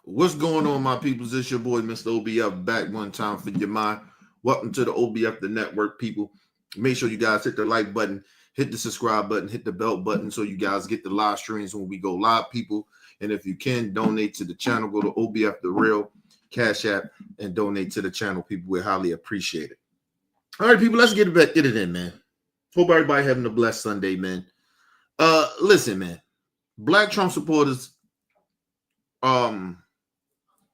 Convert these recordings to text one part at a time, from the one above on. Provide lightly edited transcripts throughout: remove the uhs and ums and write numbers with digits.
What's going on, my peoples? It's your boy, Mr. OBF, back one time for your mind. Welcome to the OBF, the network, people. Make sure you guys hit the like button, hit the subscribe button, hit the bell button so you guys get the live streams when we go live, people. And if you can, donate to the channel. Go to OBF The Real, Cash App, and donate to the channel, people. We highly appreciate it. All right, people, let's get it in, man. Hope everybody having a blessed Sunday, man. Listen, man. Black Trump supporters,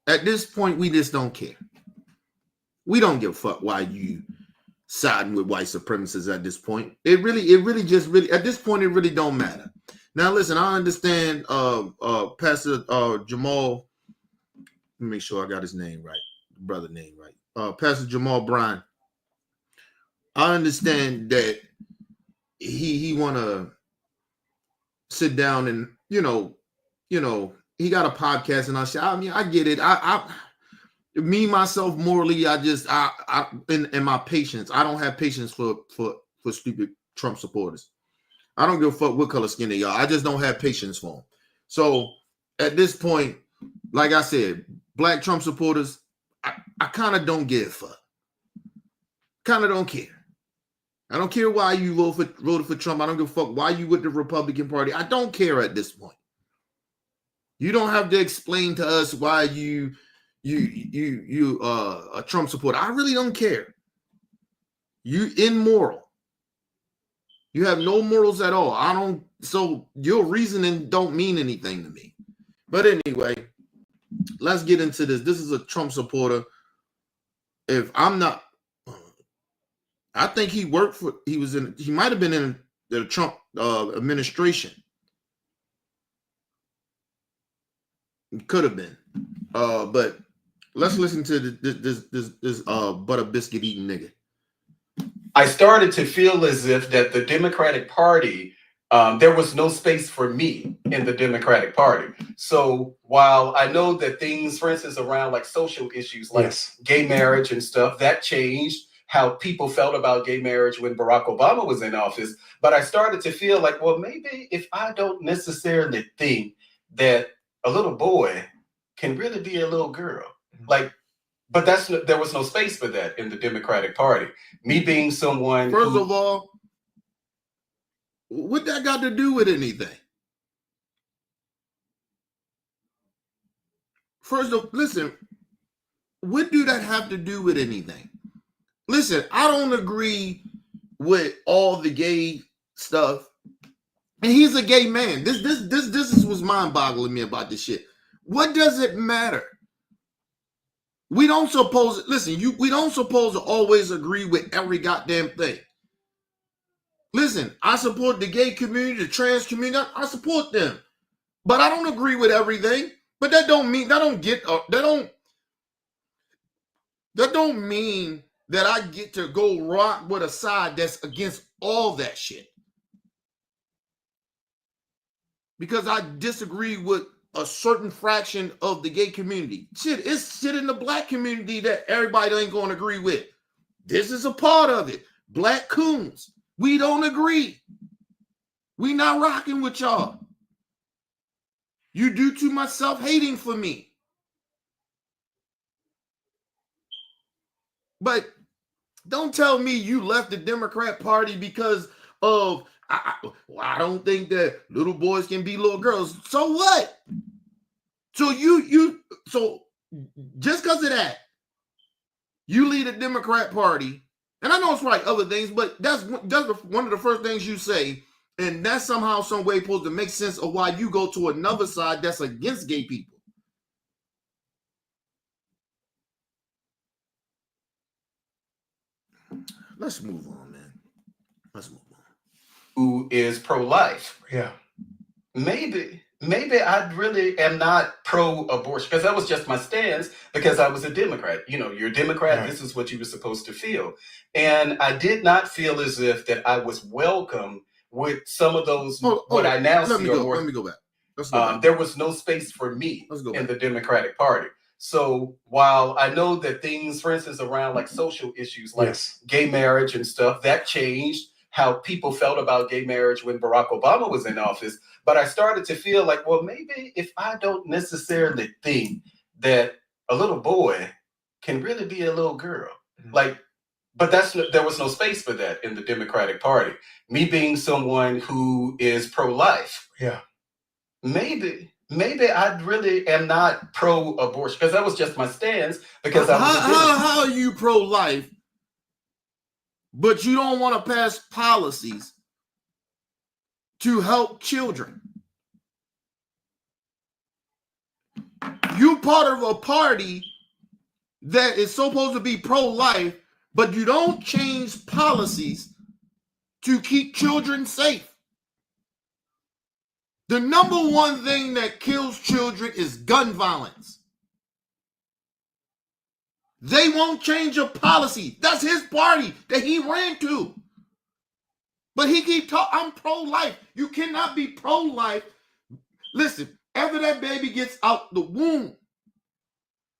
at this point, we just don't care. We don't give a fuck why you siding with white supremacists at this point. It really just at this point, it really don't matter. Now, listen, I understand Pastor Jamal, let me make sure I got his name right, brother name right. Pastor Jamal Bryan. I understand that he want to sit down and, you know, he got a podcast and I mean, I get it. Me, myself, morally, in my patience, I don't have patience for stupid Trump supporters. I don't give a fuck what color skin they are. I just don't have patience for them. So at this point, like I said, black Trump supporters, I kind of don't give a fuck. Kind of don't care. I don't care why you voted for Trump. I don't give a fuck why you with the Republican Party. I don't care at this point. You don't have to explain to us why you a Trump supporter. I really don't care. You immoral. You have no morals at all. So your reasoning don't mean anything to me. But anyway, let's get into this. This is a Trump supporter. If I'm not, I think he might have been in the Trump administration. Could have been, but let's listen to this butter biscuit eating nigga. I started to feel as if that the Democratic Party, there was no space for me in the Democratic Party. So while I know that things, for instance, around like social issues like gay marriage and stuff, that changed how people felt about gay marriage when Barack Obama was in office. But I started to feel like, well, maybe if I don't necessarily think that a little boy can really be a little girl. Like, but there was no space for that in the Democratic Party. Me being someone First of all, what that got to do with anything? First of all, listen, what do that have to do with anything? Listen, I don't agree with all the gay stuff. And he's a gay man. This was mind-boggling me about this shit. What does it matter? We don't suppose to always agree with every goddamn thing. Listen, I support the gay community, the trans community. I support them. But I don't agree with everything. But that don't mean that don't mean that I get to go rock with a side that's against all that shit. Because I disagree with a certain fraction of the gay community. Shit, it's shit in the black community that everybody ain't going to agree with. This is a part of it. Black coons. We don't agree. We not rocking with y'all. You do too much self-hating for me. But don't tell me you left the Democrat Party because of I don't think that little boys can be little girls. So what? So so just because of that, you lead a Democrat Party, and I know it's right other things, but that's one of the first things you say, and that's somehow, some way supposed to make sense of why you go to another side that's against gay people. Let's move on, man. Let's move on. Who is pro-life. Yeah. Maybe maybe I really am not pro-abortion because that was just my stance because I was a Democrat. You know, you're a Democrat, Right. this is what you were supposed to feel. And I did not feel as if that I was welcome with some of those, what I now Let me see are go. more, Let me go back. Let's go back. there was no space for me Let's go in back. the Democratic Party. So while I know that things, for instance, around like social issues like Yes. gay marriage and stuff, that changed how people felt about gay marriage when Barack Obama was in office. But I started to feel like, well, maybe if I don't necessarily think that a little boy can really be a little girl, like, but there was no space for that in the Democratic Party. Me being someone who is pro-life, Yeah. maybe I really am not pro-abortion because that was just my stance because I was a Democrat. How are you pro-life, but you don't want to pass policies to help children? You part of a party that is supposed to be pro-life, but you don't change policies to keep children safe. The number one thing that kills children is gun violence. They won't change a policy. That's his party that he ran to. But he keep talking, I'm pro-life. You cannot be pro-life. Listen, after that baby gets out the womb,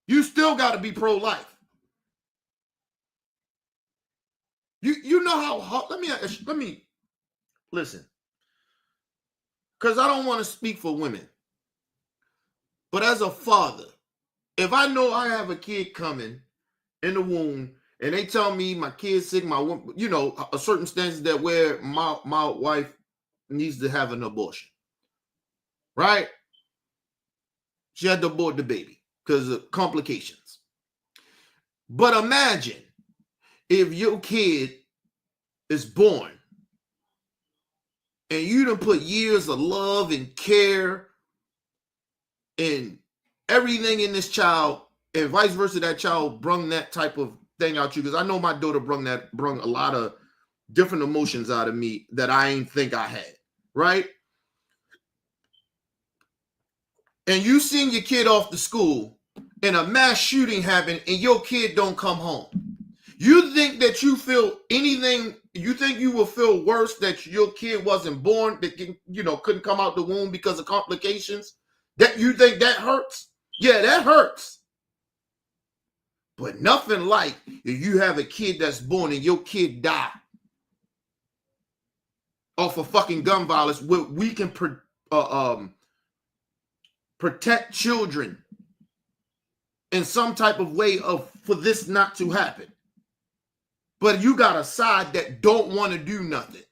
you still got to be pro-life. You know how hard, let me listen. Because I don't want to speak for women. But as a father, if I know I have a kid coming in the womb and they tell me my kid's sick, a circumstances that where my wife needs to have an abortion, right? She had to abort the baby because of complications. But imagine if your kid is born and you done put years of love and care and everything in this child, and vice versa, that child brung that type of thing out you. Because I know my daughter brung a lot of different emotions out of me that I ain't think I had, right? And you send your kid off to school and a mass shooting happened and your kid don't come home. You think that you feel anything, you think you will feel worse that your kid wasn't born, that couldn't come out the womb because of complications? That you think that hurts? Yeah, that hurts. But nothing like if you have a kid that's born and your kid die off of fucking gun violence, where we can protect children in some type of way for this not to happen. But you got a side that don't want to do nothing.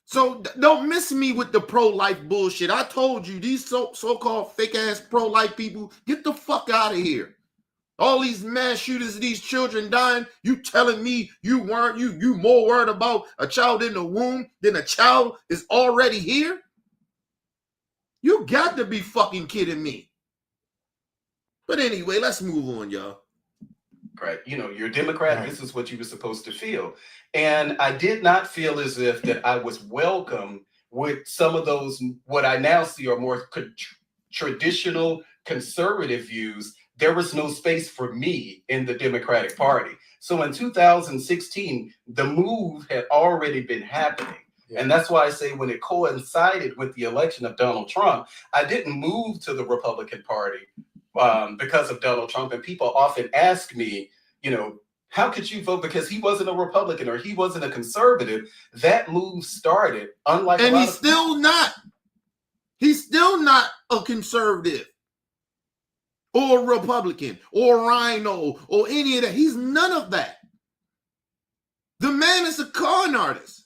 So don't miss me with the pro-life bullshit. I told you, these so-called fake-ass pro-life people, get the fuck out of here. All these mass shooters, these children dying, you telling me you more worried about a child in the womb than a child is already here? You got to be fucking kidding me. But anyway, let's move on, y'all. Right. You know, you're a Democrat. Right. This is what you were supposed to feel. And I did not feel as if that I was welcome with some of those, what I now see are more traditional conservative views. There was no space for me in the Democratic Party. So in 2016, the move had already been happening. Yeah. And that's why I say when it coincided with the election of Donald Trump, I didn't move to the Republican Party because of Donald Trump. And people often ask me, how could you vote because he wasn't a Republican or he wasn't a conservative? That move started, unlike and he's still not. He's still not a conservative or a Republican or a Rhino or any of that. He's none of that. The man is a con artist.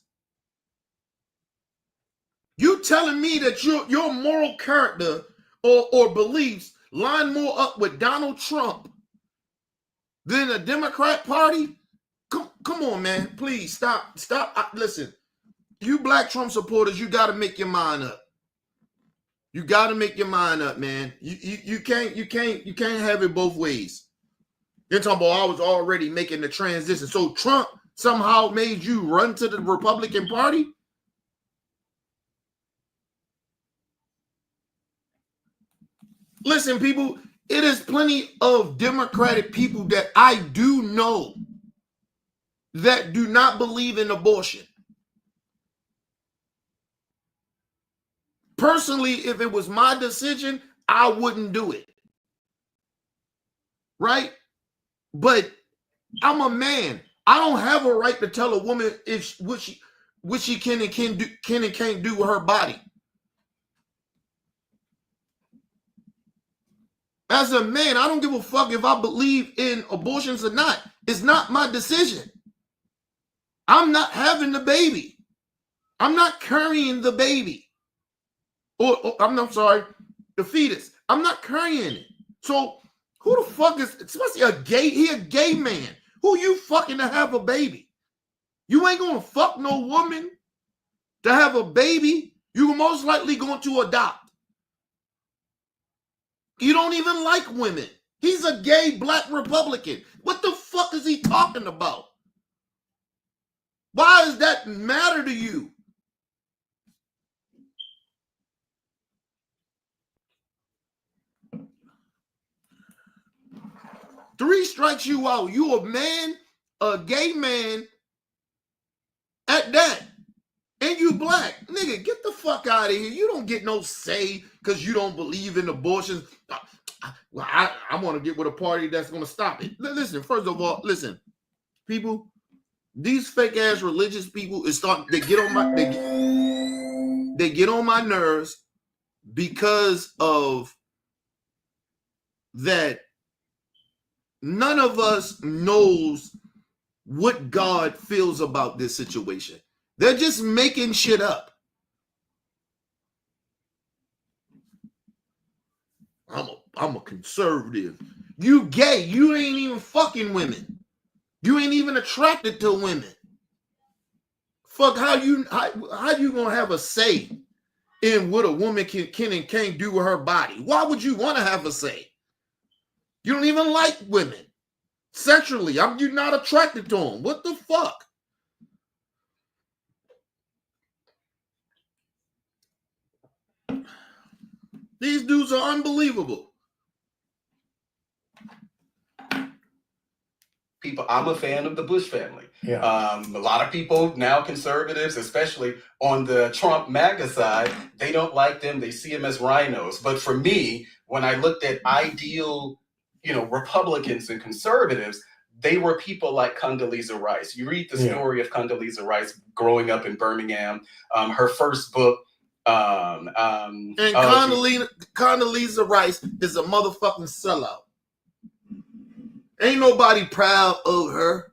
You telling me that your moral character or beliefs line more up with Donald Trump than the Democrat Party? Come on, man. Please stop. Listen, you black Trump supporters, you got to make your mind up. You got to make your mind up, man. You can't have it both ways. You're talking about I was already making the transition. So Trump somehow made you run to the Republican Party? Listen, people, it is plenty of Democratic people that I do know that do not believe in abortion. Personally, if it was my decision, I wouldn't do it. Right? But I'm a man. I don't have a right to tell a woman if what she can and can't do with her body. As a man, I don't give a fuck if I believe in abortions or not. It's not my decision. I'm not having the baby. I'm not carrying the baby. Or I'm sorry, the fetus. I'm not carrying it. So who the fuck is, especially a gay man? Who you fucking to have a baby? You ain't gonna fuck no woman to have a baby. You're most likely going to adopt. You don't even like women. He's a gay black Republican. What the fuck is he talking about? Why does that matter to you? Three strikes you out. You a man, a gay man at that. And you black. Nigga, get the fuck out of here. You don't get no say because you don't believe in abortions. I want to get with a party that's going to stop it. Listen, first of all, listen, people, these fake ass religious people they get on my nerves because of that. None of us knows what God feels about this situation. They're just making shit up. I'm a conservative. You gay. You ain't even fucking women. You ain't even attracted to women. Fuck, how you gonna have a say in what a woman can and can't do with her body? Why would you want to have a say? You don't even like women sexually. You're not attracted to them. What the fuck? These dudes are unbelievable. People, I'm a fan of the Bush family. Yeah. A lot of people now, conservatives, especially on the Trump MAGA side, they don't like them. They see them as rhinos. But for me, when I looked at ideal, Republicans and conservatives, they were people like Condoleezza Rice. You read the story of Condoleezza Rice growing up in Birmingham. Her first book. And Condoleezza Rice is a motherfucking sellout. Ain't nobody proud of her.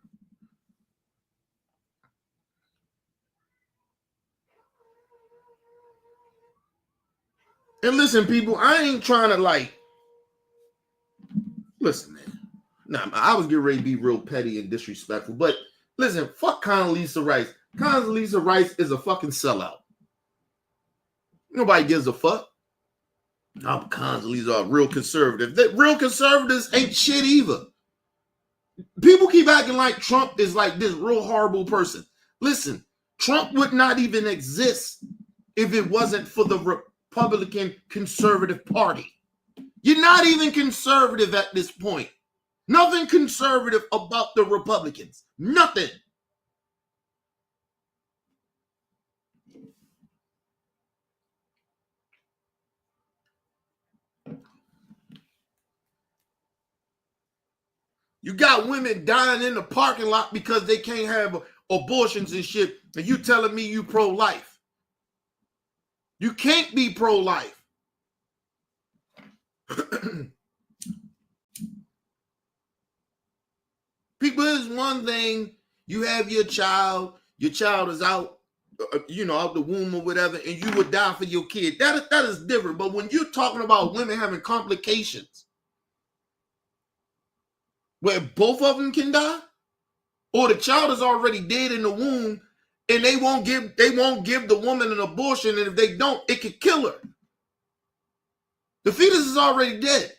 And listen, people, I ain't trying to listen, man. Nah, I was getting ready to be real petty and disrespectful, but listen, fuck Condoleezza Rice. Condoleezza Rice is a fucking sellout. Nobody gives a fuck. I'm Condoleezza, real conservative. Real conservatives ain't shit either. People keep acting like Trump is like this real horrible person. Listen, Trump would not even exist if it wasn't for the Republican Conservative Party. You're not even conservative at this point. Nothing conservative about the Republicans. Nothing. You got women dying in the parking lot because they can't have abortions and shit, and you telling me you pro-life. You can't be pro-life. People, is one thing, you have your child is out, out the womb or whatever, and you would die for your kid. That is different. But when you're talking about women having complications, where both of them can die, or the child is already dead in the womb, and they won't give the woman an abortion, and if they don't, it could kill her. The fetus is already dead.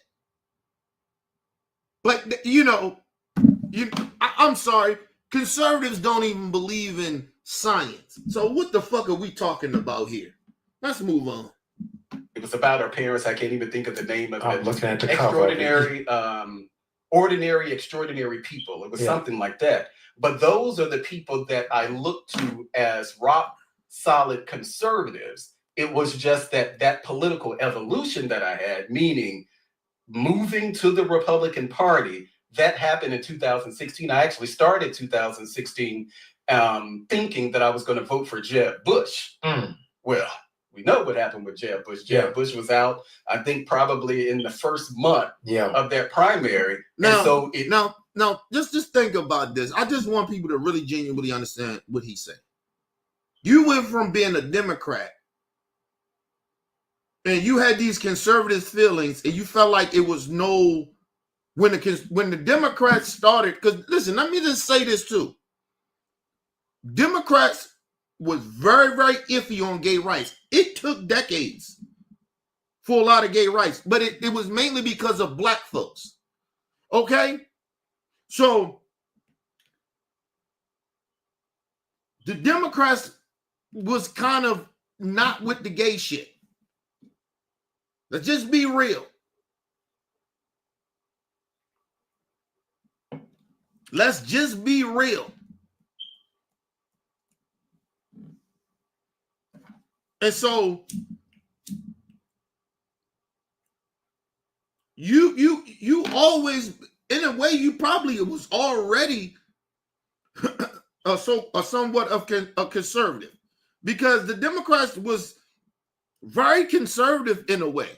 But I'm sorry, conservatives don't even believe in science. So what the fuck are we talking about here? Let's move on. It was about our parents. I can't even think of the name of I'm it. looking at the cover. Ordinary, extraordinary people. It was something like that. But those are the people that I look to as rock solid conservatives. It was just that political evolution that I had, meaning moving to the Republican Party, that happened in 2016. I actually started 2016 thinking that I was going to vote for Jeb Bush. Well, we know what happened with Jeb Bush. Jeb Bush was out, I think, probably in the first month of that primary. Now, just think about this. I just want people to really genuinely understand what he's saying. You went from being a Democrat and you had these conservative feelings and you felt like it was when the Democrats started, because listen, let me just say this too. Democrats was very, very iffy on gay rights. It took decades for a lot of gay rights, but it was mainly because of black folks. Okay? So the Democrats was kind of not with the gay shit. Let's just be real. Let's just be real. And so you always, in a way, you probably was already somewhat of a conservative, because the Democrats was very conservative in a way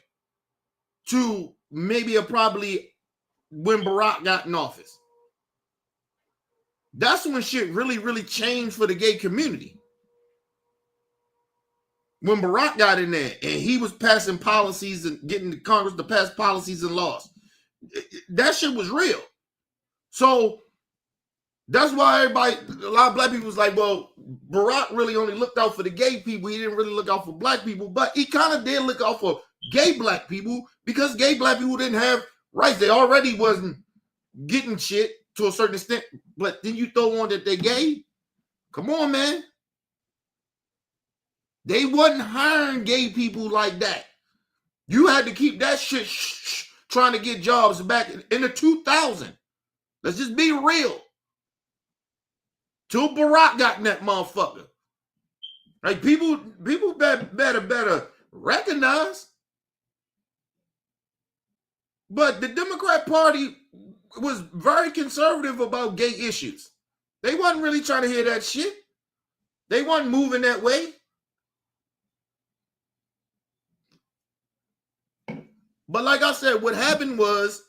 to maybe probably when Barack got in office. That's when shit really, really changed for the gay community. When Barack got in there and he was passing policies and getting the Congress to pass policies and laws, that shit was real. So that's why a lot of black people was like, well, Barack really only looked out for the gay people. He didn't really look out for black people, but he kind of did look out for gay black people, because gay black people didn't have rights. They already wasn't getting shit to a certain extent, but then you throw on that they're gay? Come on, man. They wasn't hiring gay people like that. You had to keep that shit trying to get jobs back in the 2000s. Let's just be real. Till Barack got in that motherfucker. Like, people better recognize. But the Democrat Party was very conservative about gay issues. They wasn't really trying to hear that shit. They wasn't moving that way. But like I said, what happened was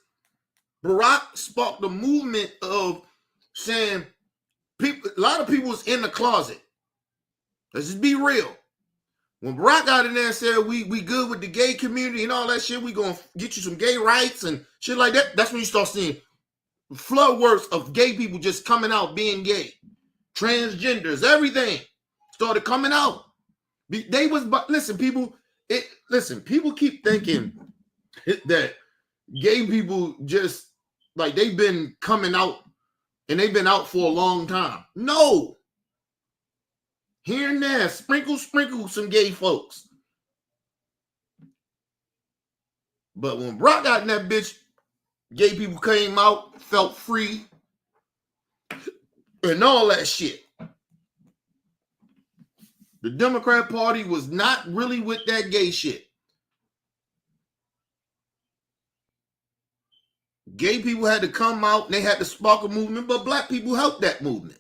Barack sparked the movement of saying a lot of people was in the closet. Let's just be real. When Barack got in there and said we good with the gay community and all that shit, we gonna get you some gay rights and shit like that, that's when you start seeing floodworks of gay people just coming out being gay. Transgenders, everything started coming out. People keep thinking that gay people just, like, they've been coming out and they've been out for a long time. No. Here and there, sprinkle some gay folks. But when Brock got in that bitch, gay people came out, felt free, and all that shit. The Democrat Party was not really with that gay shit. Gay people had to come out and they had to spark a movement, but black people helped that movement.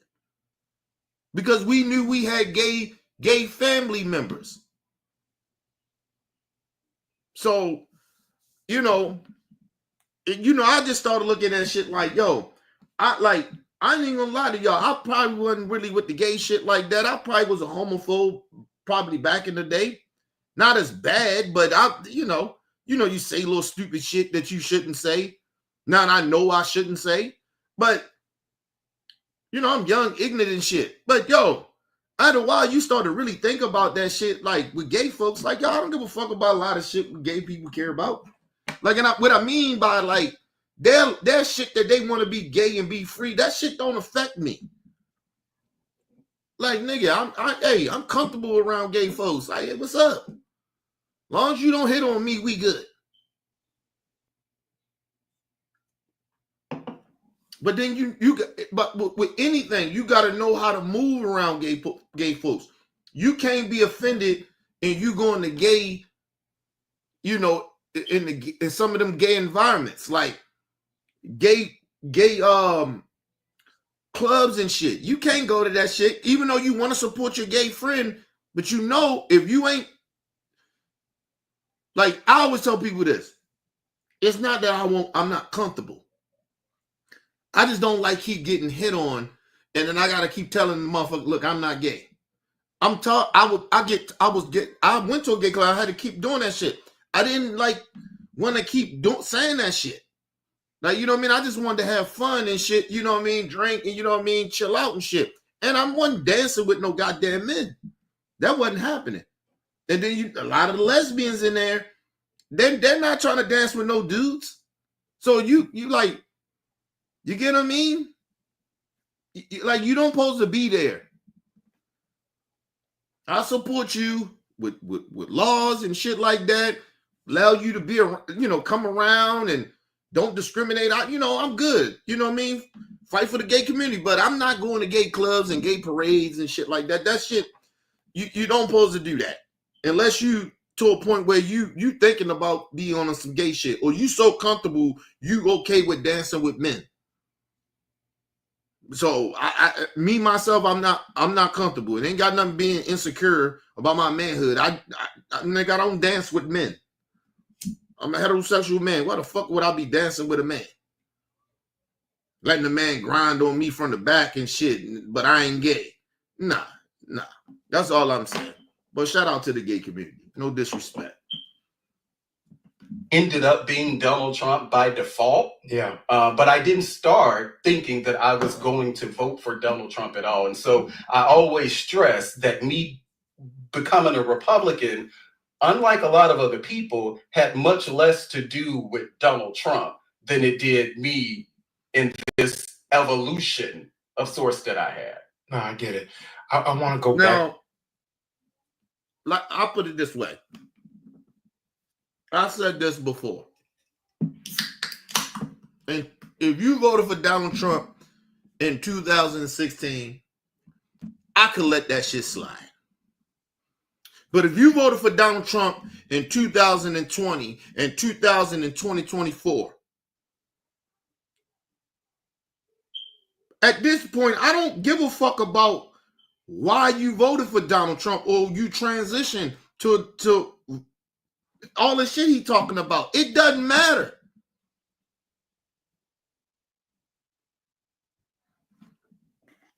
Because we knew we had gay family members. So, I just started looking at shit like, yo, I ain't even gonna lie to y'all. I probably wasn't really with the gay shit like that. I probably was a homophobe probably back in the day. Not as bad, but you say little stupid shit that you shouldn't say. Now I know I shouldn't say, but I'm young, ignorant and shit. But yo, after a while, you start to really think about that shit, like with gay folks. Like, yo, I don't give a fuck about a lot of shit gay people care about. Like, and what I mean by, like, their shit that they want to be gay and be free, that shit don't affect me. Like, nigga, I'm comfortable around gay folks. Like, hey, what's up? Long as you don't hit on me, we good. But then but with anything, you got to know how to move around gay folks. You can't be offended and you going to gay, in some of them gay environments, like gay clubs and shit. You can't go to that shit, even though you want to support your gay friend. But if you ain't, like, I always tell people this. It's not that I'm not comfortable. I just don't like keep getting hit on, and then I gotta keep telling the motherfucker, look, I'm not gay. I went to a gay club. I had to keep doing that shit. I didn't want to keep saying that shit. Like, you know what I mean? I just wanted to have fun and shit, you know what I mean? Drink and, you know what I mean? Chill out and shit. And I wasn't dancing with no goddamn men. That wasn't happening. And then a lot of the lesbians in there, they're not trying to dance with no dudes. So you get what I mean? You don't supposed to be there. I support you with laws and shit like that. Allow you to be, come around and don't discriminate. I'm good. You know what I mean? Fight for the gay community, but I'm not going to gay clubs and gay parades and shit like that. That shit, you don't supposed to do that unless you to a point where you thinking about being on some gay shit, or you so comfortable you okay with dancing with men. So me myself, I'm not comfortable. It ain't got nothing being insecure about my manhood. I don't dance with men. I'm a heterosexual man. Why the fuck would I be dancing with a man? Letting the man grind on me from the back and shit, but I ain't gay. Nah. That's all I'm saying. But shout out to the gay community. No disrespect. Ended up being Donald Trump by default. Yeah. But I didn't start thinking that I was going to vote for Donald Trump at all. And so I always stress that me becoming a Republican, unlike a lot of other people, had much less to do with Donald Trump than it did me in this evolution of sorts that I had. No, I get it. I want to go back. Like, I'll put it this way. I said this before. And if you voted for Donald Trump in 2016, I could let that shit slide. But if you voted for Donald Trump in 2020 and 2024, at this point, I don't give a fuck about why you voted for Donald Trump or you transitioned to all the shit he talking about. It doesn't matter.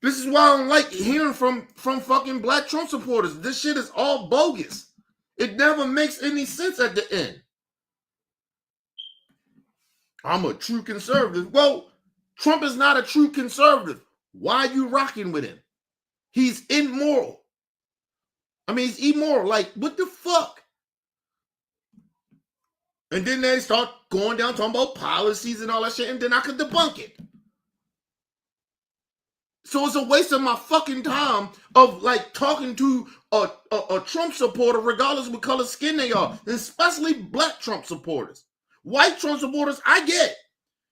This is why I don't like hearing from fucking black Trump supporters. This shit is all bogus. It never makes any sense at the end. I'm a true conservative. Well, Trump is not a true conservative. Why are you rocking with him? He's immoral. I mean, he's immoral. Like, what the fuck? And then they start going down talking about policies and all that shit, and then I could debunk it. So it's a waste of my fucking time of talking to a Trump supporter, regardless of what color skin they are, especially black Trump supporters. White Trump supporters, I get it.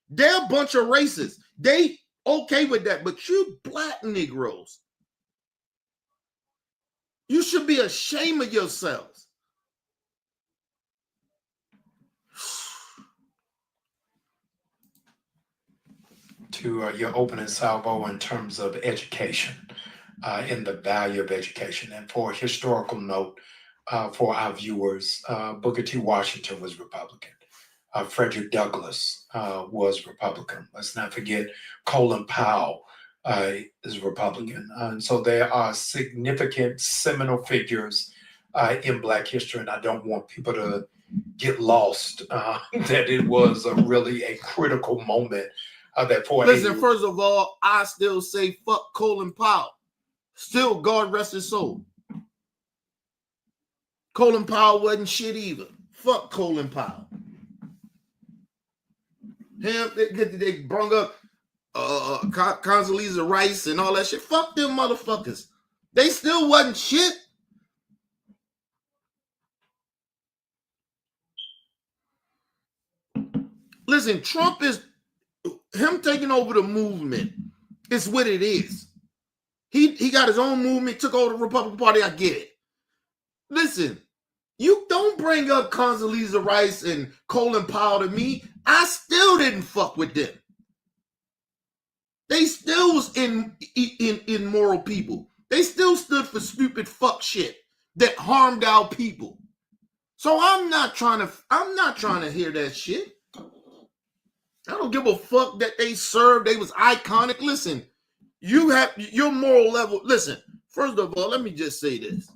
They're a bunch of racists. They okay with that, but you black Negroes, you should be ashamed of yourselves. To your opening salvo in terms of education, in the value of education. And for a historical note for our viewers, Booker T. Washington was Republican. Frederick Douglass was Republican. Let's not forget Colin Powell is Republican. And so there are significant seminal figures in Black history, and I don't want people to get lost that it was really a critical moment. Listen, first of all, I still say fuck Colin Powell. Still, God rest his soul. Colin Powell wasn't shit either. Fuck Colin Powell. They brung up Condoleezza Rice and all that shit. Fuck them motherfuckers. They still wasn't shit. Listen, Trump is him taking over the movement. It's what it is. He got his own movement, took over the Republican Party. I get it. Listen, you don't bring up Condoleezza Rice and Colin Powell to me. I still didn't fuck with them. They still was immoral people. They still stood for stupid fuck shit that harmed our people. So I'm not trying to hear that shit. I don't give a fuck that they served. They was iconic. Listen, you have your moral level. Listen, first of all, let me just say this.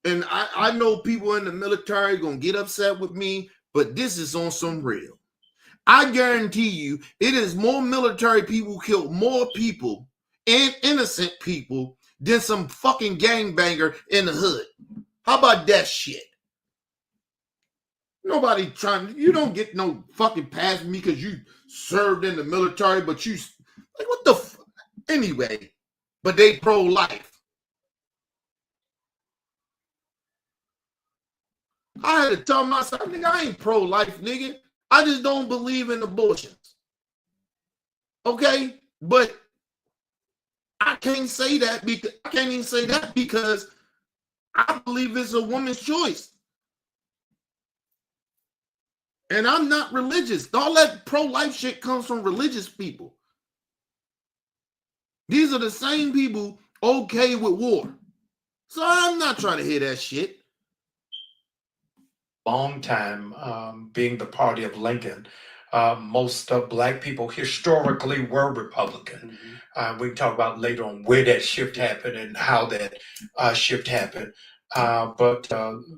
And I know people in the military gonna get upset with me, but this is on some real. I guarantee you, it is more military people killed more people and innocent people than some fucking gangbanger in the hood. How about that shit? Nobody trying. You don't get no fucking pass with me because you served in the military, but you like what the anyway. But they pro-life. I had to tell myself, nigga, I ain't pro-life, nigga. I just don't believe in abortions. Okay? But I can't say that because I can't even say that because I believe it's a woman's choice. And I'm not religious. All that pro-life shit comes from religious people. These are the same people okay with war. So I'm not trying to hear that shit. Long time being the party of Lincoln, most Black people historically were Republican. We can talk about later on where that shift happened and how that shift happened. But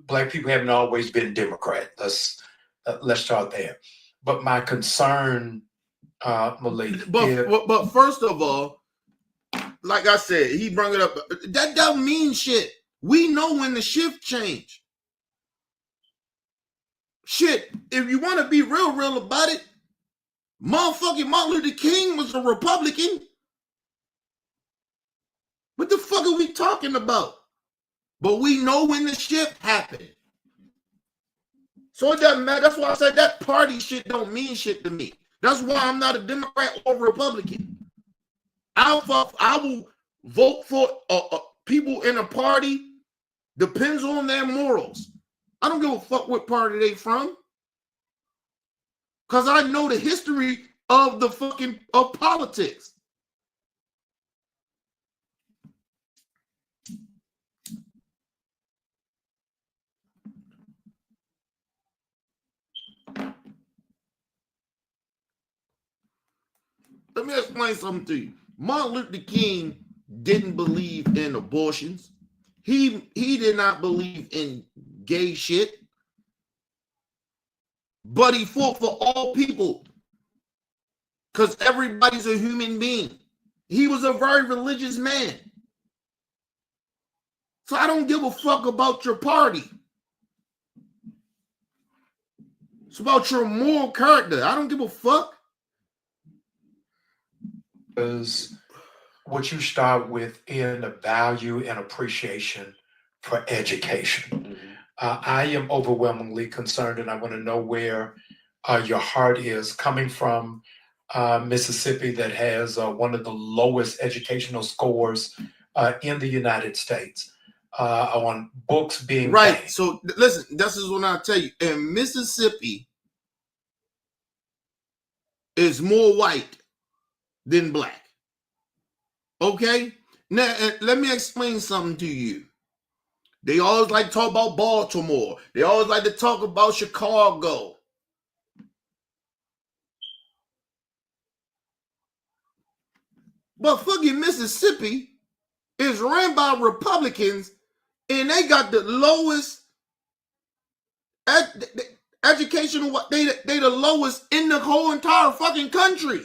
Black people haven't always been Democrat. Let's start there. But my concern, Malik, but first of all, like I said, he brought it up. That don't mean shit. We know when the shift changed. Shit, if you want to be real about it, motherfucking Martin Luther King was a Republican. What the fuck are we talking about? But we know when the shift happened. So it doesn't matter. That's why I said that party shit don't mean shit to me. That's why I'm not a Democrat or Republican. I will vote for people in a party. Depends on their morals. I don't give a fuck what party they from. Because I know the history of the fucking of politics. Let me explain something to you. Martin Luther King didn't believe in abortions. He did not believe in gay shit. But he fought for all people. Because everybody's a human being. He was a very religious man. So I don't give a fuck about your party. It's about your moral character. I don't give a fuck. Because what you start with in the value and appreciation for education. I am overwhelmingly concerned, and I want to know where your heart is coming from. Mississippi, that has one of the lowest educational scores in the United States on books being right. banned. So listen, this is what I'll tell you. In Mississippi is more white than black. Okay? Now, let me explain something to you. They always like to talk about Baltimore. They always like to talk about Chicago. But fucking Mississippi is ran by Republicans, and they got the lowest educational. They the lowest in the whole entire fucking country.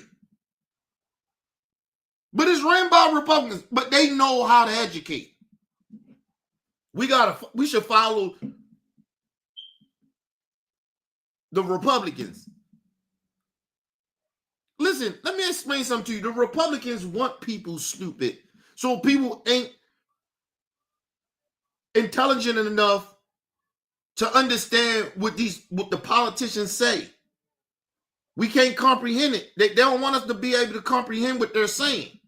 But it's ran by Republicans. But they know how to educate. We should follow the Republicans. Listen, let me explain something to you. The Republicans want people stupid. So people ain't intelligent enough to understand what the politicians say. We can't comprehend it. They don't want us to be able to comprehend what they're saying,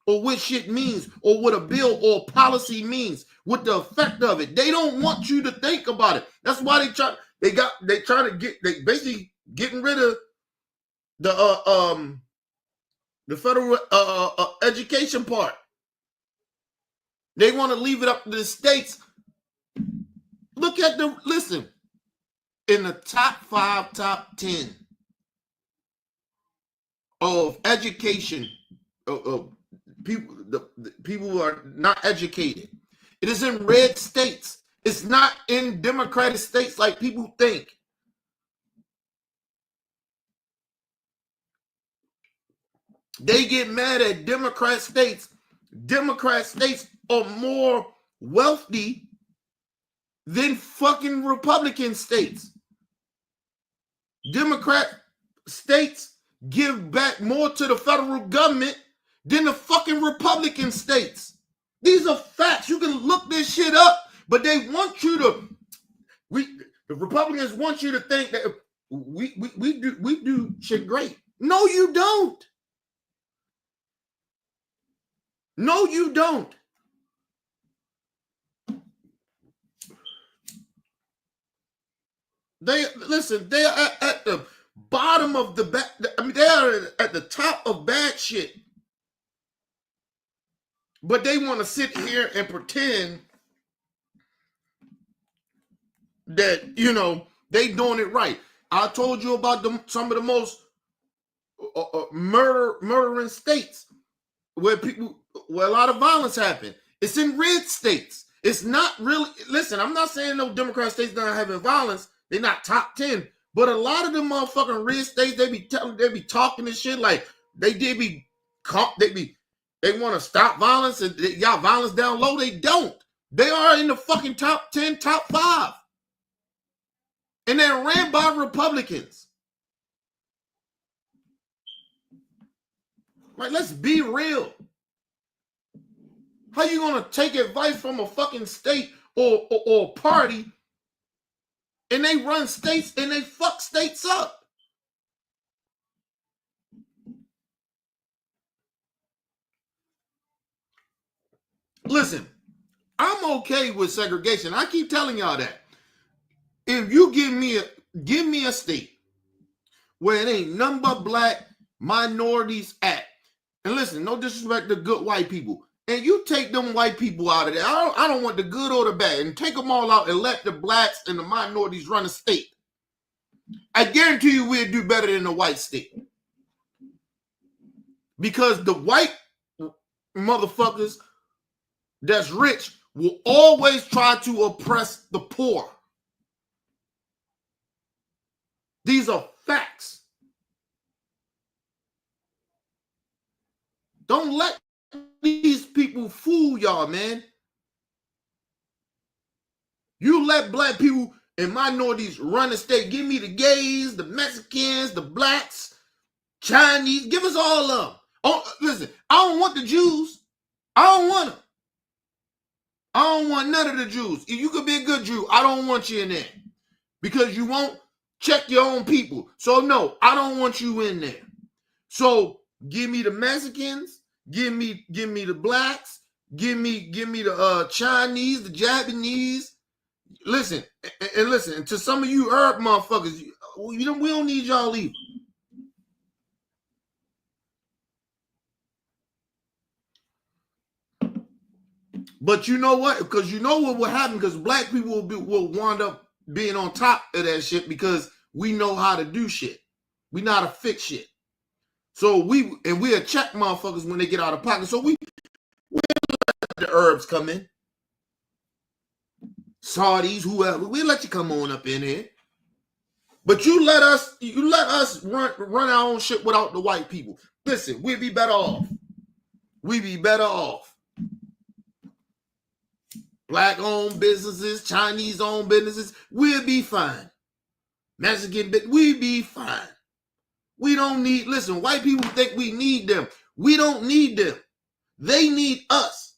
or what shit means, or what a bill or policy means, what the effect of it. They don't want you to think about it. That's why they basically getting rid of the federal education part. They want to leave it up to the states. Listen, in the top 5, top 10 of education, people, the people who are not educated, it is in red states. It's not in Democratic states like people think. They get mad at Democrat states. Democrat states are more wealthy than fucking Republican states. Democrat states give back more to the federal government than the fucking Republican states. These are facts. You can look this shit up, but they want you to. The Republicans want you to think that we do shit great. No, you don't. No, you don't. They are at the bottom of the back. I mean, they are at the top of bad shit. But they want to sit here and pretend that, they doing it right. I told you about some of the most murdering states where a lot of violence happened. It's in red states. It's not really. Listen, I'm not saying no Democrat states not having violence. They're not top 10, but a lot of them motherfucking red states, they be talking this shit like they want to stop violence and y'all violence down low. They don't. They are in the fucking top 10, top 5, and they're ran by Republicans. Like, let's be real. How you gonna take advice from a fucking state or party, and they run states and they fuck states up? Listen, I'm okay with segregation. I keep telling y'all that. If you give me a state where it ain't none but black minorities at, and listen, no disrespect to good white people, and you take them white people out of there. I don't want the good or the bad, and take them all out and let the blacks and the minorities run a state. I guarantee you we'll do better than the white state. Because the white motherfuckers that's rich will always try to oppress the poor. These are facts. Don't let these people fool y'all, man. You let black people and minorities run the state. Give me the gays, the Mexicans, the blacks, Chinese. Give us all of them. Oh, listen, I don't want the Jews. I don't want them. I don't want none of the Jews. If you could be a good Jew, I don't want you in there. Because you won't check your own people. So no, I don't want you in there. So give me the Mexicans, give me the blacks, give me the Chinese, the Japanese. Listen, and listen, to some of you Arab motherfuckers, we don't need y'all either. But you know what? Because you know what will happen, because black people will wind up being on top of that shit because we know how to do shit. We know how to fix shit. So we'll check motherfuckers when they get out of pocket. So we'll let the Arabs come in. Saudis, whoever, we'll let you come on up in here. But you let us run our own shit without the white people. Listen, we'd be better off. We'd be better off. Black-owned businesses, Chinese-owned businesses, we'll be fine. Mexican, we'll be fine. We don't need, listen, white people think we need them. We don't need them. They need us.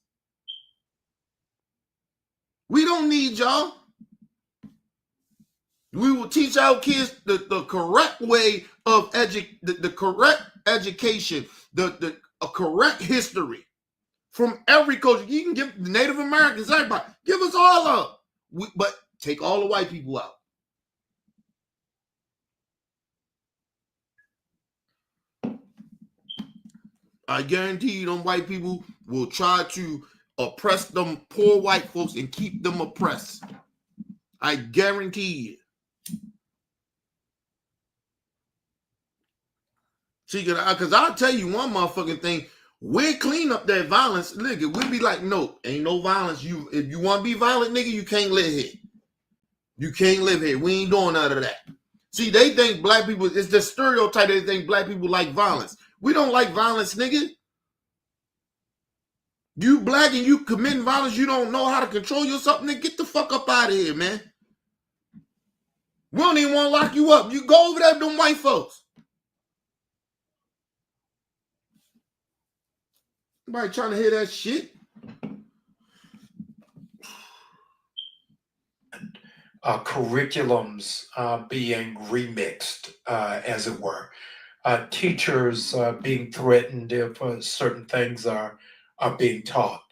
We don't need y'all. We will teach our kids the correct way of the correct education, a correct history from every culture. You can give the Native Americans, everybody, give us all up. But take all the white people out. I guarantee you them white people will try to oppress them poor white folks and keep them oppressed. I guarantee you. See, because I'll tell you one motherfucking thing. We'll clean up that violence. Nigga, we'll be like, no, ain't no violence. If you want to be violent, nigga, you can't live here. You can't live here. We ain't doing none of that. See, they think black people, it's the stereotype. They think black people like violence. We don't like violence, nigga. You black and you committing violence, you don't know how to control yourself, nigga. Get the fuck up out of here, man. We don't even want to lock you up. You go over there with them white folks. Nobody trying to hear that shit. Curriculums being remixed, as it were. Teachers being threatened if certain things are being taught.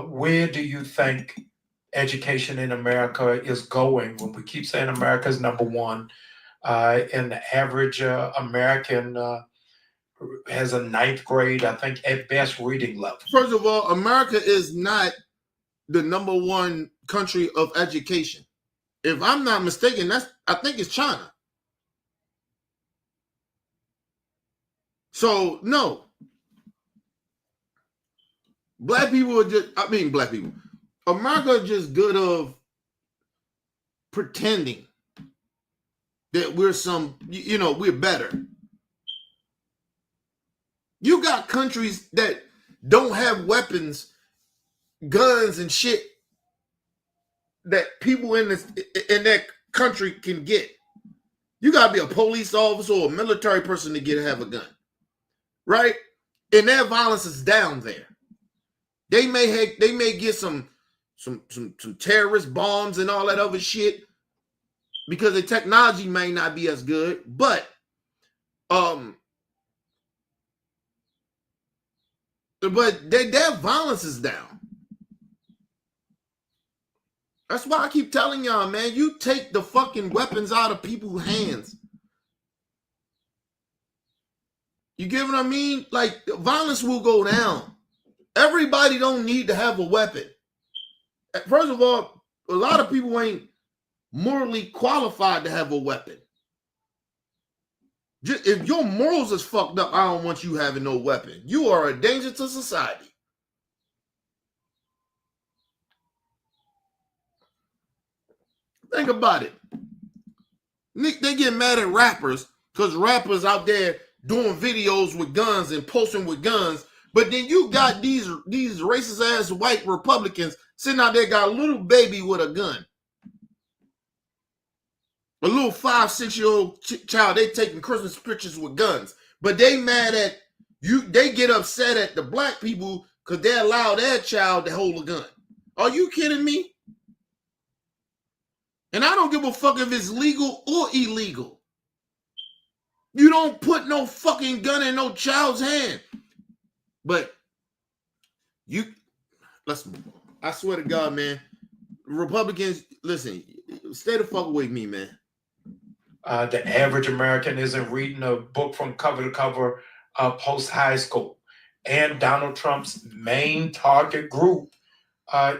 Where do you think education in America is going when we keep saying America's number one, and the average American has a 9th grade, I think, at best reading level? First of all, America is not the number one country of education. If I'm not mistaken, I think it's China. So, no. Black people are black people. America is just good of pretending that we're we're better. You got countries that don't have weapons, guns, and shit that people in that country can get. You gotta be a police officer or a military person to have a gun, right? And that violence is down there. They may get some terrorist bombs and all that other shit because the technology may not be as good, but their violence is down. That's why I keep telling y'all, man, you take the fucking weapons out of people's hands. You get what I mean? Like, violence will go down. Everybody don't need to have a weapon. First of all, a lot of people ain't morally qualified to have a weapon. Just, if your morals is fucked up, I don't want you having no weapon. You are a danger to society. Think about it. They get mad at rappers because rappers out there doing videos with guns and posting with guns. But then you got these racist ass white Republicans sitting out there, got a little baby with a gun. A little 5-6-year-old child, they taking Christmas pictures with guns. But they mad at you. They get upset at the black people because they allow their child to hold a gun. Are you kidding me? And I don't give a fuck if it's legal or illegal. You don't put no fucking gun in no child's hand. But let's move on. I swear to God, man, Republicans, listen, stay the fuck away from me, man. The average American isn't reading a book from cover to cover post high school. And Donald Trump's main target group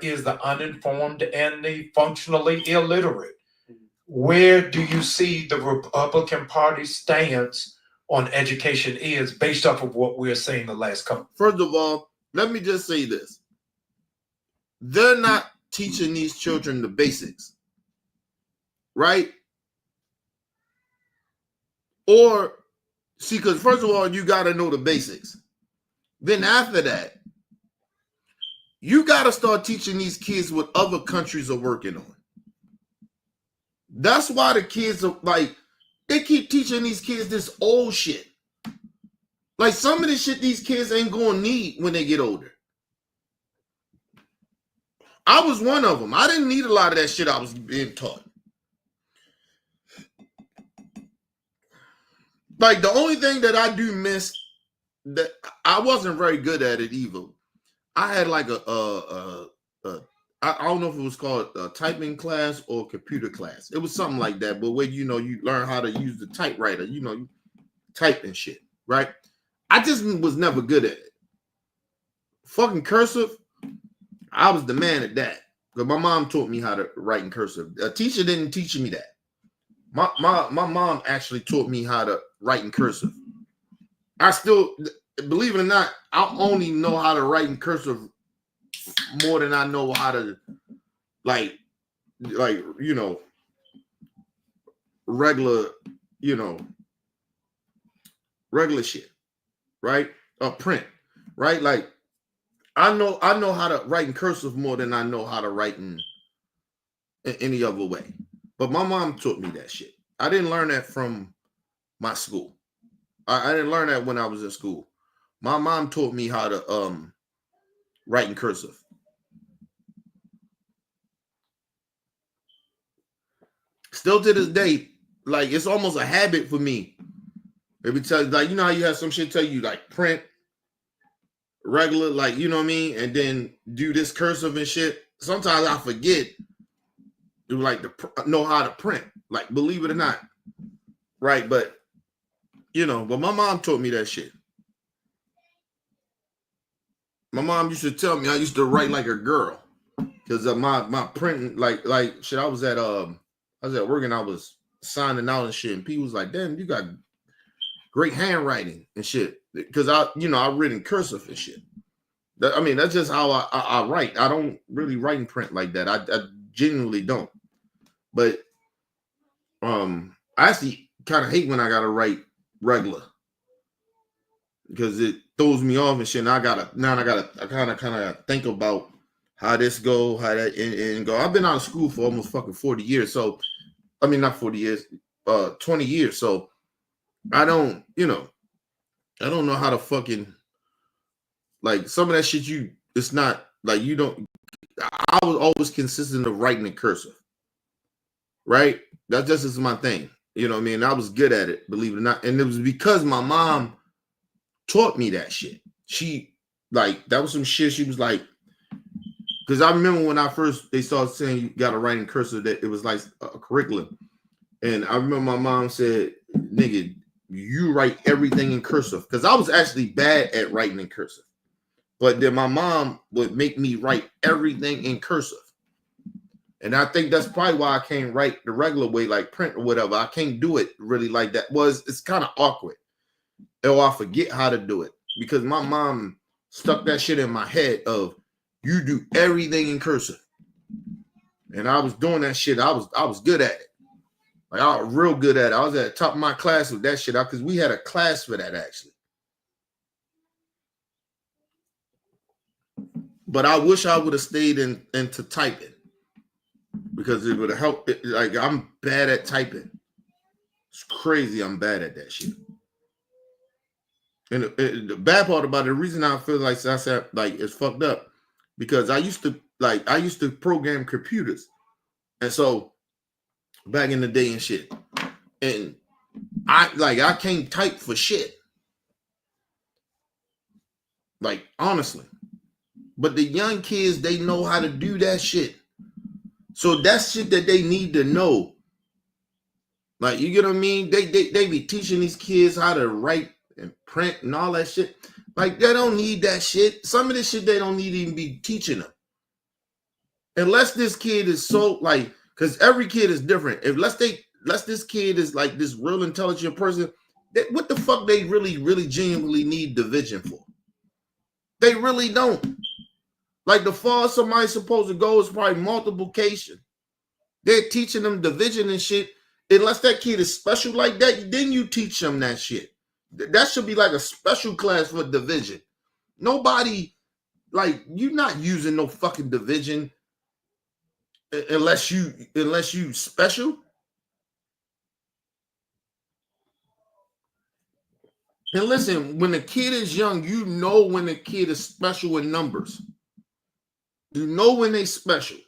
is the uninformed and the functionally illiterate. Where do you see the Republican Party's stance on education is based off of what we're seeing the last couple? First of all, let me just say this. They're not teaching these children the basics, right? Or, see, because first of all, you got to know the basics. Then after that, you got to start teaching these kids what other countries are working on. That's why the kids are like, they keep teaching these kids this old shit. Like, some of the shit these kids ain't going to need when they get older. I was one of them. I didn't need a lot of that shit I was being taught. Like the only thing that I do miss that I wasn't very good at it either. I had like I don't know if it was called a typing class or computer class. It was something like that. But where you learn how to use the typewriter, you type and shit, right? I just was never good at it. Fucking cursive, I was the man at that. Because my mom taught me how to write in cursive. A teacher didn't teach me that. My mom actually taught me how to write in cursive. I still, believe it or not, I only know how to write in cursive more than I know how to like regular, regular shit, right? Print, right? Like I know how to write in cursive more than I know how to write in any other way. But my mom taught me that shit. I didn't learn that from my school. I didn't learn that when I was in school. My mom taught me how to write in cursive. Still to this day, like it's almost a habit for me. Every time, like how you have some shit tell you like print regular, like you know what I mean, and then do this cursive and shit. Sometimes I forget to like to know how to print. Like believe it or not, right? But but my mom taught me that shit. My mom used to tell me I used to write like a girl because of my printing, like shit. I was at work and I was signing out and shit, and people was like, "Damn, you got great handwriting and shit." Because I written cursive and shit. That's just how I write. I don't really write in print like that. I genuinely don't. But I actually kind of hate when I gotta write regular because it throws me off and shit. And I gotta kind of think about how this go, how that and go. I've been out of school for almost fucking 40 years. So not 40 years, 20 years. So I don't know how to fucking like some of that shit. It's not like you don't. I was always consistent of writing in cursive, right? That just is my thing. You know what I mean? I was good at it, believe it or not. And it was because my mom taught me that shit. She that was some shit. She was like, because I remember when they started saying you got to write in cursive, that it was like a curriculum. And I remember my mom said, "Nigga, you write everything in cursive." Because I was actually bad at writing in cursive. But then my mom would make me write everything in cursive. And I think that's probably why I can't write the regular way, like print or whatever. I can't do it really like that. It's kind of awkward. Or I forget how to do it. Because my mom stuck that shit in my head of you do everything in cursive. And I was doing that shit. I was good at it. Like I was real good at it. I was at the top of my class with that shit because we had a class for that actually. But I wish I would have stayed into typing because it would have helped. Like I'm bad at typing. It's crazy. I'm bad at that shit. And the bad part about it, the reason I feel like I said like it's fucked up, because I used to program computers, and so back in the day and shit, and I can't type for shit. Like honestly. But the young kids, they know how to do that shit. So that's shit that they need to know. Like, you get what I mean? They be teaching these kids how to write and print and all that shit. Like, they don't need that shit. Some of this shit they don't need to even be teaching them. Unless this kid is so, like, because every kid is different. Unless this kid is like this real intelligent person, what the fuck they really, really genuinely need division for? They really don't. Like the farthest somebody's supposed to go is probably multiplication. They're teaching them division and shit. Unless that kid is special like that, then you teach them that shit. That should be like a special class for division. Nobody, like, you're not using no fucking division unless you special. And listen, when the kid is young, you know when the kid is special in numbers. You know when they special.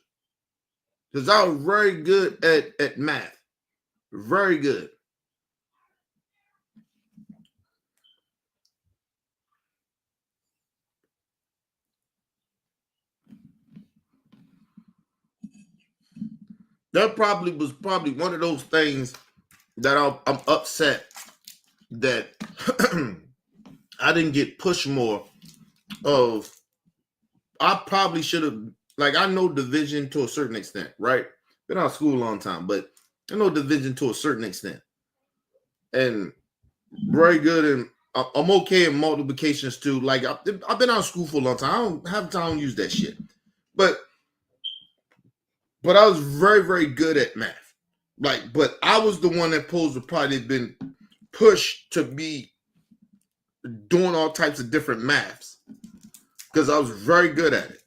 Because I was very good at math. Very good. that probably was one of those things that I'm upset that I didn't get pushed more of. I probably should have, like, I know division to a certain extent, right? Been out of school a long time, but I know division to a certain extent. And very good, and I'm okay in multiplications too. Like, I've been out of school for a long time. I don't have time to use that shit. But I was very, very good at math. Like, but I was the one that supposed to probably been pushed to be doing all types of different maths because I was very good at it.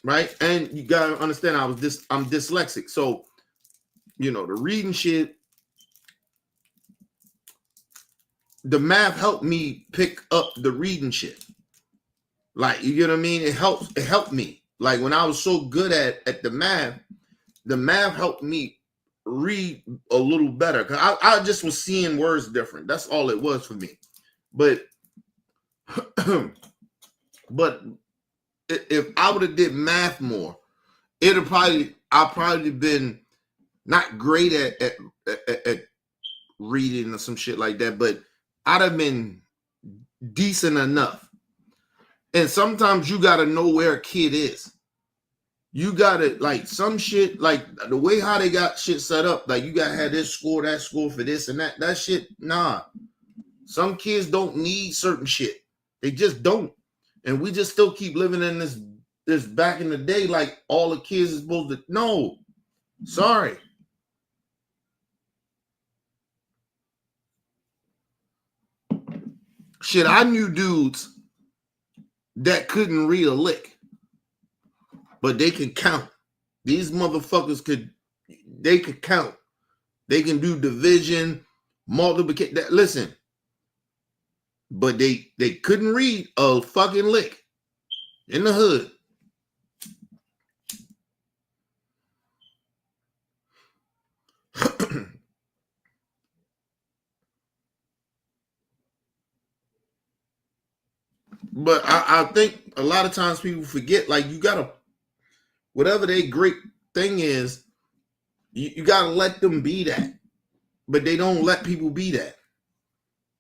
Right? And you gotta understand I'm dyslexic. So, the reading shit, the math helped me pick up the reading shit. Like, you get what I mean? It helped me. Like, when I was so good at the math helped me read a little better. Cause I just was seeing words different. That's all it was for me. But but if I would have did math more, I'd probably been not great at reading or some shit like that, but I'd have been decent enough. And sometimes you gotta know where a kid is. You gotta, like, some shit, like the way how they got shit set up, like you gotta have this score, that score for this and that. That shit, nah. Some kids don't need certain shit. They just don't. And we just still keep living in this back in the day, like all the kids is supposed to. No. Sorry. Shit, I knew dudes that couldn't read a lick, but they can count. These motherfuckers could count. They can do division, multiplication. Listen, but they couldn't read a fucking lick in the hood. But I think a lot of times people forget, like, you gotta, whatever their great thing is, you gotta let them be that. But they don't let people be that.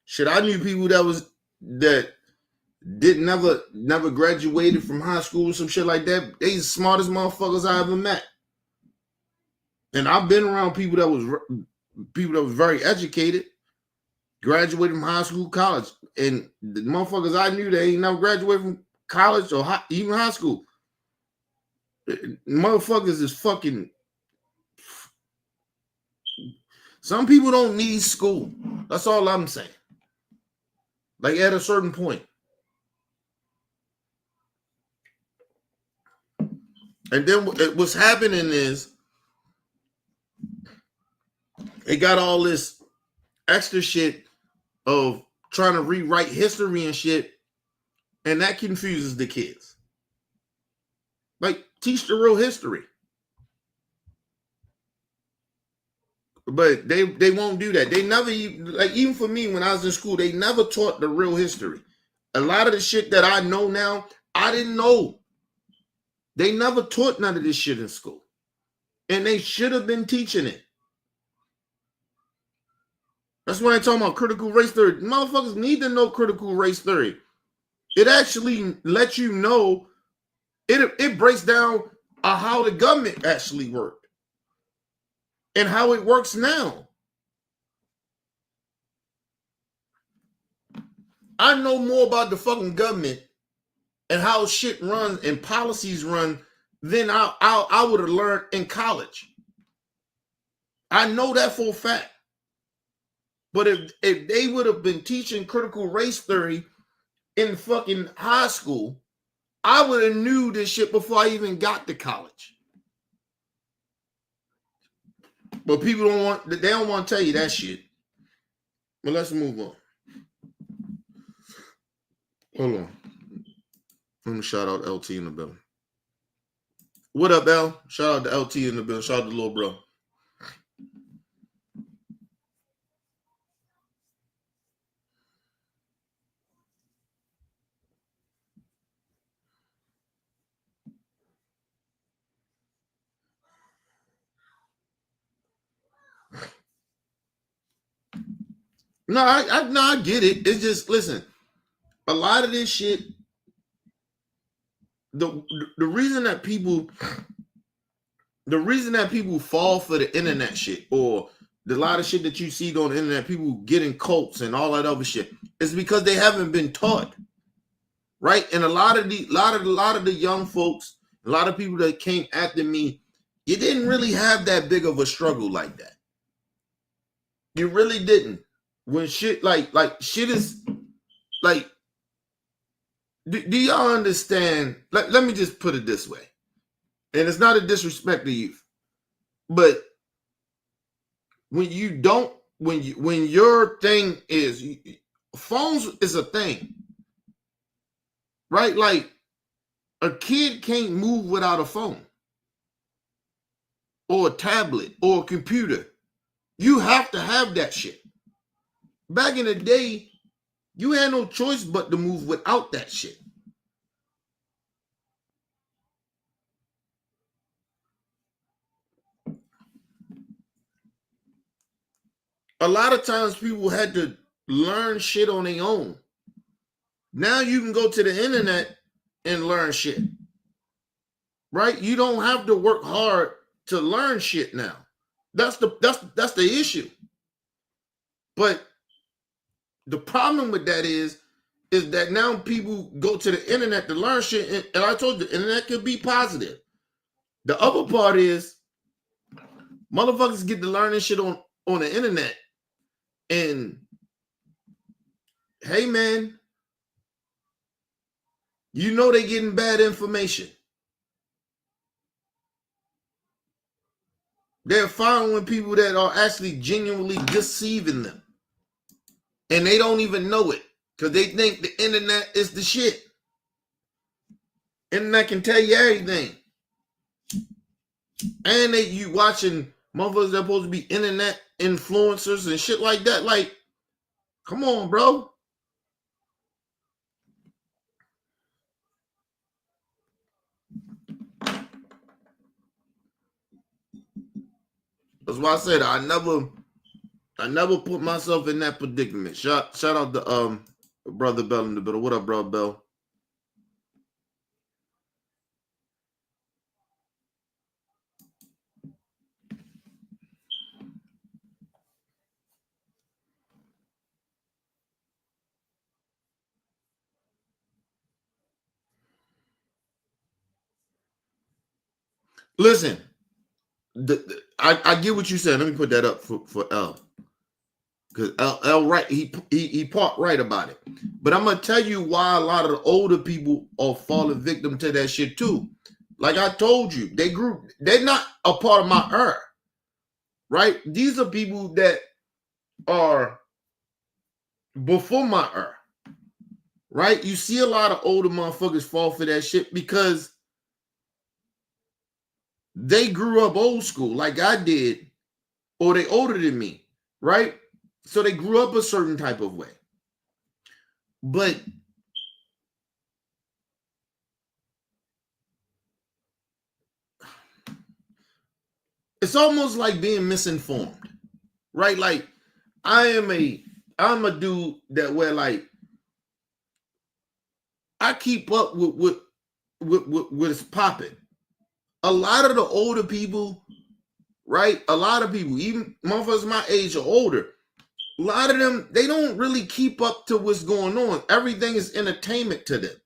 Shit, I knew people that never graduated from high school or some shit like that. They the smartest motherfuckers I ever met. And I've been around people that was very educated, graduated from high school, college, and the motherfuckers I knew they ain't never graduated from college or even high school. Motherfuckers is fucking. Some people don't need school. That's all I'm saying. Like, at a certain point. And then what's happening is they got all this extra shit of trying to rewrite history and shit, and that confuses the kids. Like, teach the real history. But they won't do that. They never, like, even for me when I was in school, they never taught the real history. A lot of the shit that I know now, I didn't know. They never taught none of this shit in school. And they should have been teaching it. That's why I'm talking about critical race theory. Motherfuckers need to know critical race theory. It actually lets you know, it breaks down how the government actually worked and how it works now. I know more about the fucking government and how shit runs and policies run than I would have learned in college. I know that for a fact. But if they would have been teaching critical race theory in fucking high school, I would have knew this shit before I even got to college. But people they don't want to tell you that shit. But let's move on. Hold on. Let me shout out LT in the building. What up, L? Shout out to LT in the building. Shout out to little bro. No, I get it. It's just, listen, a lot of this shit, the reason that people fall for the internet shit, or the lot of shit that you see on the internet, people getting cults and all that other shit, is because they haven't been taught. Right? And a lot of the young folks, a lot of people that came after me, you didn't really have that big of a struggle like that. You really didn't. When shit like shit is like, do y'all understand? Let me just put it this way. And it's not a disrespect to youth, but when your thing is, phones is a thing, right? Like, a kid can't move without a phone or a tablet or a computer. You have to have that shit. Back in the day, you had no choice but to move without that shit. A lot of times people had to learn shit on their own. Now you can go to the internet and learn shit. Right? You don't have to work hard to learn shit now. That's the issue. But the problem with that is that now people go to the internet to learn shit, and I told you, the internet could be positive. The other part is, motherfuckers get to learn this shit on the internet, and hey man, you know they getting bad information. They're following people that are actually genuinely deceiving them, and they don't even know it because they think the internet is the shit. Internet can tell you everything, and you watching motherfuckers that are supposed to be internet influencers and shit like that. Like, come on, bro. That's why I said I never put myself in that predicament. Shout out to Brother Bell in the middle. What up, Brother Bell? Listen, I get what you said. Let me put that up for L, because L right, he part right about it. But I'm gonna tell you why a lot of the older people are falling victim to that shit too. Like I told you, they're not a part of my era, right? These are people that are before my era, right? You see a lot of older motherfuckers fall for that shit because they grew up old school like I did, or they older than me, right? So they grew up a certain type of way. But it's almost like being misinformed, right? Like, I'm a dude that where, like, I keep up with what's popping. A lot of the older people, right? A lot of people, even motherfuckers my age or older, a lot of them, they don't really keep up to what's going on. Everything is entertainment to them.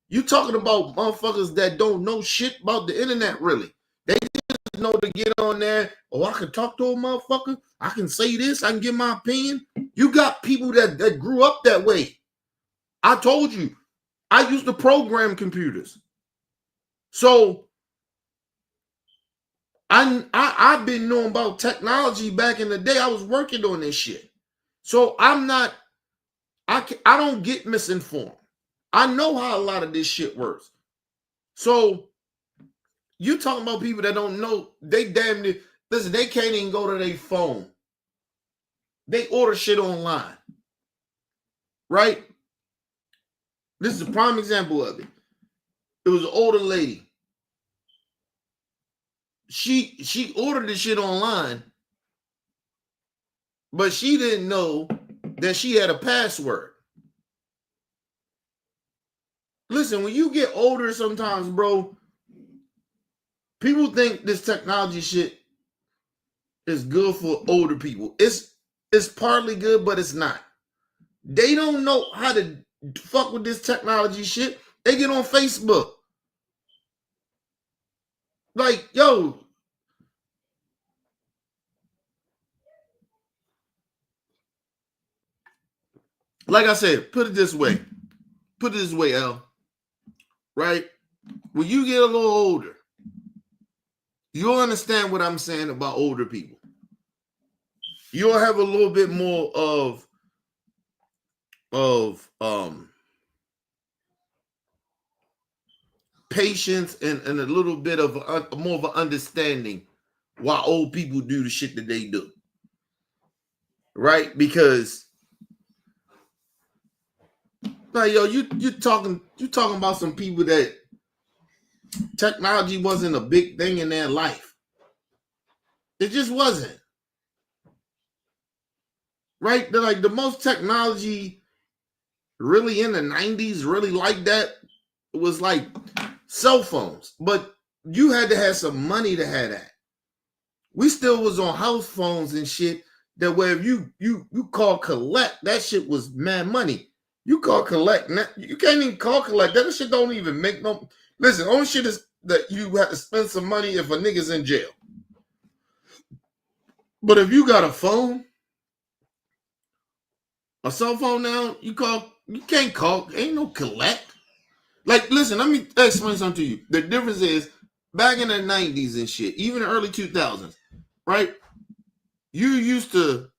You talking about motherfuckers that don't know shit about the internet, really. They just know to get on there. Oh, I can talk to a motherfucker. I can say this. I can give my opinion. You got people that grew up that way. I told you, I used to program computers. So I've been knowing about technology back in the day. I was working on this shit. So I don't get misinformed. I know how a lot of this shit works. So you talking about people that don't know, they damn near, listen, they can't even go to their phone. They order shit online. Right? This is a prime example of it. It was an older lady. She ordered the shit online, but she didn't know that she had a password. Listen, when you get older sometimes, bro, people think this technology shit is good for older people. It's partly good, but it's not. They don't know how to fuck with this technology shit. They get on Facebook. Like, yo, like I said, put it this way. Put it this way, L. Right? When you get a little older, you'll understand what I'm saying about older people. You'll have a little bit more of patience and a little bit of more of an understanding why old people do the shit that they do. Right? Because like, yo, you talking about some people that technology wasn't a big thing in their life. It just wasn't. Right? Like the most technology really in the 90s, really like that, was like cell phones. But you had to have some money to have that. We still was on house phones and shit that where if you call collect, that shit was mad money. You call collect, you can't even call collect. That shit don't even make no. Listen, only shit is that you have to spend some money if a nigga's in jail. But if you got a phone, a cell phone now, you can't call, ain't no collect. Like, listen, let me explain something to you. The difference is back in the 90s and shit, even the early 2000s, right? You used to,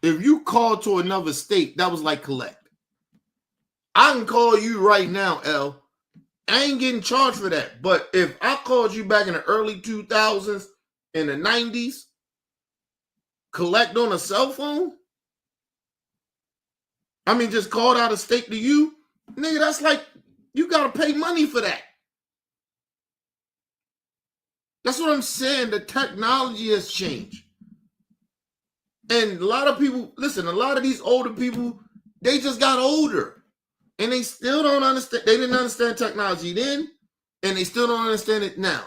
if you called to another state, that was like collect. I can call you right now, L. I ain't getting charged for that. But if I called you back in the early 2000s, in the 90s, collect on a cell phone, I mean, just called out of state to you, nigga, that's like, you got to pay money for that. That's what I'm saying. The technology has changed. And a lot of people, listen, a lot of these older people, they just got older. And they still don't understand. They didn't understand technology then, and they still don't understand it now.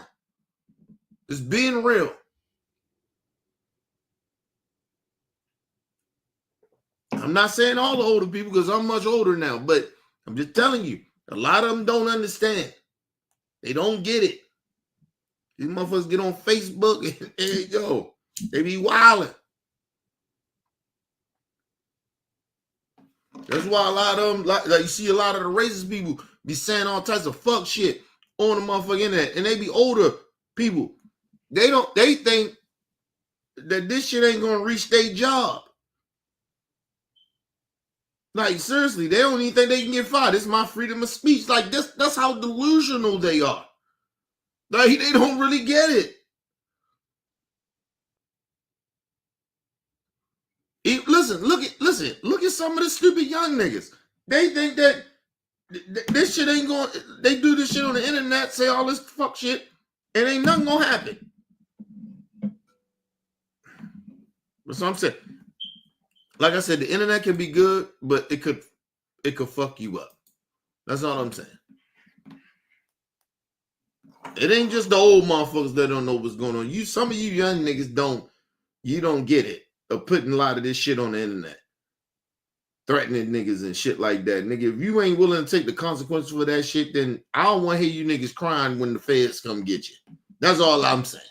It's being real. I'm not saying all the older people because I'm much older now, but I'm just telling you, a lot of them don't understand. They don't get it. These motherfuckers get on Facebook and yo, they be wilding. That's why a lot of them, like you see a lot of the racist people be saying all types of fuck shit on the motherfucking internet, and they be older people. They think that this shit ain't gonna reach their job. Like, seriously, they don't even think they can get fired. This is my freedom of speech. Like, that's how delusional they are. Like, they don't really get it. Listen, look at some of the stupid young niggas. They think that this shit ain't going, they do this shit on the internet, say all this fuck shit, and ain't nothing gonna happen. That's what I'm saying. Like I said, the internet can be good, but it could fuck you up. That's all I'm saying. It ain't just the old motherfuckers that don't know what's going on. Some of you young niggas don't get it. Of putting a lot of this shit on the internet. Threatening niggas and shit like that. Nigga, if you ain't willing to take the consequences for that shit, then I don't want to hear you niggas crying when the feds come get you. That's all I'm saying.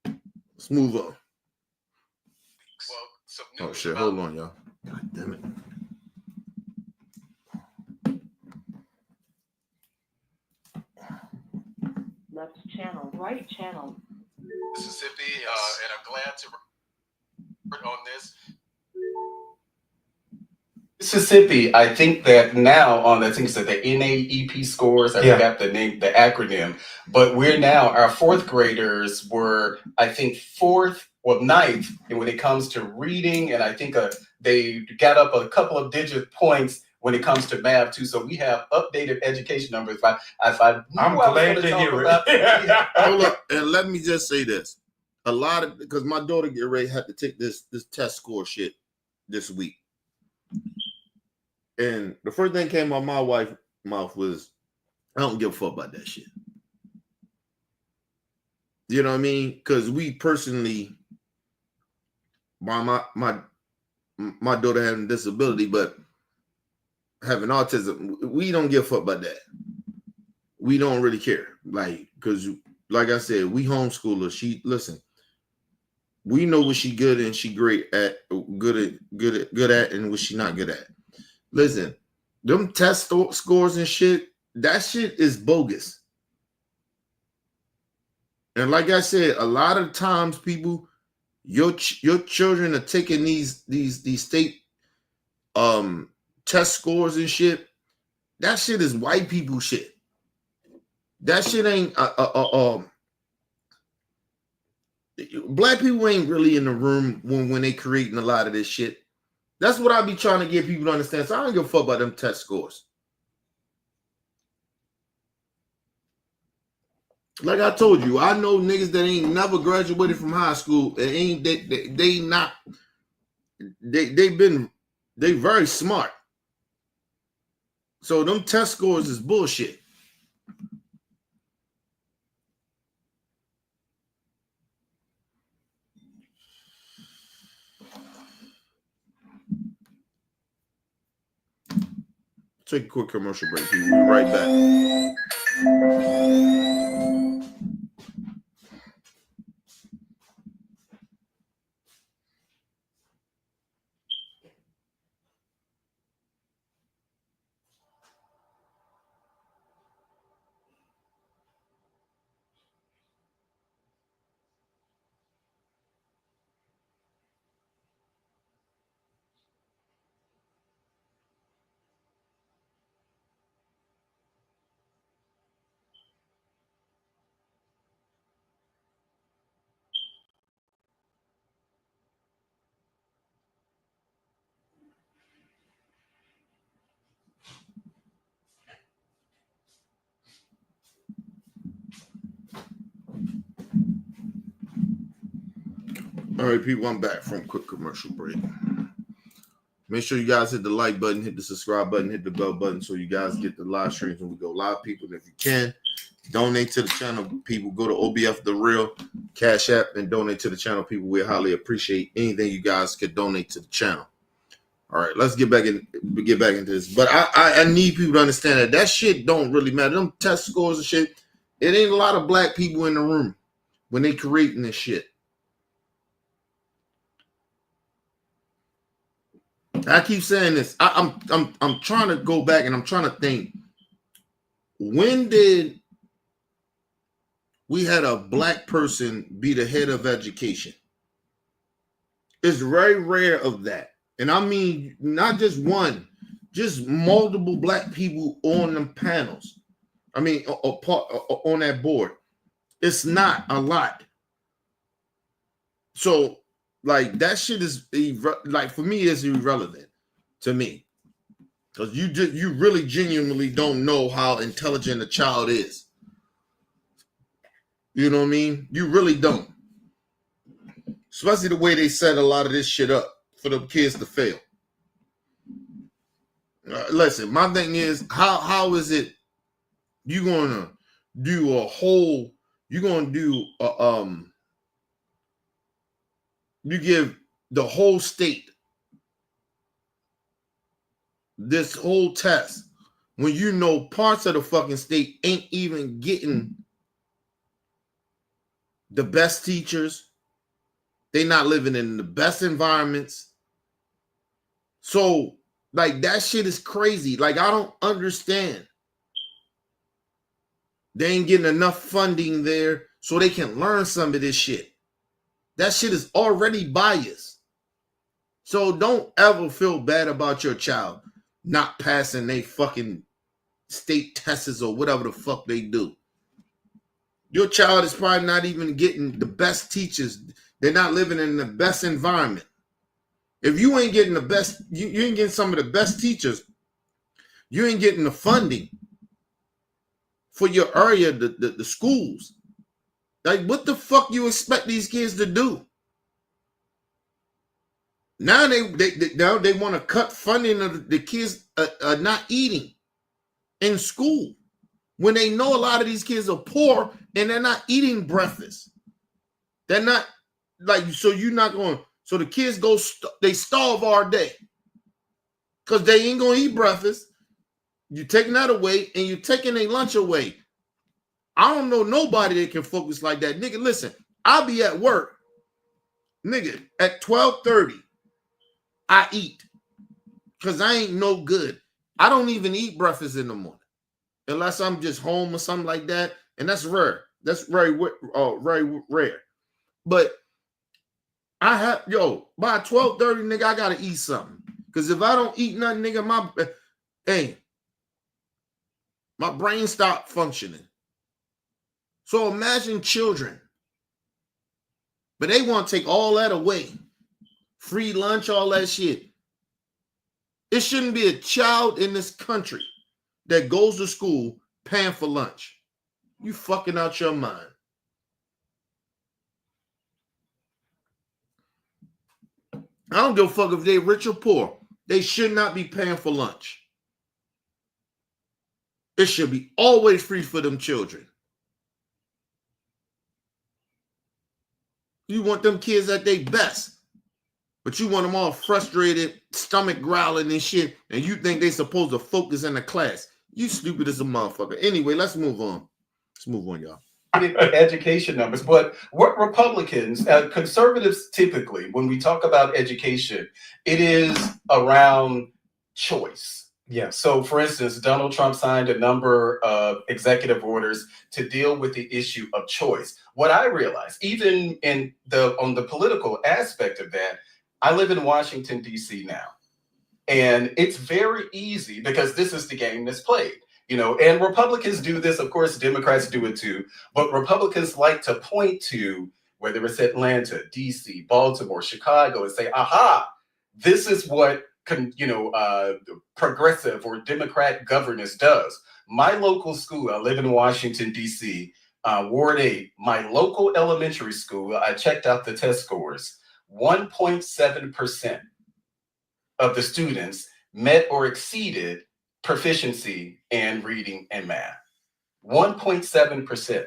Let's move on. Oh shit, hold on, y'all. God damn it. Left channel, right channel. Mississippi, and I'm glad to report on this. Mississippi, I think that now on I think it's the NAEP scores, I forgot the name, the acronym, but we're now, our fourth graders were, I think, ninth, and when it comes to reading, and I think they got up a couple of digit points when it comes to math too. So we have updated education numbers. I'm glad to hear it. Hold up, and let me just say this. Because my daughter get ready to have to take this test score shit this week. And the first thing came out of my wife's mouth was, I don't give a fuck about that shit. You know what I mean? Because we personally, my daughter having a disability, but having autism, we don't give a fuck about that. We don't really care. Like, because like I said, we homeschool her. She listen. We know what she good and she great at, good at, and what she not good at. Listen, them test scores and shit, that shit is bogus. And like I said, a lot of times people, your children are taking these state test scores and shit. That shit is white people shit. That shit ain't black people ain't really in the room when they creating a lot of this shit. That's what I be trying to get people to understand. So I don't give a fuck about them test scores. Like I told you, I know niggas that ain't never graduated from high school. They very smart. So them test scores is bullshit. Take a quick commercial break. We'll be right back. All right, people, I'm back from a quick commercial break. Make sure you guys hit the like button, hit the subscribe button, hit the bell button so you guys get the live streams when we go live, people. And if you can, donate to the channel, people. Go to OBF The Real, Cash App, and donate to the channel, people. We highly appreciate anything you guys could donate to the channel. All right, let's get back into this. But I need people to understand that shit don't really matter. Them test scores and shit, it ain't a lot of black people in the room when they creating this shit. I keep saying this. I'm trying to go back and I'm trying to think. When did we had a black person be the head of education? It's very rare of that. And I mean, not just one, just multiple black people on them panels. I mean, on that board. It's not a lot. So, like, that shit is, like, for me, it's irrelevant to me. Because you really genuinely don't know how intelligent a child is. You know what I mean? You really don't. Especially the way they set a lot of this shit up for the kids to fail. Listen, my thing is, how is it you gonna do a whole? You gonna do you give the whole state this whole test when you know parts of the fucking state ain't even getting the best teachers. They not living in the best environments. So, like, that shit is crazy. Like, I don't understand. They ain't getting enough funding there so they can learn some of this shit. That shit is already biased. So don't ever feel bad about your child not passing they fucking state tests or whatever the fuck they do. Your child is probably not even getting the best teachers. They're not living in the best environment. If you ain't getting the best, you ain't getting some of the best teachers, you ain't getting the funding for your area, the schools. Like, what the fuck you expect these kids to do? Now they want to cut funding of the kids not eating in school when they know a lot of these kids are poor and they're not eating breakfast. They're not like, so you're not going, so the kids go, they starve all day because they ain't going to eat breakfast. You're taking that away and you're taking their lunch away. I don't know nobody that can focus like that. Nigga, listen, I'll be at work. Nigga, at 12:30, I eat because I ain't no good. I don't even eat breakfast in the morning unless I'm just home or something like that. And that's rare. That's very rare. But I have, by 12:30, nigga, I got to eat something. Because if I don't eat nothing, nigga, my brain stopped functioning. So imagine children. But they want to take all that away. Free lunch, all that shit. It shouldn't be a child in this country that goes to school paying for lunch. You fucking out your mind. I don't give a fuck if they're rich or poor. They should not be paying for lunch. It should be always free for them children. You want them kids at their best, but you want them all frustrated, stomach growling and shit, and you think they supposed to focus in the class. You stupid as a motherfucker. Anyway, let's move on. Let's move on, y'all. Education numbers, but what Republicans, conservatives typically, when we talk about education, it is around choice. Yeah. So, for instance, Donald Trump signed a number of executive orders to deal with the issue of choice. What I realize, even on the political aspect of that, I live in Washington, D.C. now. And it's very easy because this is the game that's played. And Republicans do this. Of course, Democrats do it too. But Republicans like to point to whether it's Atlanta, D.C., Baltimore, Chicago, and say, aha, this is what progressive or Democrat governance does. My local school, I live in Washington, D.C., Ward 8, my local elementary school, I checked out the test scores, 1.7% of the students met or exceeded proficiency in reading and math. 1.7%.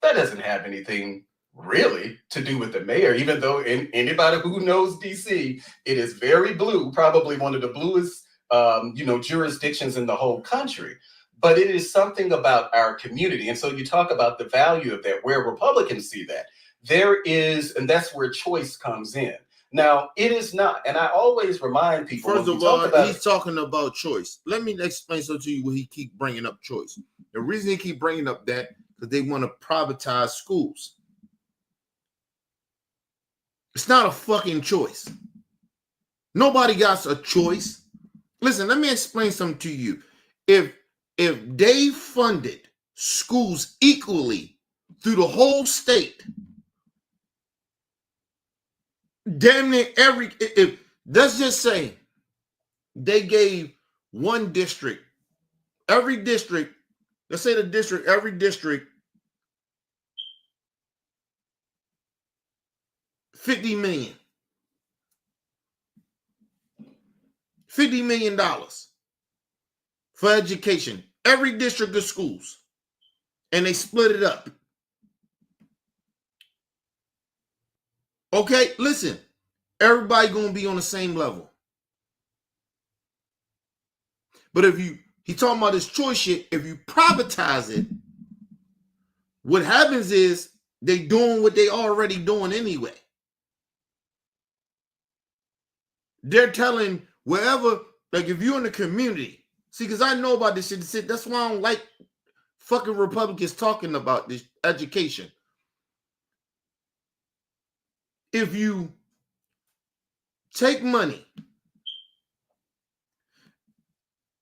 That doesn't have anything really to do with the mayor, even though anybody who knows DC, it is very blue, probably one of the bluest jurisdictions in the whole country. But it is something about our community. And so you talk about the value of that, where Republicans see that. There is, and that's where choice comes in. Now, it is not, and I always remind people. First of all, he's talking about choice. Let me explain something to you where he keep bringing up choice. The reason he keep bringing up that, because they want to privatize schools. It's not a fucking choice. Nobody got a choice. Listen, let me explain something to you. If they funded schools equally through the whole state, damn near if let's just say they gave one district, every district, let's say every district $50 million for education, every district of schools, and they split it up. Okay, listen, everybody gonna be on the same level. But if he talking about this choice shit, if you privatize it, what happens is they doing what they already doing anyway. They're telling wherever, like if you're in the community, see, because I know about this shit. That's why I don't like fucking Republicans talking about this education. If you take money,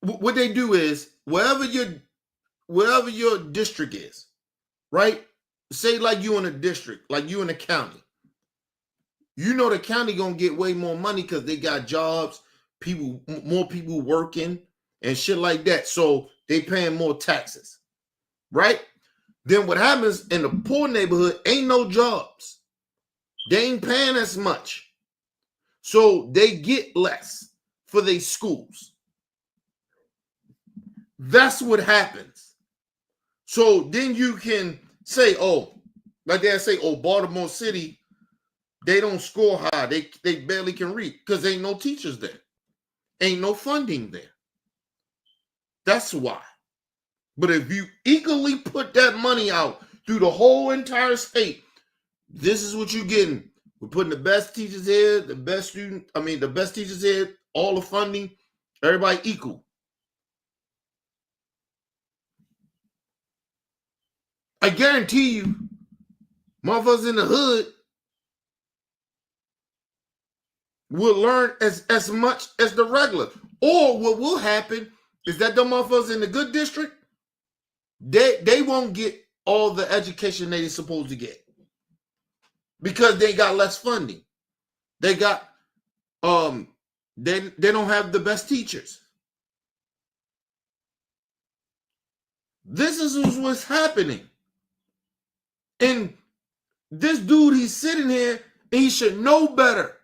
what they do is wherever your district is, right? Say like you in a district, like you in a county. You know the county gonna get way more money because they got jobs, more people working and shit like that. So they paying more taxes, right? Then what happens in the poor neighborhood ain't no jobs. They ain't paying as much. So they get less for their schools. That's what happens. So then you can say, oh, like they say, oh, Baltimore City, they don't score high. They barely can read because ain't no teachers there. Ain't no funding there. That's why. But if you equally put that money out through the whole entire state, this is what you're getting. We're putting the best teachers here, the best teachers here, all the funding, everybody equal. I guarantee you, motherfuckers in the hood will learn as much as the regular. Or what will happen is that the motherfuckers in the good district, they won't get all the education they're supposed to get because they got less funding. They got they don't have the best teachers. This is what's happening. And this dude, he's sitting here and he should know better.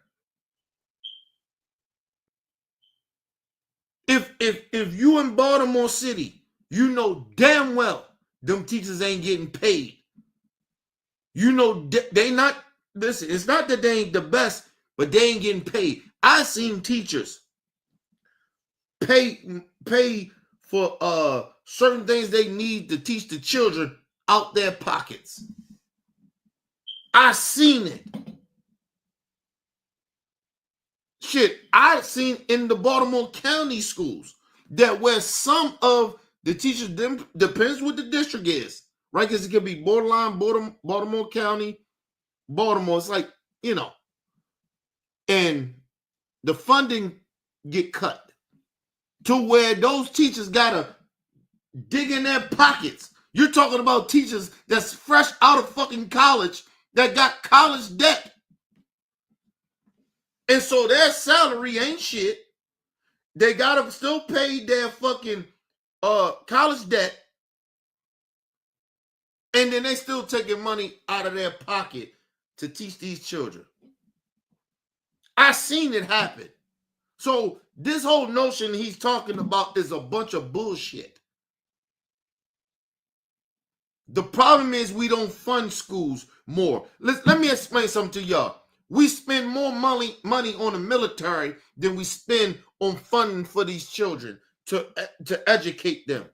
If you in Baltimore City, you know damn well them teachers ain't getting paid. You know they not, listen, it's not that they ain't the best, but they ain't getting paid. I seen teachers pay for certain things they need to teach the children out their pockets. I seen it. Shit, I seen in the Baltimore County schools that where some of the teachers, depends what the district is, right? Because it could be borderline Baltimore County, Baltimore. It's like, and the funding get cut to where those teachers gotta dig in their pockets. You're talking about teachers that's fresh out of fucking college that got college debt. And so their salary ain't shit. They gotta still pay their fucking college debt. And then they still taking money out of their pocket to teach these children. I seen it happen. So this whole notion he's talking about is a bunch of bullshit. The problem is we don't fund schools more. Let me explain something to y'all. We spend more money on the military than we spend on funding for these children to educate them.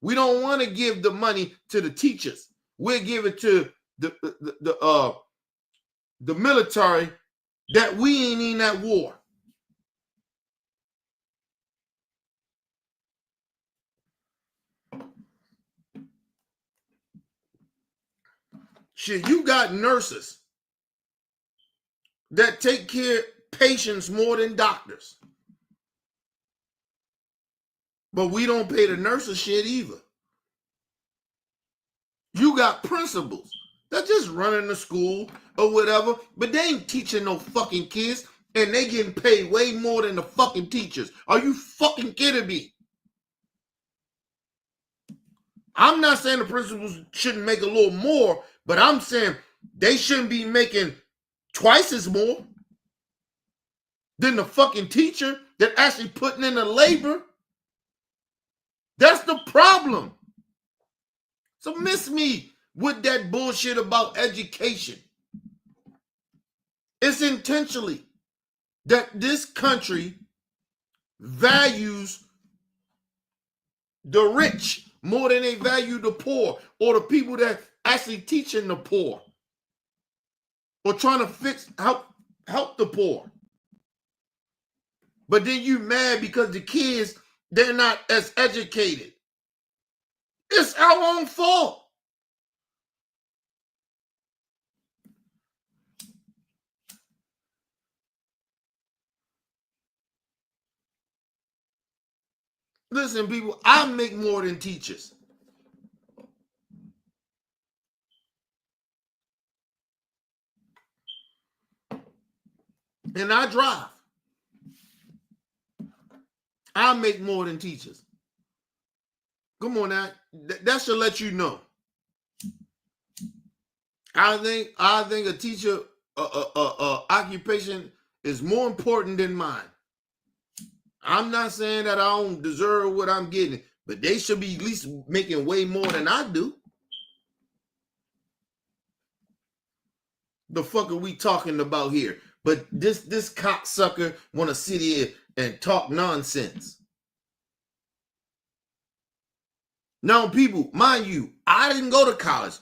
We don't want to give the money to the teachers. We'll give it to the military that we ain't in that war. Shit, you got nurses that take care of patients more than doctors. But we don't pay the nurses shit either. You got principals that just running the school or whatever, but they ain't teaching no fucking kids, and they getting paid way more than the fucking teachers. Are you fucking kidding me? I'm not saying the principals shouldn't make a little more, but I'm saying they shouldn't be making twice as more than the fucking teacher that actually putting in the labor. That's the problem. So miss me with that bullshit about education. It's intentionally that this country values the rich more than they value the poor or the people that actually teaching the poor or trying to help the poor. But then you mad because the kids, they're not as educated. It's our own fault. Listen, people, I make more than teachers. And I drive. I make more than teachers. Come on now. That should let you know. I think a teacher occupation is more important than mine. I'm not saying that I don't deserve what I'm getting, but they should be at least making way more than I do. The fuck are we talking about here? But this cocksucker want to sit here and talk nonsense. Now, people, mind you, I didn't go to college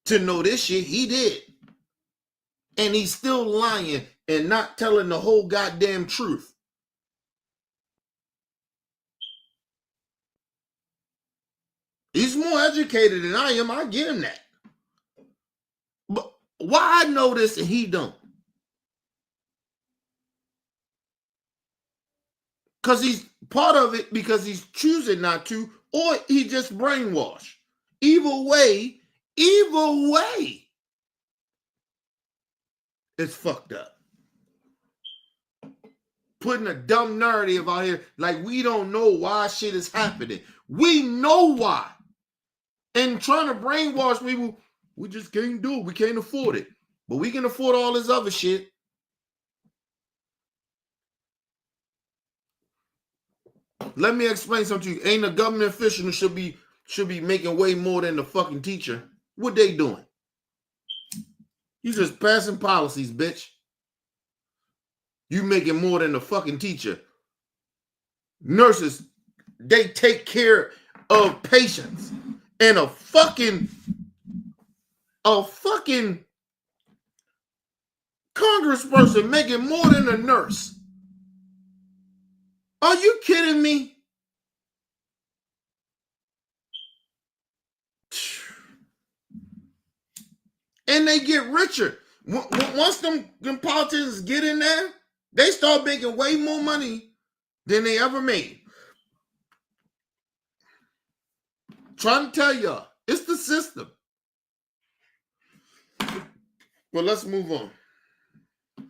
to know this shit. He did. And he's still lying and not telling the whole goddamn truth. He's more educated than I am. I give him that. But why I know this and he don't? Because he's part of it because he's choosing not to, or he just brainwashed. Either way, it's fucked up. Putting a dumb narrative out here like we don't know why shit is happening. We know why. And trying to brainwash people, we just can't do it. We can't afford it. But we can afford all this other shit. Let me explain something to you. Ain't a government official who should be making way more than the fucking teacher. What they doing? You just passing policies, bitch. You making more than the fucking teacher. Nurses, they take care of patients. And a fucking congressperson making more than a nurse. Are you kidding me? And they get richer. Once them politicians get in there, they start making way more money than they ever made. Trying to tell y'all, it's the system. Well, let's move on.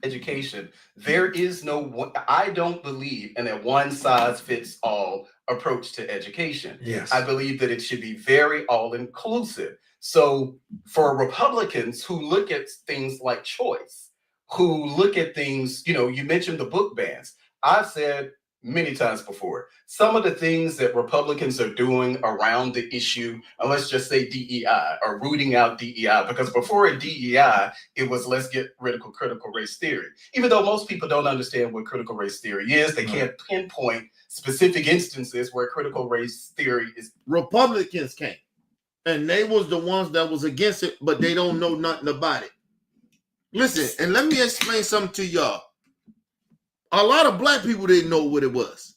Education. There is no one, I don't believe in a one size fits all approach to education. Yes. I believe that it should be very all inclusive. So for Republicans who look at things like choice, who look at things, you mentioned the book bans. I've said many times before, some of the things that Republicans are doing around the issue, and let's just say DEI, or rooting out DEI, because before DEI, it was let's get rid of critical race theory. Even though most people don't understand what critical race theory is, they can't pinpoint specific instances where critical race theory is. Republicans came, and they was the ones that was against it, but they don't know nothing about it. Listen, and let me explain something to y'all. A lot of black people didn't know what it was.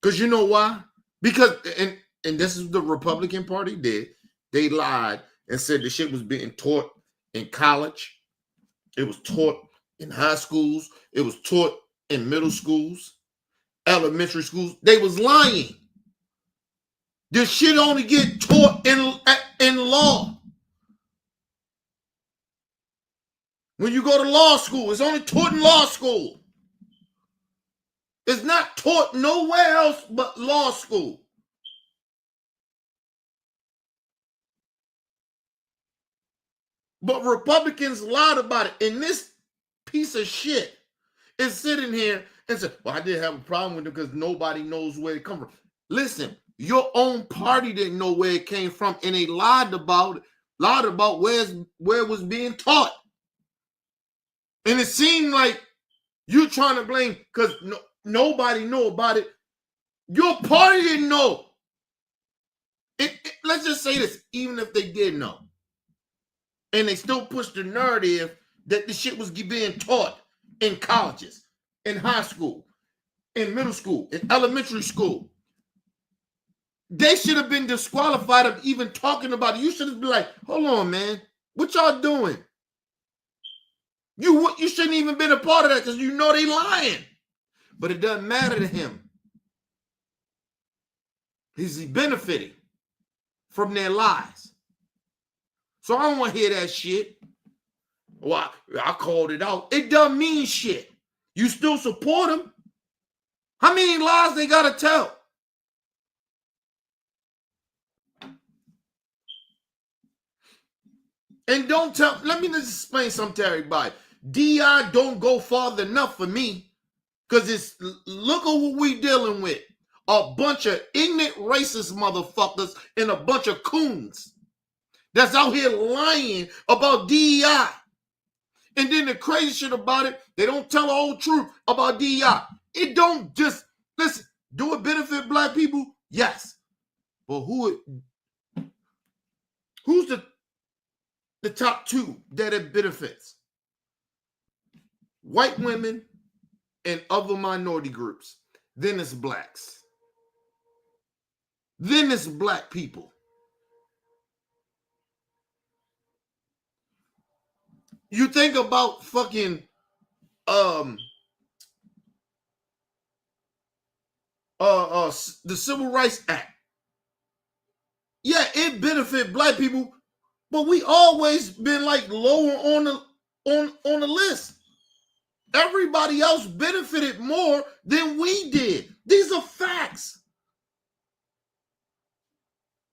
Because you know why? Because, and this is the Republican Party did. They lied and said the shit was being taught in college. It was taught in high schools. It was taught in middle schools, elementary schools. They was lying. This shit only get taught in law. When you go to law school, it's only taught in law school. It's not taught nowhere else but law school. But Republicans lied about it. And this piece of shit is sitting here and said, well, I didn't have a problem with it because nobody knows where it comes from. Listen, your own party didn't know where it came from, and they lied about where it was being taught. And it seemed like you're trying to blame because nobody knew about it. Your party didn't know. Let's just say this, even if they did know. And they still pushed the narrative that the shit was being taught in colleges, in high school, in middle school, in elementary school. They should have been disqualified of even talking about it. You should have been like, hold on, man. What y'all doing? You shouldn't even been a part of that because you know they lying. But it doesn't matter to him. He's benefiting from their lies. So I don't want to hear that shit. Well, I called it out. It doesn't mean shit. You still support them. How many lies they got to tell? And don't tell, let me just explain something to everybody. DI don't go farther enough for me. Because it's, look at what we dealing with. A bunch of ignorant racist motherfuckers and a bunch of coons that's out here lying about DEI. And then the crazy shit about it, they don't tell the whole truth about DEI. It don't just, listen, do it benefit black people? Yes. But who's the top two that it benefits? White women and other minority groups. Then it's blacks. Then it's black people. You think about fucking the Civil Rights Act. Yeah, it benefit black people, but we always been like lower on the list. Everybody else benefited more than we did. These are facts.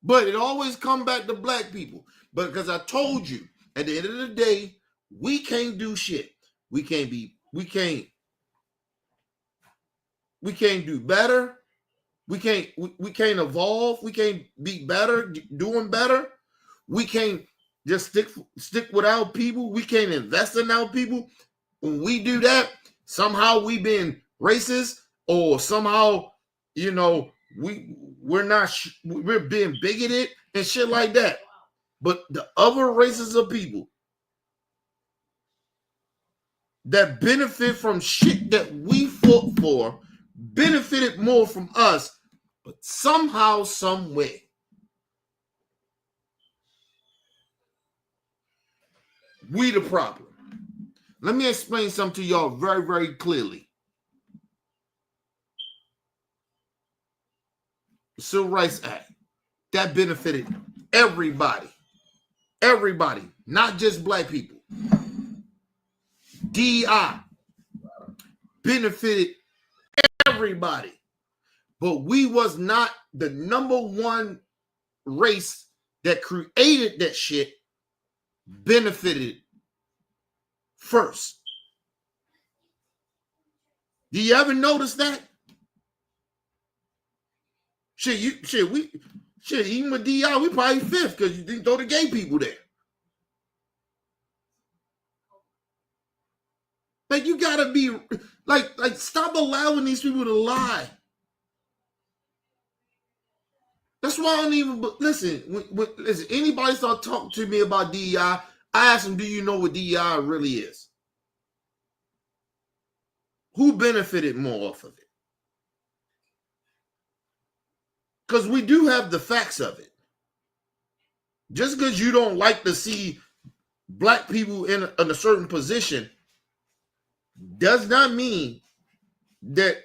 But it always come back to black people. But because I told you, at the end of the day, we can't do shit. We can't do better. We can't evolve. We can't be better, doing better. We can't just stick with our people. We can't invest in our people. When we do that, somehow we been racist, or somehow, we're being bigoted and shit like that. But the other races of people that benefit from shit that we fought for benefited more from us, but somehow, some way, we the problem. Let me explain something to y'all very, very clearly. The Civil Rights Act, that benefited everybody. Everybody, not just black people. DI benefited everybody. But we was not the number one race that created that shit, benefited first. Do you ever notice that? Even with DI, we probably fifth because you didn't throw the gay people there. Like, you gotta be like stop allowing these people to lie. That's why I don't even listen. Listen, anybody start talking to me about DEI, I ask them, do you know what DEI really is? Who benefited more off of it? Because we do have the facts of it. Just because you don't like to see black people in a certain position does not mean that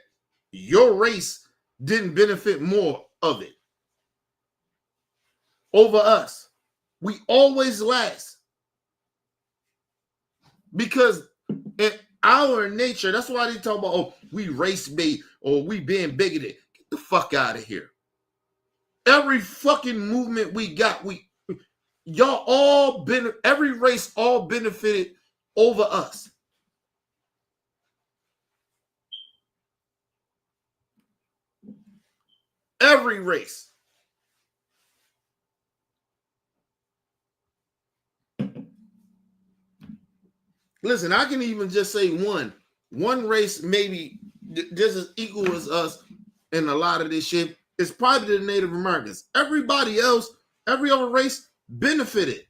your race didn't benefit more of it over us. We always last. Because in our nature, that's why they talk about, oh, we race bait or we being bigoted. Get the fuck out of here. Every fucking movement we got, every race all benefited over us. Every race. Listen, I can even just say one race maybe just as equal as us in a lot of this shit. It's probably the Native Americans. Everybody else, every other race benefited.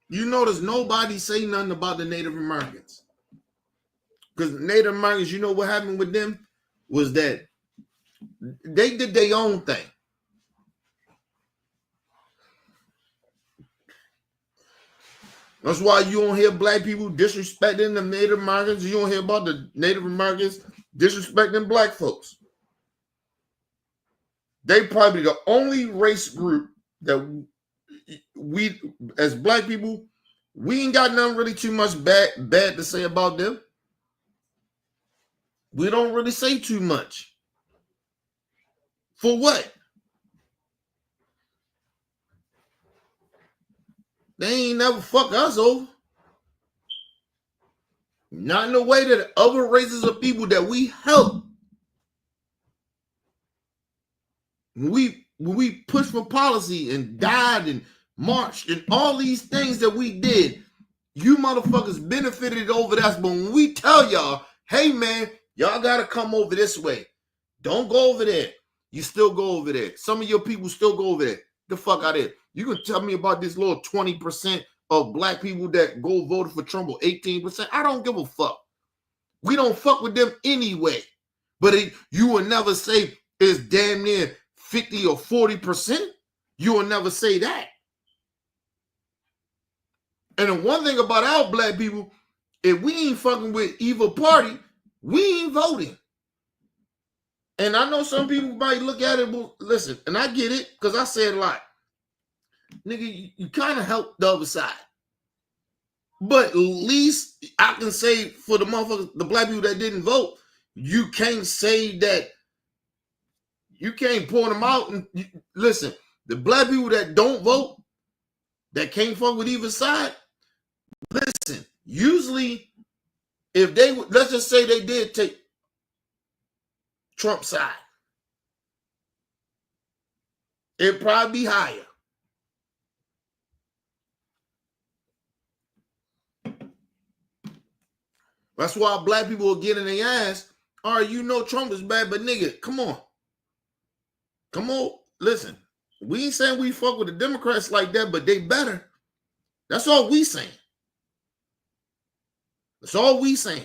You notice nobody say nothing about the Native Americans. Because Native Americans, you know what happened with them? Was that they did their own thing. That's why you don't hear black people disrespecting the Native Americans. You don't hear about the Native Americans disrespecting black folks. They probably the only race group that we, as black people, we ain't got nothing really too much bad to say about them. We don't really say too much. For what? They ain't never fuck us over. Not in the way that other races of people that we help. When we pushed for policy and died and marched and all these things that we did, you motherfuckers benefited over that. But when we tell y'all, hey man, y'all gotta come over this way. Don't go over there. You still go over there. Some of your people still go over there. The fuck out of there. You can tell me about this little 20% of black people that go voted for Trump or 18%. I don't give a fuck. We don't fuck with them anyway. But you will never say it's damn near 50 or 40%. You will never say that. And the one thing about our black people, if we ain't fucking with either party, we ain't voting. And I know some people might look at it, well, listen, and I get it, because I said a lot. Nigga, you kind of help the other side. But at least I can say for the motherfuckers, the black people that didn't vote, you can't say that, you can't pour them out. And listen, the black people that don't vote, that can't fuck with either side, listen, usually if they, let's just say they did take Trump's side, it'd probably be higher. That's why black people will get in their ass. All right, you know Trump is bad, but nigga, come on. Come on, listen. We ain't saying we fuck with the Democrats like that, but they better. That's all we saying. That's all we saying.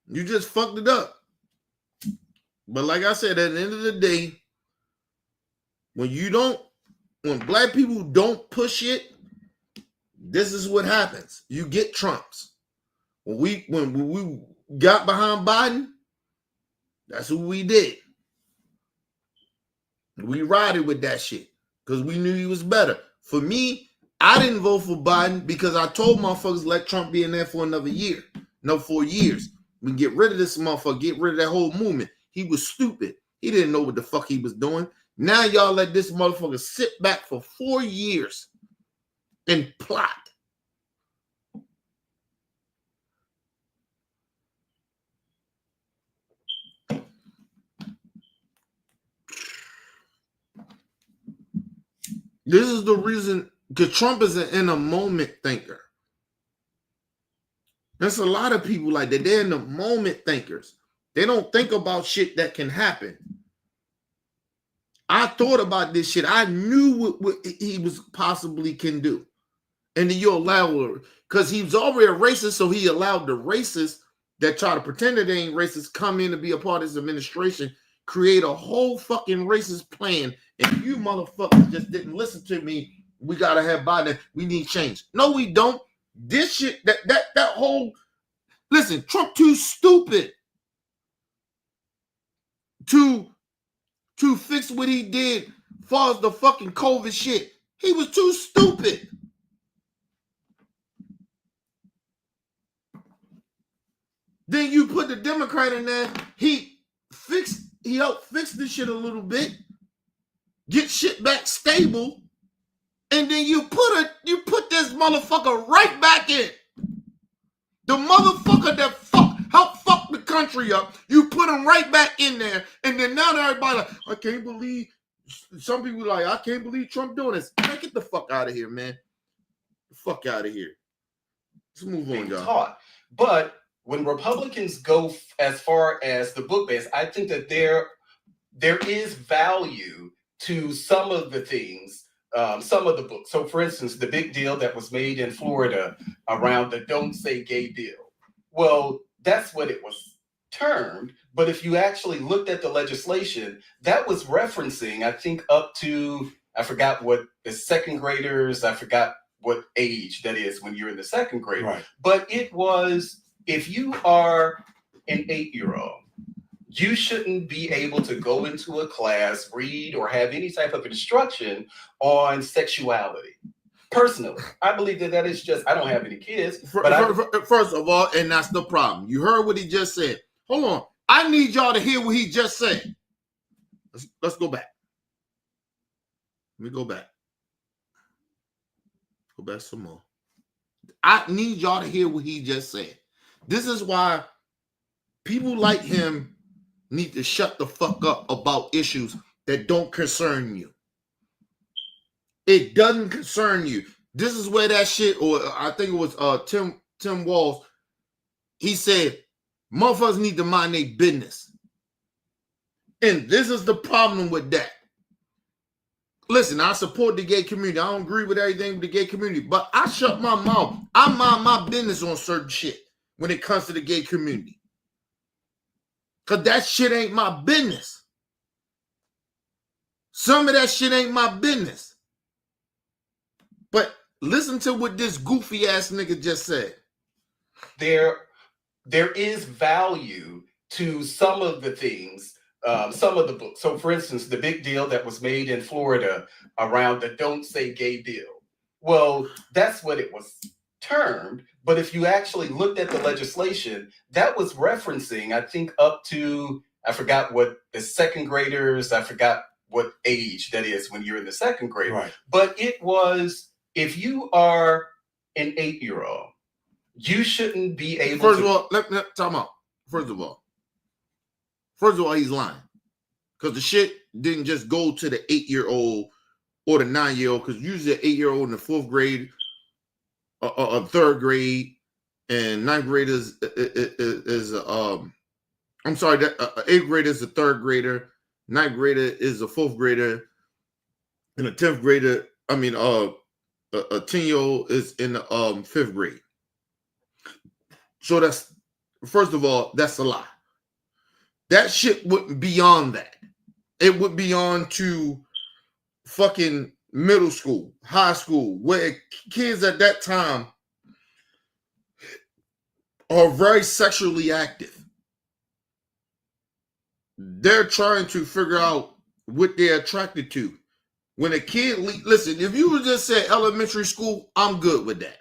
You just fucked it up. But like I said, at the end of the day, when black people don't push it, this is what happens. You get Trumps. When we got behind Biden, that's what we did. We rided with that shit because we knew he was better. For me, I didn't vote for Biden because I told motherfuckers let Trump be in there for another year. No, 4 years. We get rid of this motherfucker, get rid of that whole movement. He was stupid. He didn't know what the fuck he was doing. Now y'all let this motherfucker sit back for 4 years and plot. This is the reason, because Trump is an in a moment thinker. There's a lot of people like that. They're in the moment thinkers. They don't think about shit that can happen. I thought about this shit. I knew what he was possibly can do. And then you allow, because he was already a racist, so he allowed the racists that try to pretend that they ain't racist come in to be a part of his administration, create a whole fucking racist plan. And you motherfuckers just didn't listen to me. We gotta have Biden. We need change. No, we don't. This shit, that whole, listen, Trump too stupid to fix what he did as far as the fucking COVID shit. He was too stupid. Then you put the Democrat in there. He helped fix this shit a little bit, get shit back stable, and then you put this motherfucker right back in. The motherfucker that helped fuck the country up, you put him right back in there, and then now everybody like, I can't believe, some people like, I can't believe Trump doing this. Man, get the fuck out of here, man. The fuck out of here. Let's move on, y'all. Taught. But when Republicans go as far as the book base, I think that there is value to some of the things, some of the books. So, for instance, the big deal that was made in Florida around the Don't Say Gay bill. Well, that's what it was termed. But if you actually looked at the legislation, that was referencing, I think, up to, I forgot what the second graders, I forgot what age that is when you're in the second grade. Right. But it was, if you are an 8-year-old, you shouldn't be able to go into a class, read, or have any type of instruction on sexuality. Personally, I believe that is just, I don't have any kids. First of all, and that's the problem. You heard what he just said. Hold on. I need y'all to hear what he just said. Let's go back. Let me go back. Go back some more. I need y'all to hear what he just said. This is why people like him need to shut the fuck up about issues that don't concern you. It doesn't concern you. This is where that shit, or I think it was Tim Walls, he said, motherfuckers need to mind their business. And this is the problem with that. Listen, I support the gay community. I don't agree with everything with the gay community, but I shut my mouth. I mind my business on certain shit when it comes to the gay community. Because that shit ain't my business. Some of that shit ain't my business. But listen to what this goofy ass nigga just said. There is value to some of the things, some of the books. So, for instance, the big deal that was made in Florida around the Don't Say Gay bill. Well, that's what it was termed. But if you actually looked at the legislation, that was referencing, I think, up to, I forgot what the second graders, I forgot what age that is when you're in the second grade. Right. But it was, if you are an 8-year-old, you shouldn't be able First to. of all, let time out. First of all, he's lying. Because the shit didn't just go to the 8-year-old or the 9-year-old, because usually the 8-year-old in the 4th grade or 3rd grade and 9th grade is I'm sorry, that 8th grader is a 3rd grader, 9th grader is a 4th grader, and a 10th grader, a 10-year-old is in the 5th grade. So that's, first of all, that's a lie. That shit wouldn't be on that. It would be on to fucking middle school, high school, where kids at that time are very sexually active. They're trying to figure out what they're attracted to. When a kid, listen, if you would just say elementary school, I'm good with that.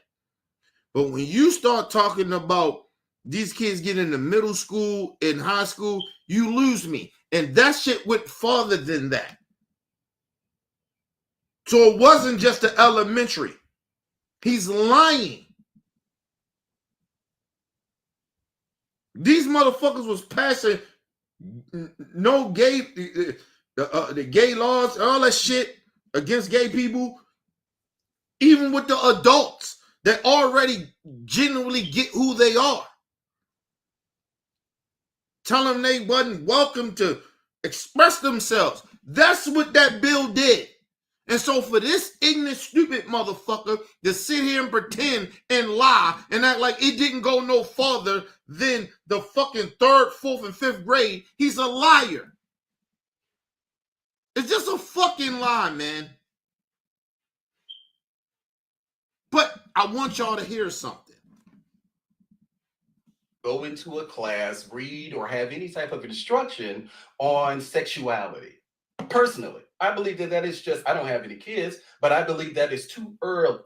But when you start talking about these kids getting into middle school and high school, you lose me. And that shit went farther than that. So it wasn't just the elementary. He's lying. These motherfuckers was passing no gay, the gay laws, all that shit against gay people, even with the adults that already genuinely get who they are. Tell them they wasn't welcome to express themselves. That's what that bill did. And so for this ignorant, stupid motherfucker to sit here and pretend and lie and act like it didn't go no farther than the fucking 3rd, 4th, and 5th grade, he's a liar. It's just a fucking lie, man. But I want y'all to hear something. Go into a class, read, or have any type of instruction on sexuality. Personally, I believe that is just, I don't have any kids, but I believe that is too early.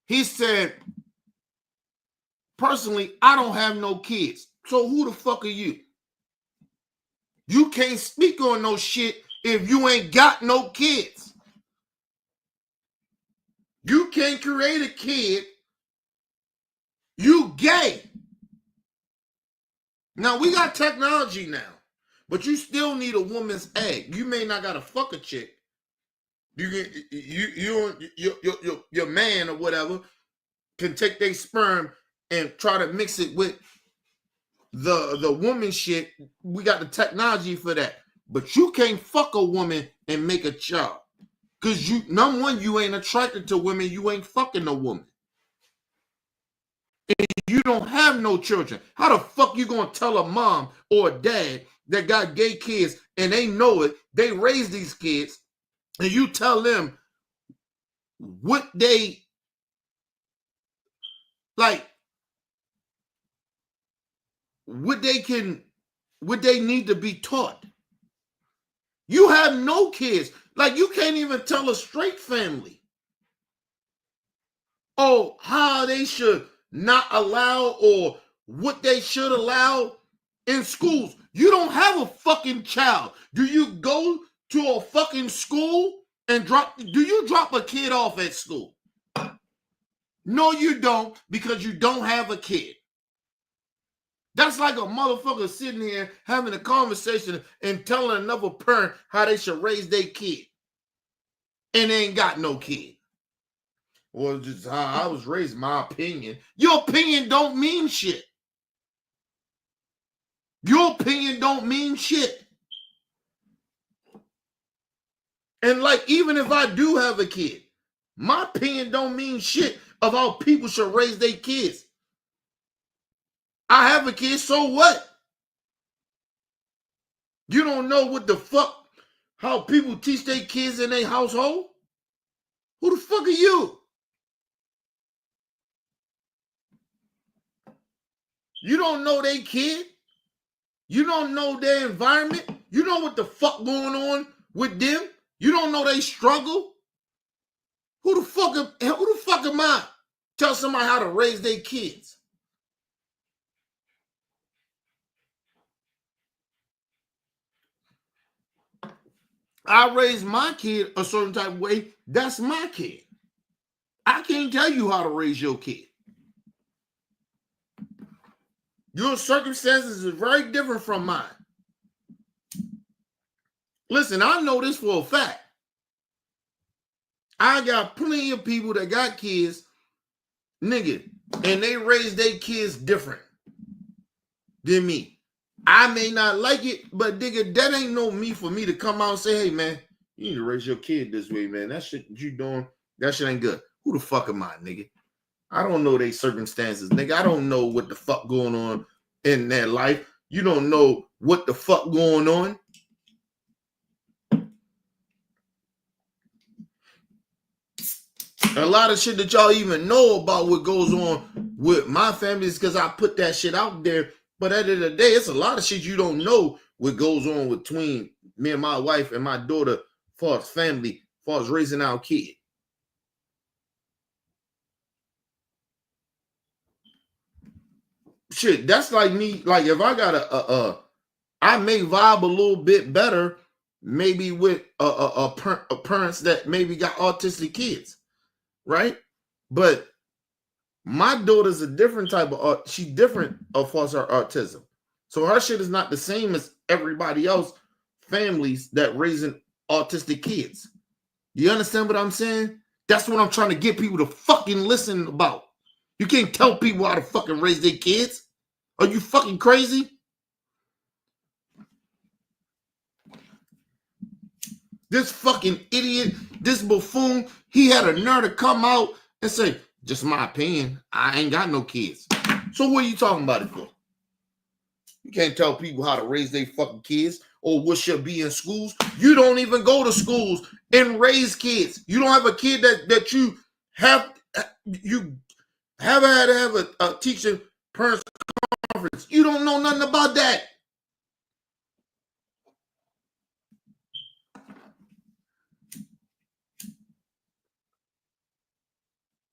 He said, personally, I don't have no kids. So who the fuck are you? You can't speak on no shit if you ain't got no kids. You can't create a kid. You gay. Now we got technology now, but you still need a woman's egg. You may not gotta fuck a chick. Your man or whatever can take their sperm and try to mix it with the woman shit. We got the technology for that, but you can't fuck a woman and make a child because number one, you ain't attracted to women. You ain't fucking a woman. You don't have no children. How the fuck you gonna tell a mom or a dad that got gay kids and they know it, they raise these kids, and you tell them what they like, what they need to be taught? You have no kids. Like, you can't even tell a straight family, oh, how they should not allow or what they should allow in schools. You don't have a fucking child. Do you go to a fucking school and do you drop a kid off at school? No, you don't, because you don't have a kid. That's like a motherfucker sitting here having a conversation and telling another parent how they should raise their kid. And they ain't got no kid. Well, just how I was raised, my opinion. Your opinion don't mean shit. Your opinion don't mean shit. And like, even if I do have a kid, my opinion don't mean shit of how people should raise their kids. I have a kid, so what? You don't know what the fuck, how people teach their kids in their household? Who the fuck are you? You don't know their kid? You don't know their environment? You know what the fuck going on with them? You don't know they struggle? Who the fuck am I? Tell somebody how to raise their kids. I raise my kid a certain type of way. That's my kid. I can't tell you how to raise your kid. Your circumstances are very different from mine. Listen, I know this for a fact. I got plenty of people that got kids, nigga, and they raise their kids different than me. I may not like it, but nigga, that ain't no me for me to come out and say, hey, man, you need to raise your kid this way, man. That shit you doing, that shit ain't good. Who the fuck am I, nigga? I don't know their circumstances, nigga. I don't know what the fuck going on in their life. You don't know what the fuck going on. A lot of shit that y'all even know about what goes on with my family is because I put that shit out there. But at the end of the day, it's a lot of shit you don't know what goes on between me and my wife and my daughter as far as family, as far as raising our kid. Shit, that's like me. Like if I got I may vibe a little bit better, maybe with parents that maybe got autistic kids, right? But my daughter's a different type of she's different as far as her autism. So her shit is not the same as everybody else families that raising autistic kids. You understand what I'm saying? That's what I'm trying to get people to fucking listen about. You can't tell people how to fucking raise their kids. Are you fucking crazy? This fucking idiot, this buffoon, he had a nerve to come out and say, just my opinion, I ain't got no kids. So what are you talking about it for? You can't tell people how to raise their fucking kids or what should be in schools. You don't even go to schools and raise kids. You don't have a kid that you have had to have a teacher parents conference. You don't know nothing about that.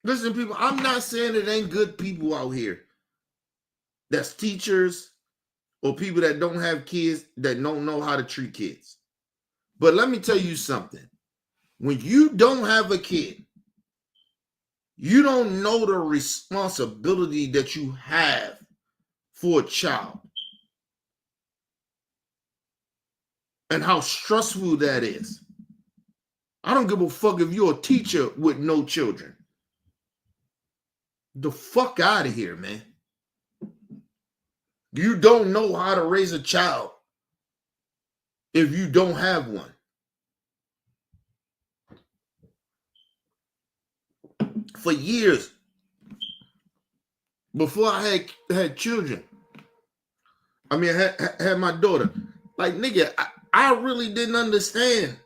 Listen, people, I'm not saying it ain't good people out here. That's teachers or people that don't have kids that don't know how to treat kids. But let me tell you something. When you don't have a kid, you don't know the responsibility that you have for a child and how stressful that is. I don't give a fuck if you're a teacher with no children. The fuck out of here, man. You don't know how to raise a child if you don't have one. For years, before I had children, I mean, I had my daughter. Like, nigga, I really didn't understand.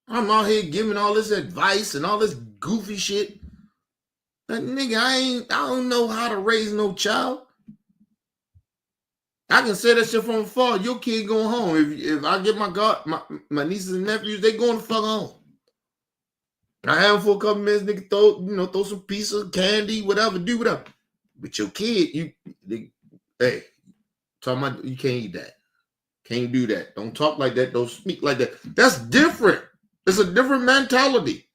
I'm out here giving all this advice and all this goofy shit. Like, nigga, I don't know how to raise no child. I can say that shit from afar. Your kid going home. If I get my nieces and nephews, they going to fuck home. I have them for a couple minutes, nigga, throw some piece of candy, whatever, do whatever. But your kid, hey, talking about you can't eat that. Can't do that. Don't talk like that. Don't speak like that. That's different. It's a different mentality.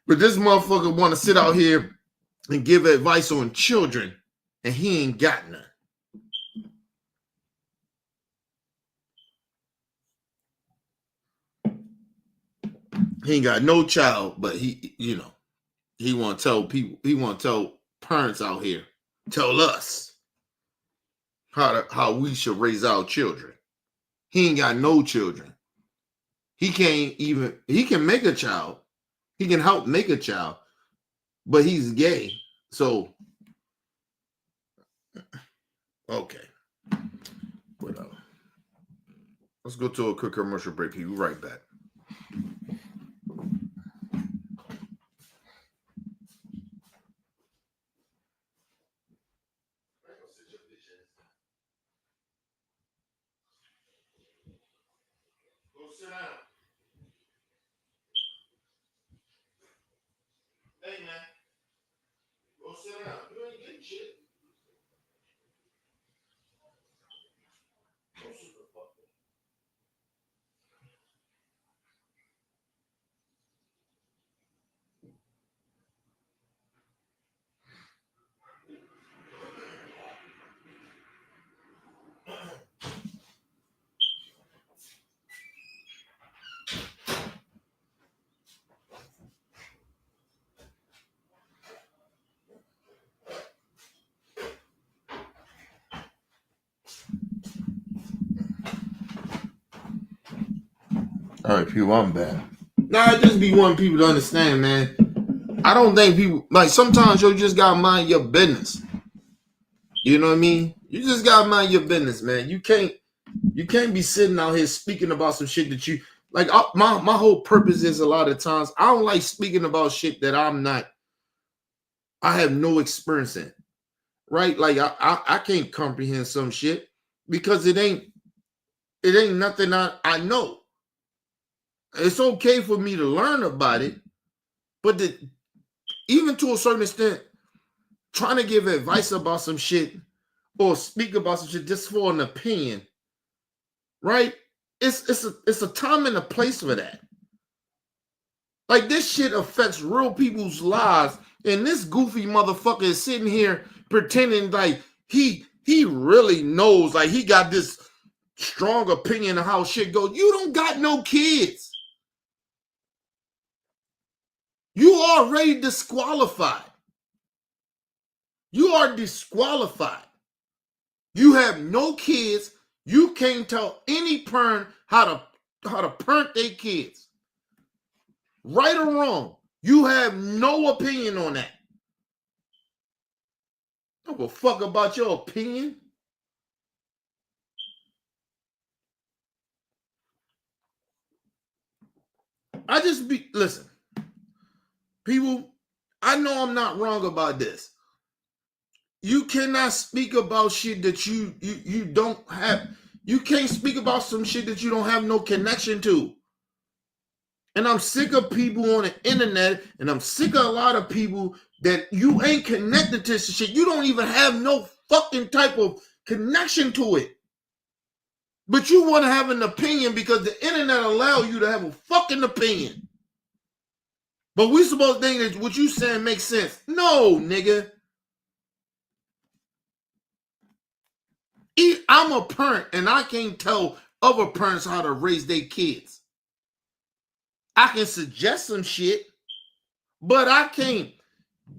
But this motherfucker want to sit out here and give advice on children, and he ain't got none. He ain't got no child, but he, you know, he want to tell people, he want to tell parents out here, tell us how we should raise our children. He ain't got no children. He can make a child. He can help make a child, but he's gay. So, okay. Whatever. Let's go to a quick commercial break. We'll be right back. Go sit down. Hey, man. Go sit down. You ain't getting shit. Go sit the fuck down. All right, people, I'm back. Now, I just be wanting people to understand, man. I don't think people, like, sometimes you just gotta mind your business. You know what I mean? You just gotta mind your business, man. You can't be sitting out here speaking about some shit that you, like, my whole purpose is a lot of times, I don't like speaking about shit that I have no experience in, right? Like, I can't comprehend some shit because it ain't nothing I know. It's okay for me to learn about it, but even to a certain extent, trying to give advice about some shit or speak about some shit just for an opinion, right? It's a time and a place for that. Like, this shit affects real people's lives, and this goofy motherfucker is sitting here pretending like he really knows, like he got this strong opinion of how shit goes. You don't got no kids. You are already disqualified. You are disqualified. You have no kids. You can't tell any parent how to parent their kids. Right or wrong, you have no opinion on that. I don't give a fuck about your opinion. Listen, people, I know I'm not wrong about this. You cannot speak about shit that you don't have. You can't speak about some shit that you don't have no connection to. And I'm sick of people on the internet, and I'm sick of a lot of people that you ain't connected to some shit. You don't even have no fucking type of connection to it. But you want to have an opinion because the internet allows you to have a fucking opinion. But we supposed to think that what you saying makes sense. No, nigga. I'm a parent, and I can't tell other parents how to raise their kids. I can suggest some shit, but I can't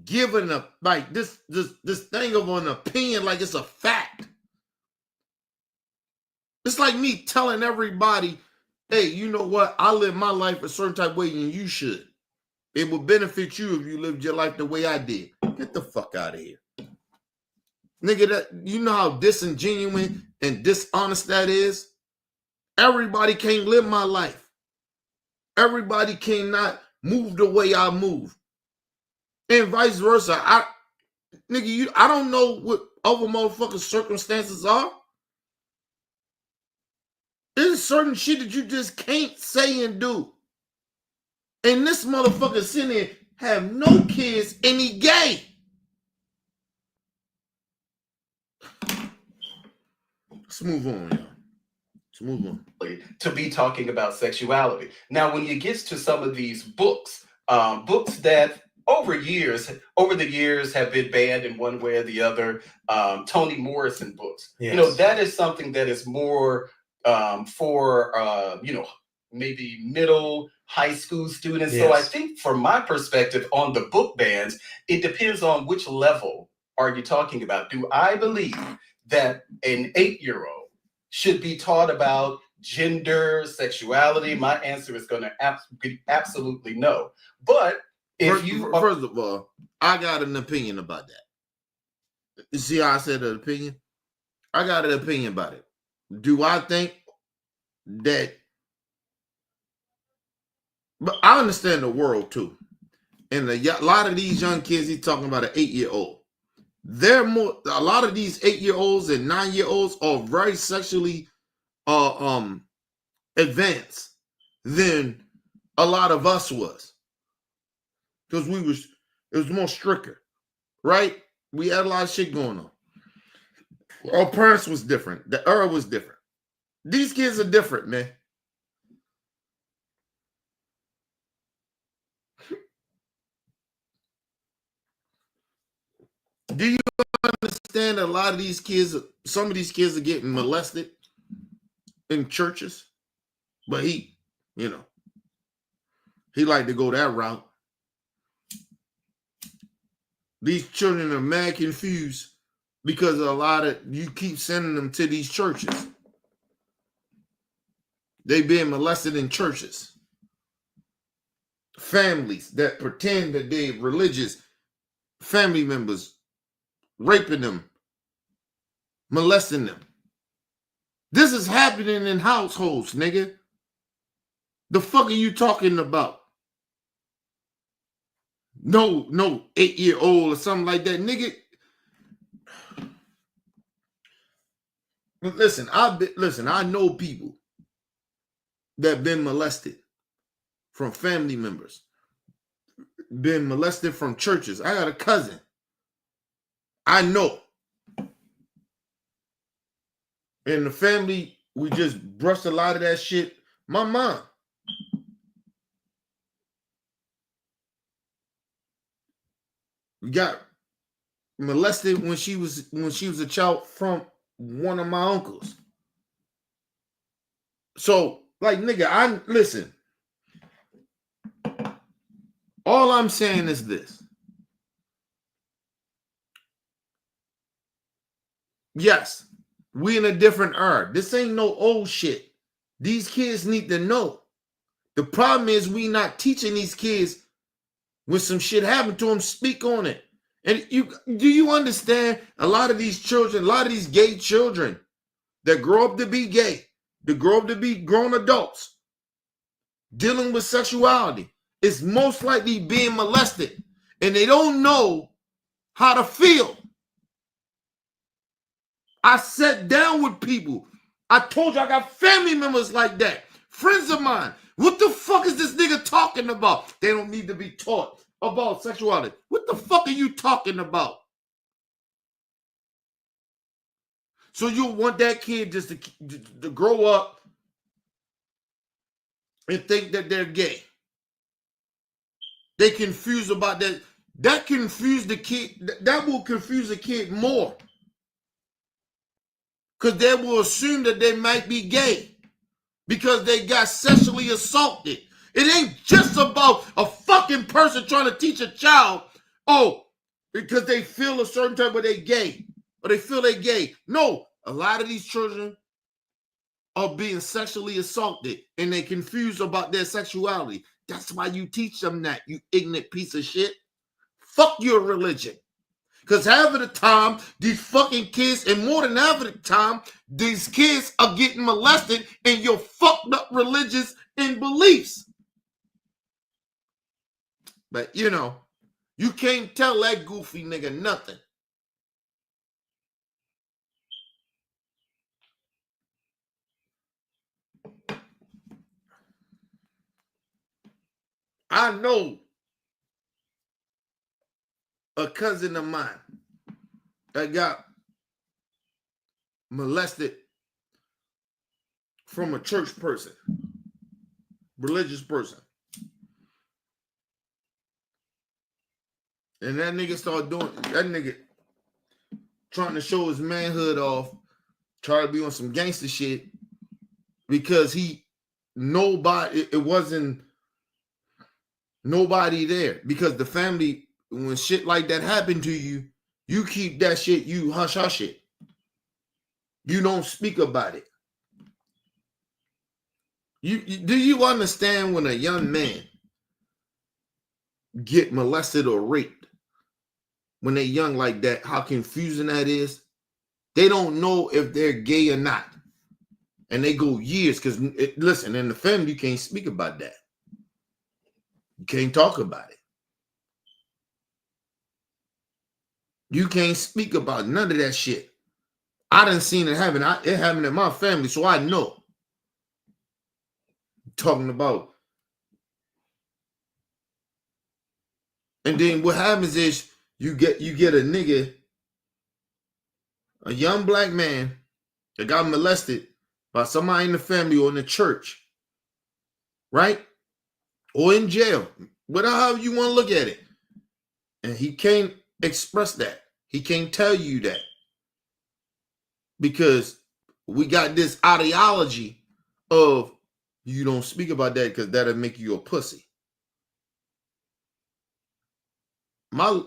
give this thing of an opinion like it's a fact. It's like me telling everybody, hey, you know what? I live my life a certain type of way and you should. It would benefit you if you lived your life the way I did. Get the fuck out of here. Nigga, that you know how disingenuous and dishonest that is? Everybody can't live my life. Everybody cannot move the way I move. And vice versa. I don't know what other motherfucking circumstances are. There's certain shit that you just can't say and do. And this motherfucker sitting there have no kids and he gay. Let's move on, y'all. Let's move on. To be talking about sexuality. Now, when you get to some of these books books that over the years have been banned in one way or the other. Toni Morrison books. Yes. That is something that is more for maybe middle high school students. So I Yes. think from my perspective on the book bans, it depends on which level are you talking about. Do I believe that an 8-year-old should be taught about gender, sexuality? My answer is going to be absolutely no. But if first of all, I got an opinion about that. You see how I said an opinion? I got an opinion about it. Do I think that? But I understand the world too, and a lot of these young kids. He's talking about an 8-year-old. They're more. A lot of these 8-year-olds and 9-year-olds are very sexually advanced than a lot of us was, because it was more stricter, right? We had a lot of shit going on. Our parents was different. The era was different. These kids are different, man. Do you understand a lot of these kids, some of these kids are getting molested in churches? But he like to go that route. These children are mad confused because a lot of you keep sending them to these churches. They being molested in churches. Families that pretend that they're religious, family members raping them, molesting them. This is happening in households, nigga. The fuck are you talking about? No 8-year-old or something like that, nigga. Listen, I know people that been molested from family members, been molested from churches. I got a cousin. I know. In the family, we just brushed a lot of that shit. My mom. We got molested when she was a child from one of my uncles. So, like, nigga, listen. All I'm saying is this. Yes, we in a different era. This ain't no old shit. These kids need to know. The problem is we not teaching these kids when some shit happened to them, speak on it. And do you understand a lot of these children, a lot of these gay children that grow up to be gay, that grow up to be grown adults, dealing with sexuality, is most likely being molested. And they don't know how to feel. I sat down with people. I told you I got family members like that. Friends of mine. What the fuck is this nigga talking about? They don't need to be taught about sexuality. What the fuck are you talking about? So you want that kid just to grow up and think that they're gay. They confused about that. That confused the kid. That will confuse the kid more. Because they will assume that they might be gay because they got sexually assaulted. It ain't just about a fucking person trying to teach a child, because they feel a certain type of they gay or they feel they gay. No, a lot of these children are being sexually assaulted and they confused about their sexuality. That's why you teach them that, you ignorant piece of shit. Fuck your religion. Because half of the time, these fucking kids, and more than half of the time, these kids are getting molested in your fucked up religious and beliefs. But, you can't tell that goofy nigga nothing. I know a cousin of mine that got molested from a church person, religious person. And that nigga started doing that nigga trying to show his manhood off, try to be on some gangster shit because it wasn't nobody there. Because the family, when shit like that happened to you, you keep that shit, you hush it. You don't speak about it. Do you understand when a young man get molested or raped when they're young like that, how confusing that is? They don't know if they're gay or not. And they go years because, listen, in the family, you can't speak about that. You can't talk about it. You can't speak about none of that shit. I done seen it happen. It happened in my family, so I know. Talking about. And then what happens is you get a nigga, a young black man that got molested by somebody in the family or in the church, right? Or in jail, whatever you want to look at it. And he can't express that. He can't tell you that. Because we got this ideology of you don't speak about that because that'll make you a pussy. My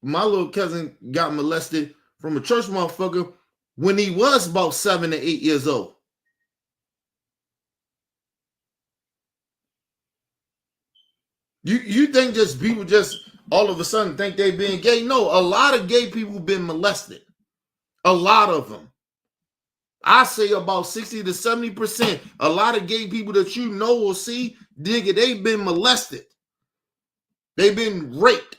little cousin got molested from a church motherfucker when he was about 7 to 8 years old. You think just people just all of a sudden think they being gay? No, a lot of gay people been molested. A lot of them. I say about 60 to 70%. A lot of gay people that you know or see, nigga, they've been molested. They've been raped.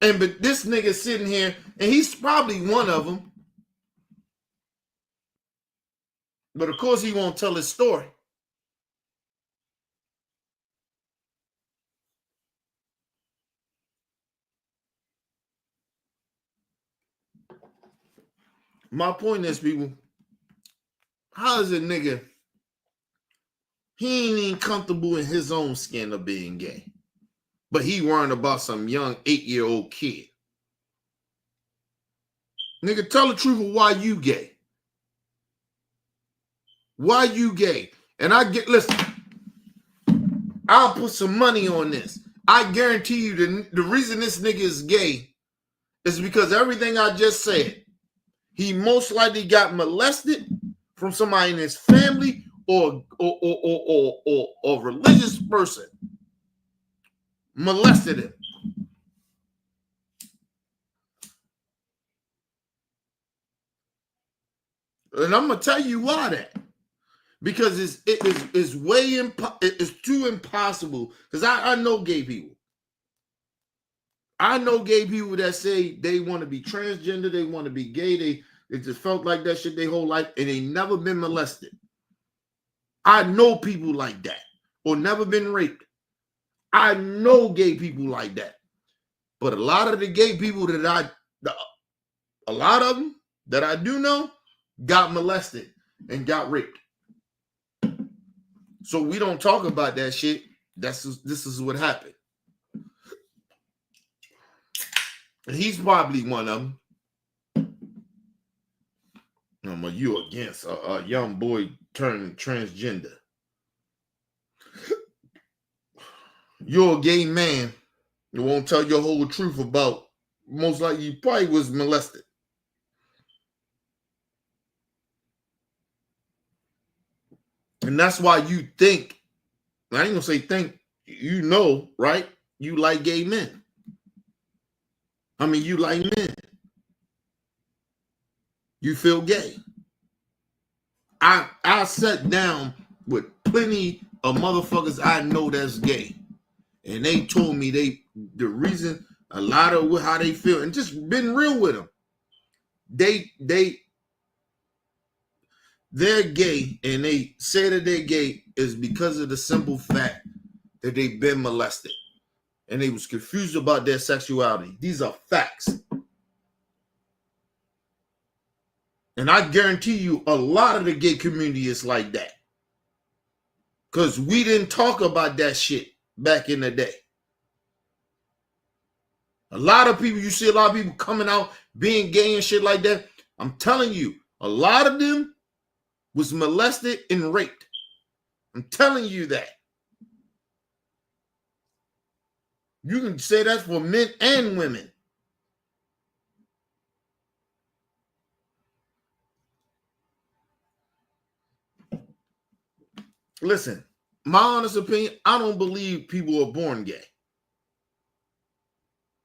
But this nigga sitting here, and he's probably one of them. But of course he won't tell his story. My point is, people, how is a nigga, he ain't even comfortable in his own skin of being gay, but he worrying about some young 8-year-old kid. Nigga, tell the truth of why you gay. Why you gay? And listen, I'll put some money on this. I guarantee you the reason this nigga is gay is because everything I just said. He most likely got molested from somebody in his family or a religious person molested him. And I'm gonna tell you why that. Because it's too impossible. Because I know gay people. I know gay people that say they want to be transgender, they want to be gay, they just felt like that shit their whole life, and they never been molested. I know people like that, or never been raped. I know gay people like that. But a lot of the gay people a lot of them that I do know got molested and got raped. So we don't talk about that shit. This is what happened. And he's probably one of them. You against a young boy turning transgender. You're a gay man. You won't tell your whole truth about, most likely you probably was molested. And that's why you think, I ain't gonna say think, you know, right? You like gay men. I mean, you like men. You feel gay. I sat down with plenty of motherfuckers I know that's gay. And they told me the reason, a lot of how they feel, and just been real with them. They're gay, and they say that they're gay is because of the simple fact that they've been molested. And they was confused about their sexuality. These are facts. And I guarantee you a lot of the gay community is like that. Because we didn't talk about that shit back in the day. A lot of people, you see a lot of people coming out being gay and shit like that. I'm telling you, a lot of them was molested and raped. I'm telling you that. You can say that for men and women. Listen, my honest opinion, I don't believe people are born gay.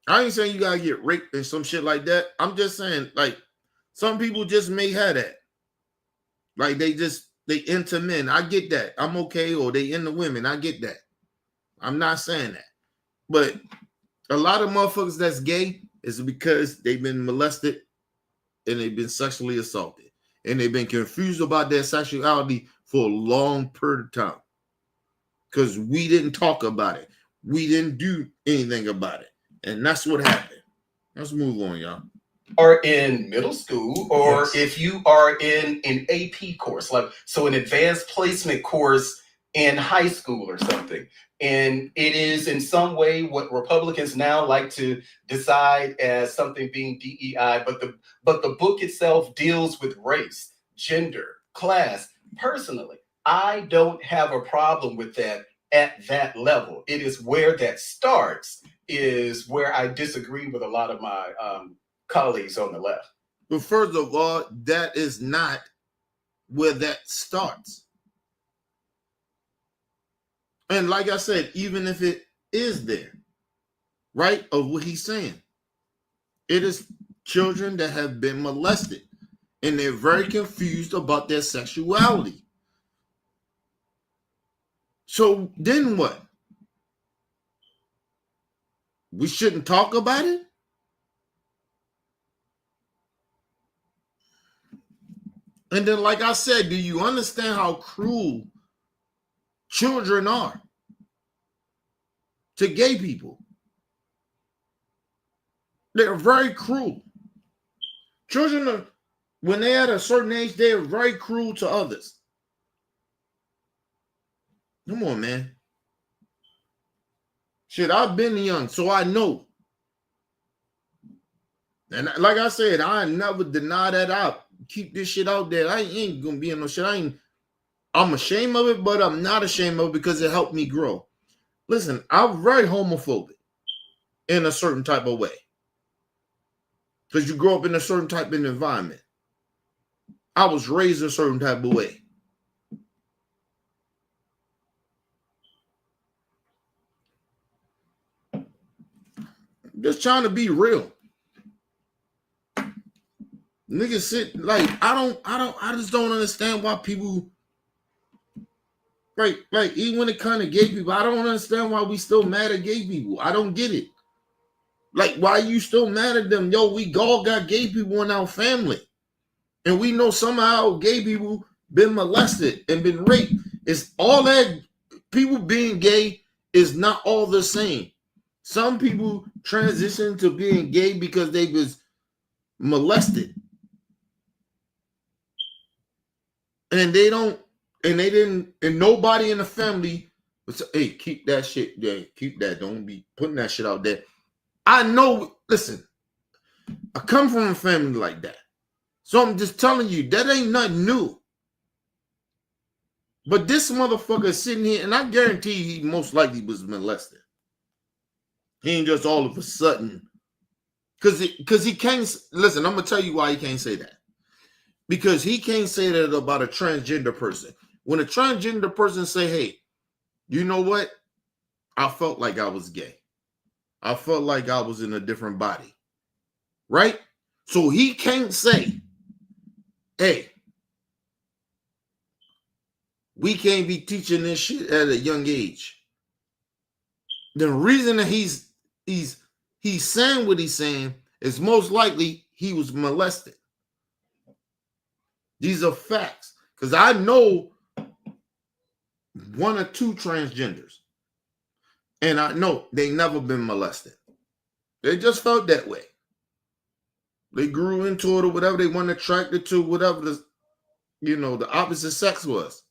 I ain't saying you gotta get raped and some shit like that. I'm just saying, like, some people just may have that. Like, they into men. I get that. I'm okay. Or they into women. I get that. I'm not saying that. But a lot of motherfuckers that's gay is because they've been molested and they've been sexually assaulted. And they've been confused about their sexuality for a long period of time. Because we didn't talk about it. We didn't do anything about it. And that's what happened. Let's move on, y'all. Or in middle school, or Yes. if you are in an AP course, like so an advanced placement course in high school or something. And it is in some way what Republicans now like to decide as something being DEI, but the book itself deals with race, gender, class. Personally, I don't have a problem with that at that level. It is where that starts is where I disagree with a lot of my colleagues on the left. But first of all, that is not where that starts. And like I said, even if it is there, right, of what he's saying, it is children that have been molested and they're very confused about their sexuality. So then what? We shouldn't talk about it? And then, like I said, do you understand how cruel children are to gay people? They're very cruel. Children are, when they're at a certain age, they're very cruel to others. Come on, man. Shit, I've been young, so I know. And like I said, I never deny that out. Keep this shit out there. I ain't gonna be in no shit. I'm ashamed of it, but I'm not ashamed of it because it helped me grow. Listen, I'm very homophobic in a certain type of way. Because you grow up in a certain type of environment. I was raised a certain type of way. Just trying to be real. Niggas sit like I just don't understand why people like even when it comes to gay people, I don't understand why we still mad at gay people. I don't get it. Like, why you still mad at them? Yo, we all got gay people in our family. And we know somehow gay people been molested and been raped. It's all that people being gay is not all the same. Some people transition to being gay because they was molested. And they didn't, and nobody in the family would say, hey, keep that shit there. Keep that. Don't be putting that shit out there. I know, listen, I come from a family like that. So I'm just telling you, that ain't nothing new. But this motherfucker is sitting here, and I guarantee he most likely was molested. He ain't just all of a sudden. Because he can't, listen, I'm going to tell you why he can't say that. Because he can't say that about a transgender person. When a transgender person say, hey, you know what? I felt like I was gay. I felt like I was in a different body. Right? So he can't say, hey, we can't be teaching this shit at a young age. The reason that he's saying what he's saying is most likely he was molested. These are facts. Because I know one or two transgenders. And I know they never been molested. They just felt that way. They grew into it or whatever they weren't attracted to, whatever the opposite sex was.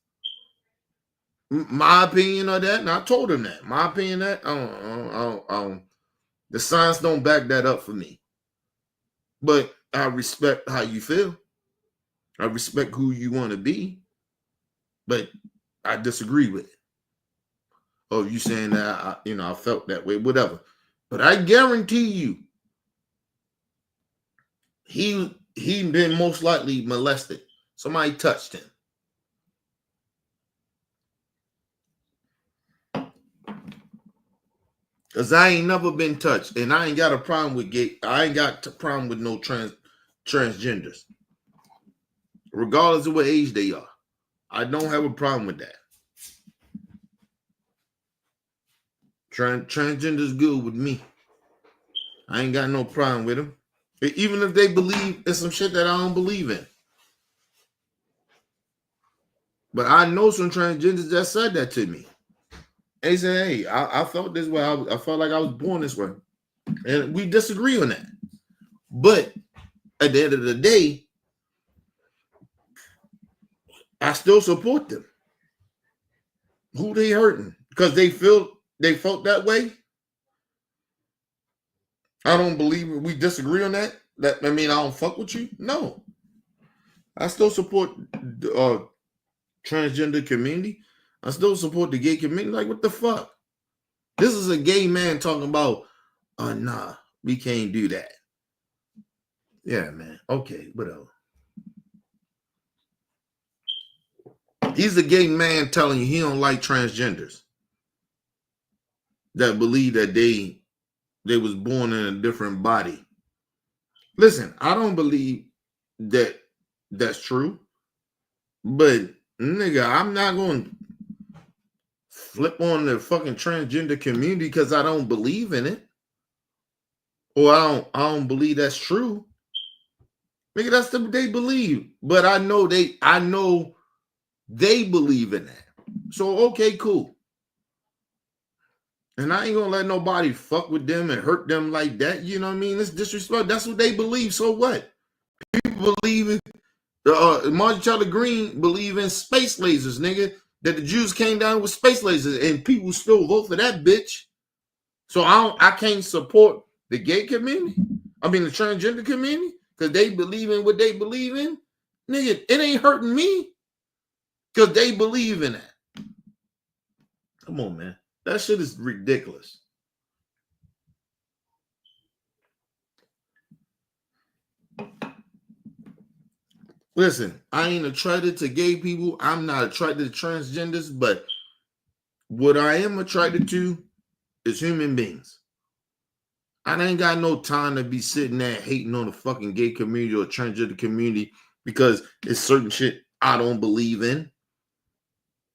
My opinion of that, and I told him that. My opinion that the science don't back that up for me. But I respect how you feel. I respect who you want to be. But I disagree with it. Oh, you saying that I felt that way, whatever. But I guarantee you, he been most likely molested. Somebody touched him. Cause I ain't never been touched, and I ain't got a problem with gay. I ain't got a problem with no transgenders, regardless of what age they are. I don't have a problem with that. Transgender's good with me. I ain't got no problem with them, even if they believe in some shit that I don't believe in. But I know some transgenders that said that to me. They said, "Hey, I felt this way. I felt like I was born this way," and we disagree on that. But at the end of the day, I still support them. Who they hurting? Because they felt that way. I don't believe it. We disagree on that. I don't fuck with you. No, I still support the transgender community. I still support the gay community. Like, what the fuck? This is a gay man talking about, nah, we can't do that. Yeah, man. Okay, whatever. He's a gay man telling you he don't like transgenders that believe that they was born in a different body. Listen, I don't believe that that's true, but nigga, I'm not going to flip on the fucking transgender community because I don't believe in it, or I don't believe that's true. Nigga, that's what they believe, but I know they believe in that. So okay, cool. And I ain't gonna let nobody fuck with them and hurt them like that. You know what I mean? It's disrespect. That's what they believe. So what? People believe in Martin Luther Green believe in space lasers, nigga. That the Jews came down with space lasers, and people still vote for that bitch. So I can't support the gay community. I mean the transgender community because they believe in what they believe in. Nigga, it ain't hurting me because they believe in that. Come on, man. That shit is ridiculous. Listen, I ain't attracted to gay people. I'm not attracted to transgenders, but what I am attracted to is human beings. I ain't got no time to be sitting there hating on the fucking gay community or transgender community because it's certain shit I don't believe in.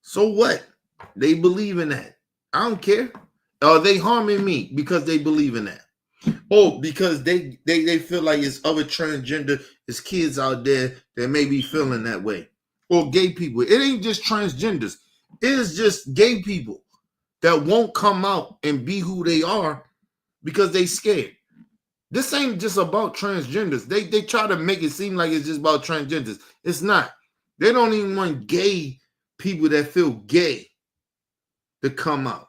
So what? They believe in that. I don't care. Are they harming me because they believe in that? Oh, because they feel like it's other transgender, it's kids out there that may be feeling that way. Or gay people. It ain't just transgenders. It is just gay people that won't come out and be who they are because they scared. This ain't just about transgenders. They try to make it seem like it's just about transgenders. It's not. They don't even want gay people that feel gay to come out.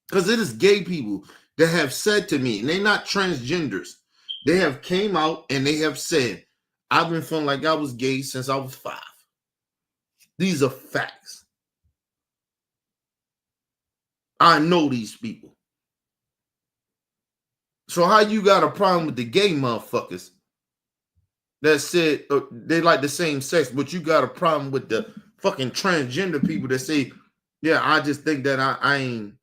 Because it is gay people that have said to me, and they're not transgenders. They have came out and they have said, I've been feeling like I was gay since I was 5. These are facts. I know these people. So how you got a problem with the gay motherfuckers that said they like the same sex, but you got a problem with the fucking transgender people that say, yeah, I just think that I ain't,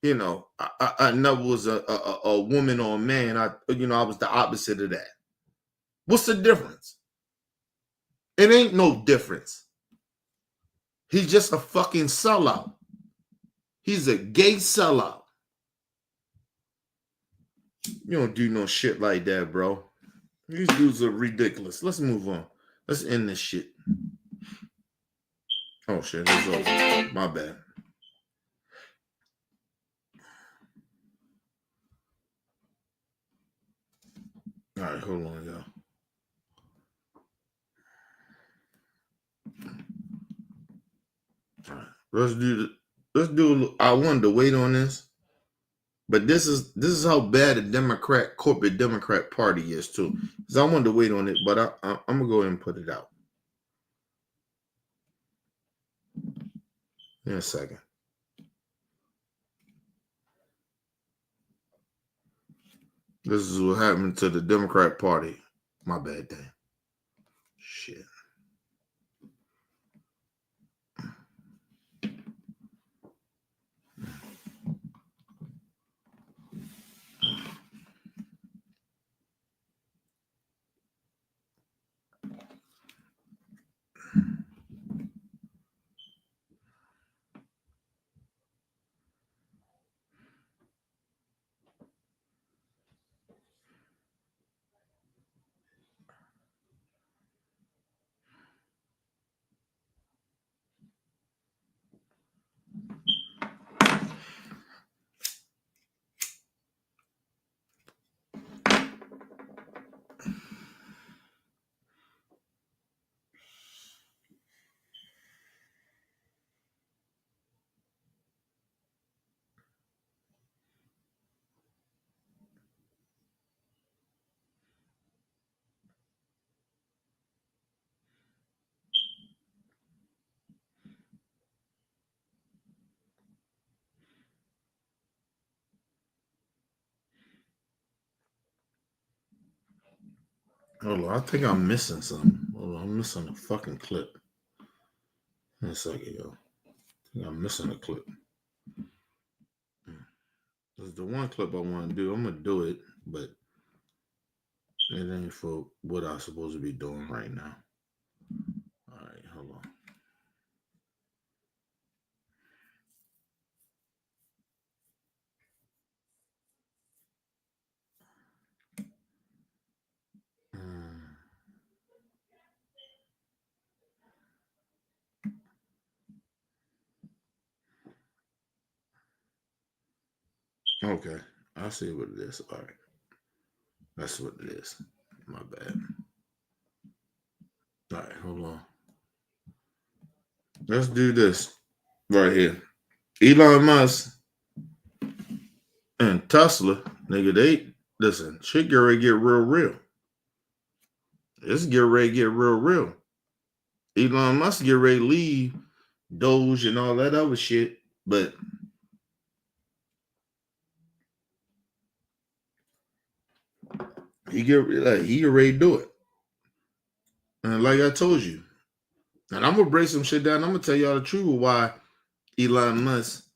you know, I never was a woman or a man. I was the opposite of that. What's the difference? It ain't no difference. He's just a fucking sellout. He's a gay sellout. You don't do no shit like that, bro. These dudes are ridiculous. Let's move on. Let's end this shit. Oh shit, it's over. My bad. All right, hold on, y'all. All right. Let's do. I wanted to wait on this, but this is how bad the corporate Democrat Party is too. Because I wanted to wait on it, but I'm gonna go ahead and put it out in a second. This is what happened to the Democrat Party. My bad, damn. Shit. Hold on, I think I'm missing something. Hold on, I'm missing a fucking clip. In a second, yo. I think I'm missing a clip. This is the one clip I want to do. I'm gonna do it, but it ain't for what I'm supposed to be doing right now. All right, hold on. Okay, I see what it is. All right, that's what it is. My bad. All right, hold on. Let's do this right here. Elon Musk and Tesla, nigga, listen, shit get ready to get real. It's get ready to get real. Elon Musk get ready to leave Doge and all that other shit, but he get ready to do it. And like I told you, and I'm gonna break some shit down. I'm gonna tell y'all the truth why Elon Musk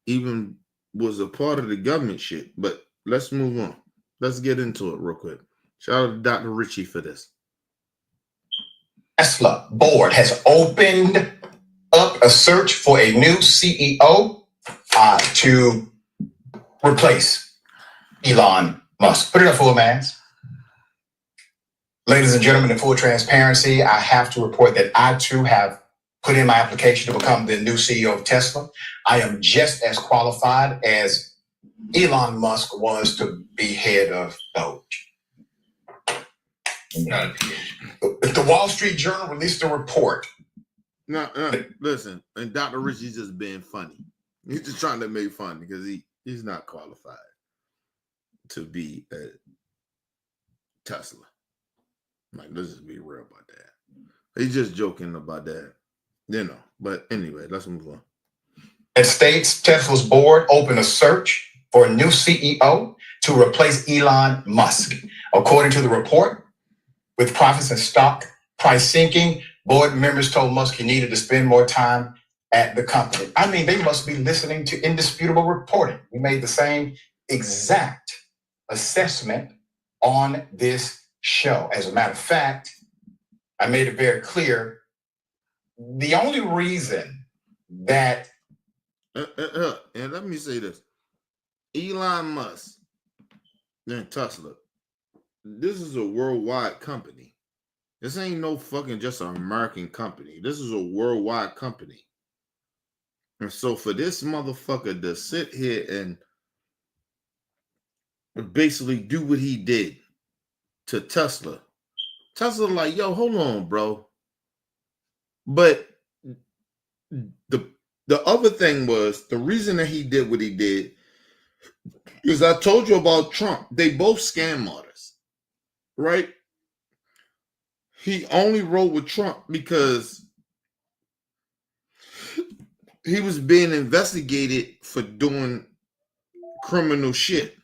even was a part of the government shit. But let's move on. Let's get into it real quick. Shout out to Dr. Richie for this. Tesla board has opened up a search for a new CEO to replace Elon Musk. Put it up, full mans. Ladies and gentlemen, in full transparency, I have to report that I too have put in my application to become the new CEO of Tesla. I am just as qualified as Elon Musk was to be head of Doge. The Wall Street Journal released a report. No, listen, and Dr. Richie's just being funny. He's just trying to make fun because he's not qualified to be a Tesla. Like, let's just be real about that. He's just joking about that, you know. But anyway, let's move on. It states Tesla's board opened a search for a new CEO to replace Elon Musk. According to the report, with profits and stock price sinking, board members told Musk he needed to spend more time at the company. I mean, they must be listening to indisputable reporting. We made the same exact assessment on this show. As a matter of fact, I made it very clear. The only reason that and let me say this. Elon Musk and Tesla, this is a worldwide company. This ain't no fucking just an American company. This is a worldwide company. And so for this motherfucker to sit here and basically do what he did to Tesla like, yo, hold on, bro. But The other thing was the reason that he did what he did is I told you about Trump. They both scam artists, right? He only rolled with Trump because he was being investigated for doing criminal shit.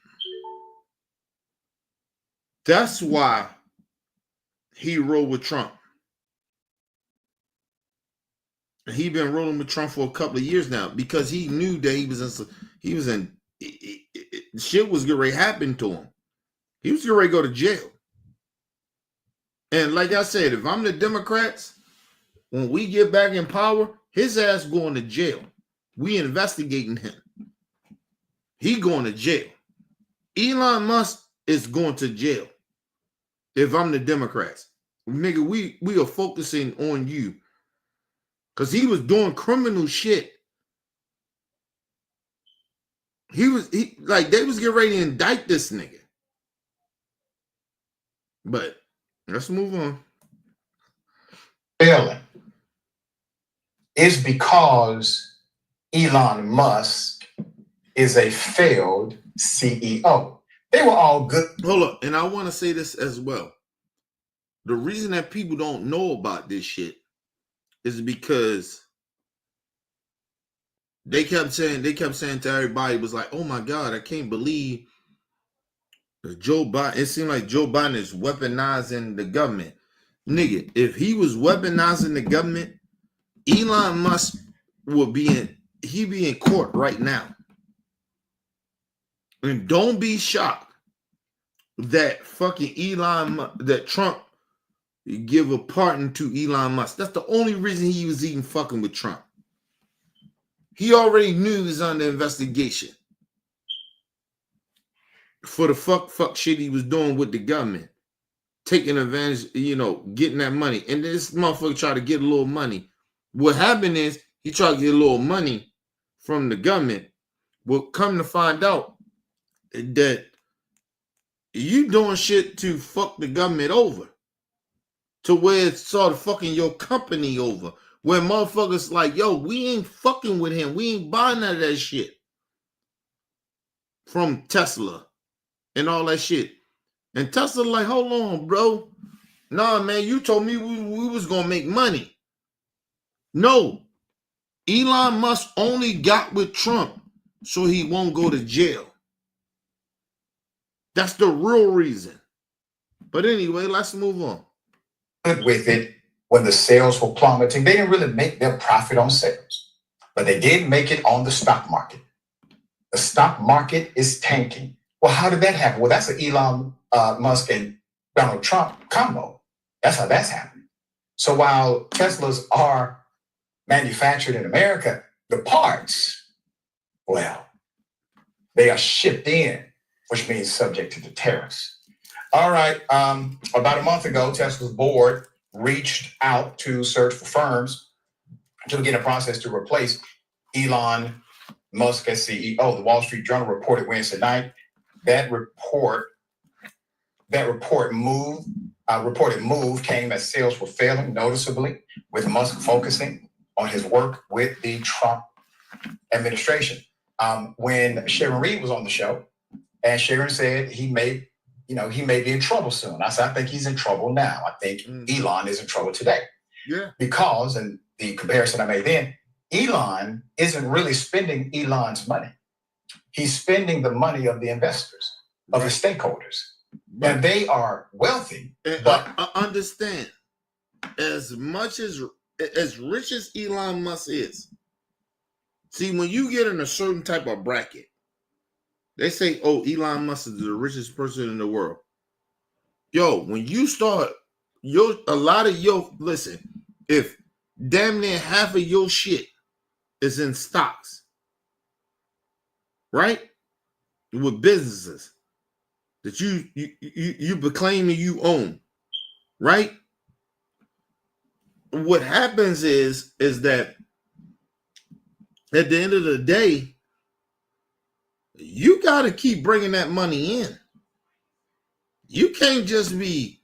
That's why he rolled with Trump. He been rolling with Trump for a couple of years now because he knew that shit was getting ready to happen to him. He was getting ready to go to jail. And like I said, if I'm the Democrats, when we get back in power, his ass going to jail. We investigating him. He going to jail. Elon Musk is going to jail. If I'm the Democrats, nigga, we are focusing on you. Because he was doing criminal shit. They was getting ready to indict this nigga. But let's move on. Failing is because Elon Musk is a failed CEO. They were all good. Hold up, and I want to say this as well. The reason that people don't know about this shit is because they kept saying to everybody, was like, oh my God, I can't believe Joe Biden. It seemed like Joe Biden is weaponizing the government. Nigga, if he was weaponizing the government, Elon Musk would be in court right now. And don't be shocked that that Trump give a pardon to Elon Musk. That's the only reason he was even fucking with Trump. He already knew he was under investigation for the fuck shit he was doing with the government, taking advantage, getting that money. And this motherfucker tried to get a little money. What happened is he tried to get a little money from the government. Well, come to find out that you doing shit to fuck the government over, to where it started fucking your company over. Where motherfuckers like, yo, we ain't fucking with him. We ain't buying none of that shit from Tesla and all that shit. And Tesla like, hold on, bro. Nah, man, you told me we was going to make money. No. Elon Musk only got with Trump so he won't go to jail. That's the real reason. But anyway, let's move on. Good with it when the sales were plummeting. They didn't really make their profit on sales, but they did make it on the stock market. The stock market is tanking. Well, how did that happen? Well, that's an Elon Musk and Donald Trump combo. That's how that's happening. So while Teslas are manufactured in America, the parts, well, they are shipped in, which means subject to the tariffs. All right. About a month ago, Tesla's board reached out to search for firms to begin a process to replace Elon Musk as CEO. The Wall Street Journal reported Wednesday night that reported move came as sales were failing noticeably, with Musk focusing on his work with the Trump administration. When Sharon Reed was on the show, and Sharon said he may be in trouble soon. I said, I think he's in trouble now. I think Elon is in trouble today. Yeah. Because, and the comparison I made then, Elon isn't really spending Elon's money. He's spending the money of the investors, of his stakeholders. But, and they are wealthy. But I understand, as rich as Elon Musk is, see, when you get in a certain type of bracket, they say, oh, Elon Musk is the richest person in the world. Yo, when you start, listen, if damn near half of your shit is in stocks, right? With businesses that you proclaiming you own, right? What happens is that at the end of the day, you got to keep bringing that money in. You can't just be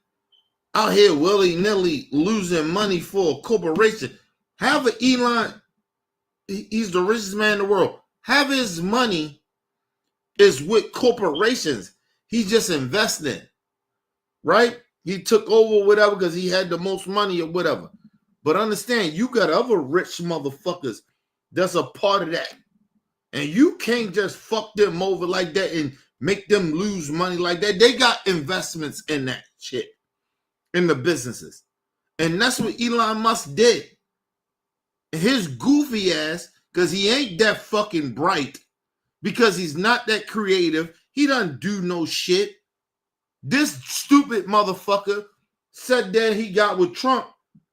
out here willy-nilly losing money for a corporation. Have an Elon. he's the richest man in the world. Half his money is with corporations. He's just investing, right? He took over whatever because he had the most money or whatever. But understand, you got other rich motherfuckers that's a part of that. And you can't just fuck them over like that and make them lose money like that. They got investments in that shit, in the businesses. And that's what Elon Musk did. His goofy ass, because he ain't that fucking bright, because he's not that creative, he doesn't do no shit. This stupid motherfucker said that he got with Trump.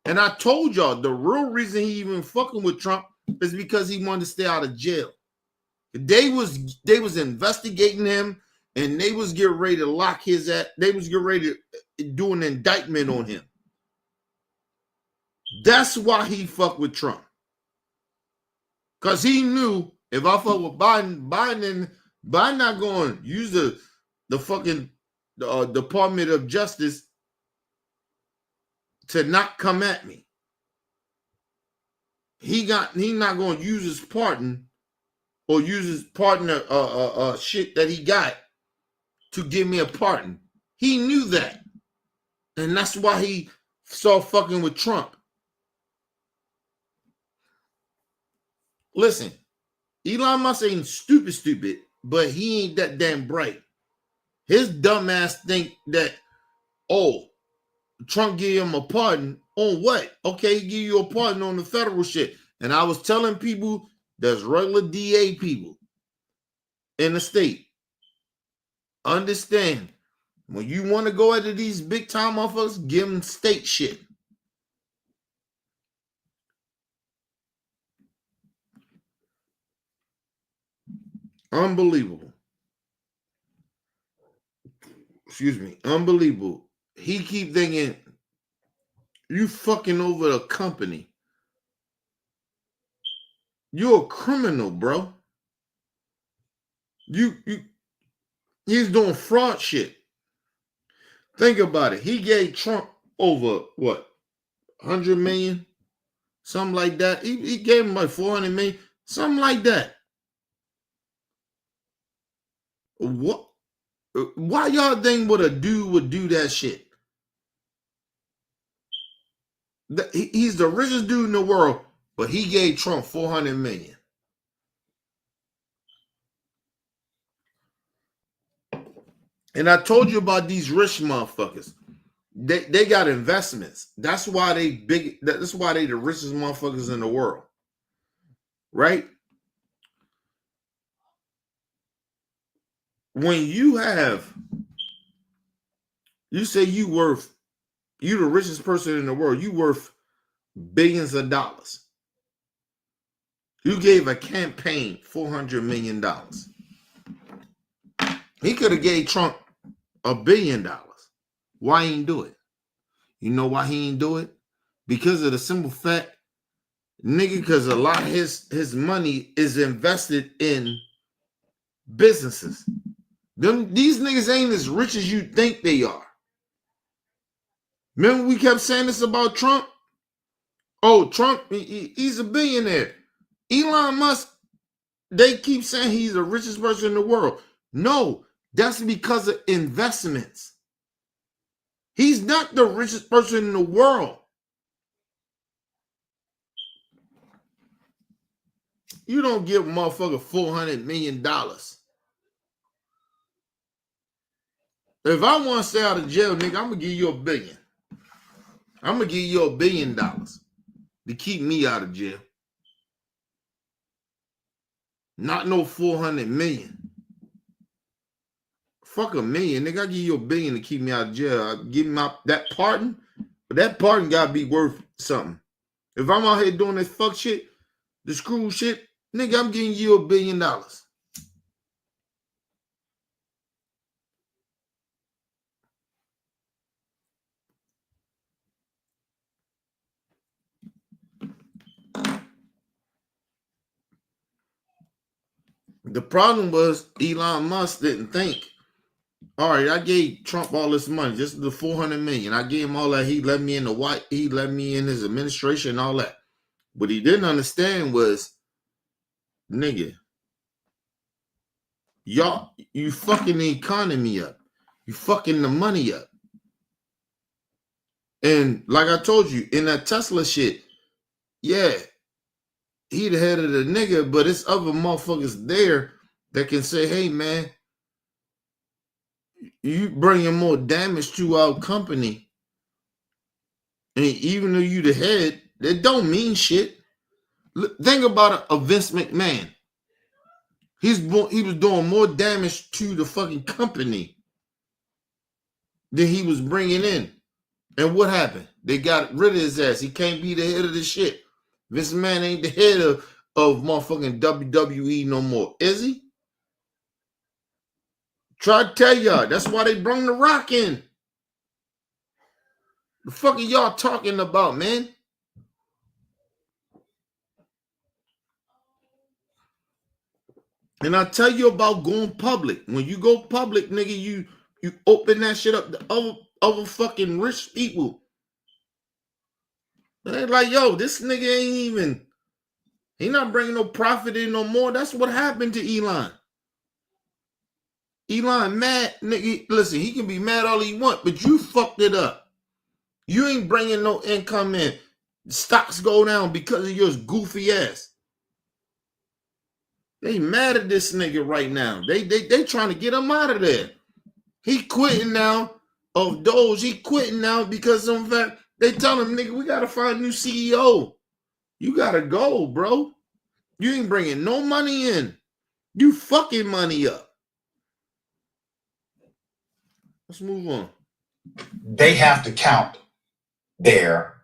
And I told y'all, the real reason he even fucking with Trump is because he wanted to stay out of jail. They was investigating him, and they was getting ready to lock his ass. They was getting ready to do an indictment on him. That's why he fucked with Trump. Because he knew if I fuck with Biden not going to use the fucking Department of Justice to not come at me. He not going to use his pardon or use his partner shit that he got to give me a pardon. He knew that. And that's why he started fucking with Trump. Listen, Elon Musk ain't stupid, but he ain't that damn bright. His dumb ass think that, oh, Trump gave him a pardon on what? Okay, he give you a pardon on the federal shit. And I was telling people there's regular DA people in the state. Understand, when you want to go into these big time motherfuckers, give them state shit. Unbelievable. Excuse me. Unbelievable. He keep thinking you fucking over a company. You're a criminal, bro. He's doing fraud shit. Think about it. He gave Trump over what? 100 million? Something like that. He gave him like 400 million. Something like that. What? Why y'all think what a dude would do that shit? He's the richest dude in the world, but he gave Trump 400 million. And I told you about these rich motherfuckers. They got investments. That's why they big. That's why they the richest motherfuckers in the world, right? When you say you the richest person in the world, you worth billions of dollars. You gave a campaign $400 million. He could have gave Trump $1 billion. Why he ain't do it? You know why he ain't do it? Because of the simple fact, nigga, because a lot of his money is invested in businesses. These niggas ain't as rich as you think they are. Remember we kept saying this about Trump? Oh, Trump, he's a billionaire. Elon Musk, they keep saying he's the richest person in the world. No, that's because of investments. He's not the richest person in the world. You don't give a motherfucker $400 million. If I want to stay out of jail, nigga, I'm going to give you $1 billion. I'm going to give you $1 billion to keep me out of jail. Not no 400 million. Fuck $1 million, nigga. I give you $1 billion to keep me out of jail. I give me that pardon, but that pardon gotta be worth something. If I'm out here doing this fuck shit, the screw shit, nigga, I'm giving you $1 billion. The problem was Elon Musk didn't think, all right, I gave Trump all this money, just the 400 million. I gave him all that. He let me in he let me in his administration and all that. What he didn't understand was nigga, y'all, you fucking the economy up. You fucking the money up. And like I told you, in that Tesla shit, yeah, he the head of the nigga, but it's other motherfuckers there that can say, hey, man, you bringing more damage to our company. And even though you the head, that don't mean shit. Think about a Vince McMahon. He was doing more damage to the fucking company than he was bringing in. And what happened? They got rid of his ass. He can't be the head of the shit. Vince McMahon ain't the head of motherfucking WWE no more. Is he? Try to tell y'all. That's why they brought The Rock in. The fuck are y'all talking about, man? And I tell you about going public. When you go public, nigga, you open that shit up to other fucking rich people. And they're like, yo, this nigga ain't even, he not bringing no profit in no more. That's what happened to Elon. Elon mad, nigga. Listen, he can be mad all he want, but you fucked it up. You ain't bringing no income in. Stocks go down because of your goofy ass. They mad at this nigga right now. They trying to get him out of there. He quitting now of Doge. He quitting now because of the fact they tell him, nigga, we got to find a new CEO. You got to go, bro. You ain't bringing no money in. You fucking money up. Let's move on. They have to count their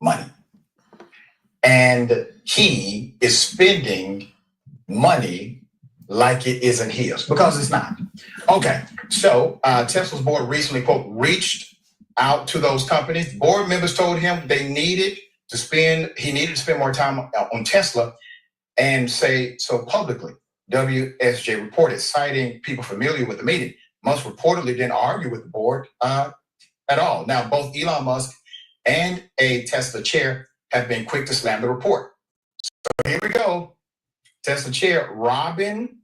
money. And he is spending money like it isn't his, because it's not. Okay, so Tesla's board recently, quote, reached out to those companies. Board members told him he needed to spend more time on Tesla and say so publicly. WSJ reported, citing people familiar with the meeting. Musk reportedly didn't argue with the board at all. Now, both Elon Musk and a Tesla chair have been quick to slam the report. So here we go. Tesla chair Robin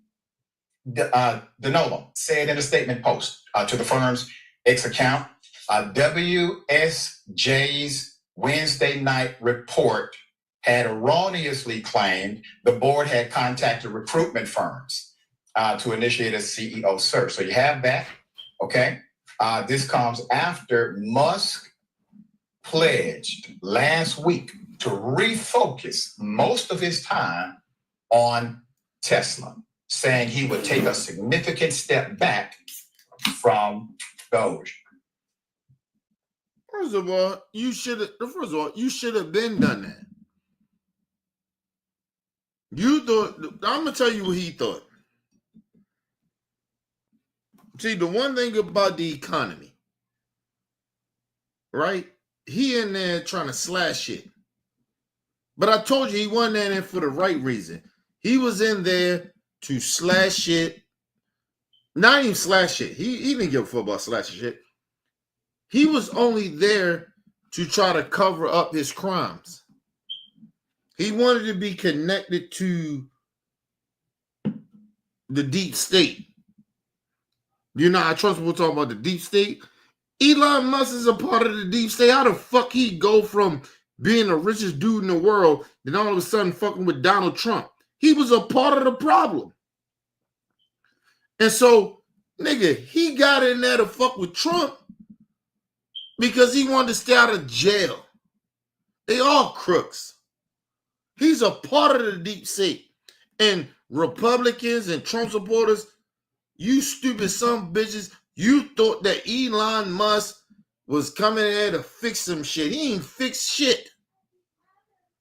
Donot said in a statement post to the firm's X account, WSJ's Wednesday night report had erroneously claimed the board had contacted recruitment firms to initiate a CEO search. So you have that, okay? This comes after Musk pledged last week to refocus most of his time on Tesla, saying he would take a significant step back from Doge. First of all, you should have been done that. You thought, I'm gonna tell you what he thought. See, the one thing about the economy, right? He in there trying to slash it. But I told you he wasn't in there for the right reason. He was in there to slash it. Not even slash it. He didn't give a fuck about slashing shit. He was only there to try to cover up his crimes. He wanted to be connected to the deep state. You know, I trust people talk about the deep state. Elon Musk is a part of the deep state. How the fuck he go from being the richest dude in the world, then all of a sudden fucking with Donald Trump? He was a part of the problem. And so, nigga, he got in there to fuck with Trump because he wanted to stay out of jail. They all crooks. He's a part of the deep state. And Republicans and Trump supporters, you stupid son bitches, you thought that Elon Musk was coming in there to fix some shit. He ain't fixed shit.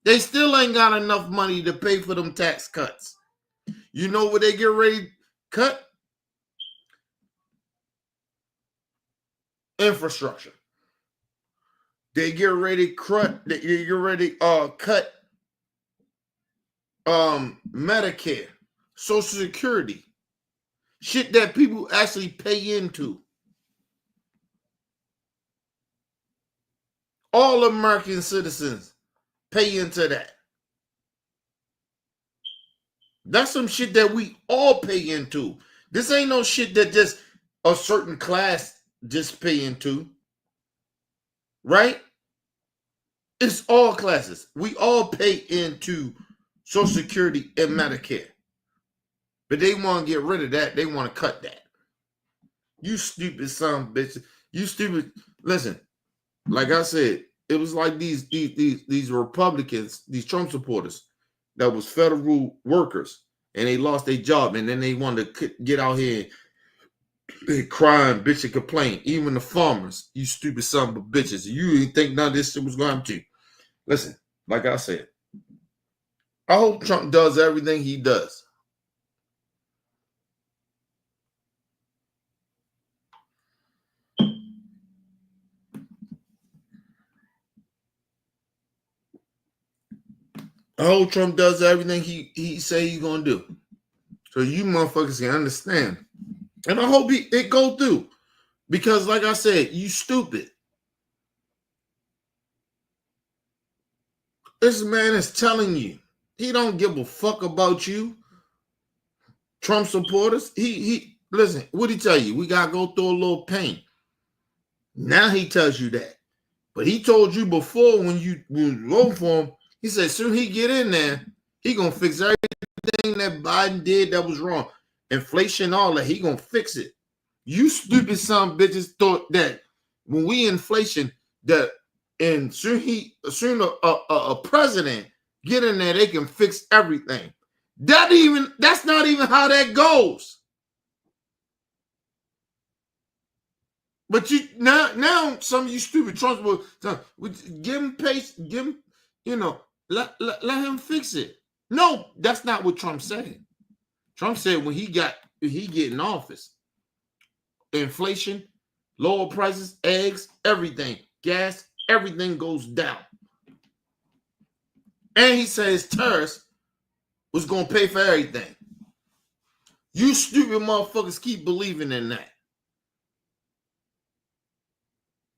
They still ain't got enough money to pay for them tax cuts. You know what they get ready to cut? Infrastructure. They get ready to cut. Cut Medicare, Social Security, shit that people actually pay into. All American citizens pay into that. That's some shit that we all pay into. This ain't no shit that just a certain class just pay into. Right? It's all classes. We all pay into Social Security and Medicare. But they want to get rid of that. They want to cut that. You stupid son of a bitch. You stupid. Listen, like I said, it was like these Republicans, these Trump supporters that was federal workers and they lost their job and then they wanted to get out here and cry and bitch and complain. Even the farmers, you stupid son of a bitches. You didn't think none of this shit was going to happen to you. Listen, like I said, I hope Trump does everything he does. I hope Trump does everything he say he's gonna do. So you motherfuckers can understand. And I hope it go through. Because like I said, you stupid. This man is telling you he don't give a fuck about you. Trump supporters. He listen, what'd he tell you? We gotta go through a little pain. Now he tells you that. But he told you before when you vote for him, he said soon he get in there, he gonna fix everything that Biden did that was wrong. Inflation, all that, he gonna fix it. You stupid son of bitches thought that when we inflation, that and soon a president get in there, they can fix everything. That's not even how that goes. But you now some of you stupid Trump will give him pace, give him, let him fix it. No, that's not what Trump said. Trump said when he get in office, inflation, lower prices, eggs, everything, gas, everything goes down. And he says tariffs was gonna pay for everything. You stupid motherfuckers keep believing in that.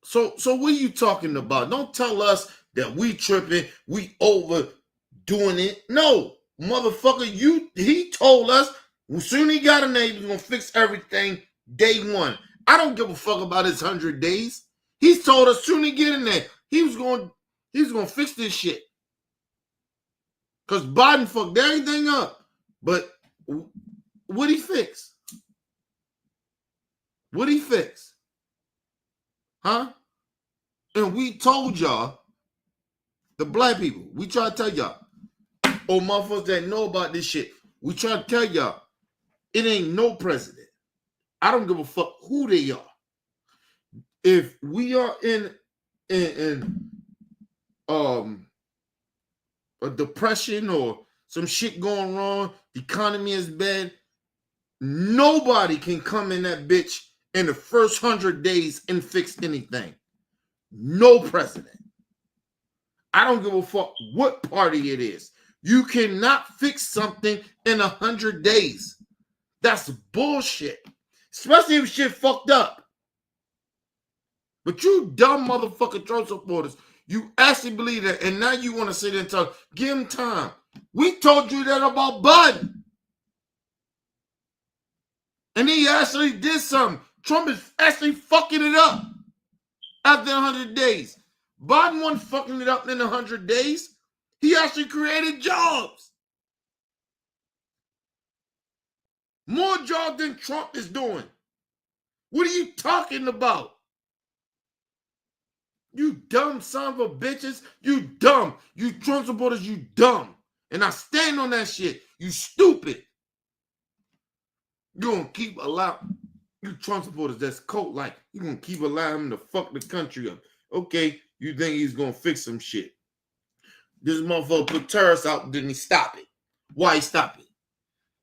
So what are you talking about? Don't tell us that we tripping, we overdoing it. No, motherfucker, he told us as soon as he got in there, he was gonna fix everything day one. I don't give a fuck about his 100 days. He's told us as soon as he get in there, he was gonna fix this shit. Because Biden fucked everything up. But what'd he fix? What'd he fix? Huh? And we told y'all, the black people, we try to tell y'all, oh, motherfuckers that know about this shit, we try to tell y'all, it ain't no president. I don't give a fuck who they are. If we are in a depression or some shit going wrong, the economy is bad, nobody can come in that bitch in the first 100 days and fix anything. No president. I don't give a fuck what party it is. You cannot fix something in 100 days. That's bullshit. Especially if shit fucked up. But you dumb motherfucking Trump supporters, you actually believe that, and now you want to sit there and talk, give him time. We told you that about Biden. And he actually did something. Trump is actually fucking it up after 100 days. Biden wasn't fucking it up in 100 days. He actually created jobs. More jobs than Trump is doing. What are you talking about? You dumb son of a bitches. You dumb. You Trump supporters, you dumb. And I stand on that shit. You stupid. You're going to keep allowing, you Trump supporters that's cult-like, you're going to keep allowing him to fuck the country up. Okay, you think he's going to fix some shit. This motherfucker put tariffs out, didn't he stop it? Why he stop it?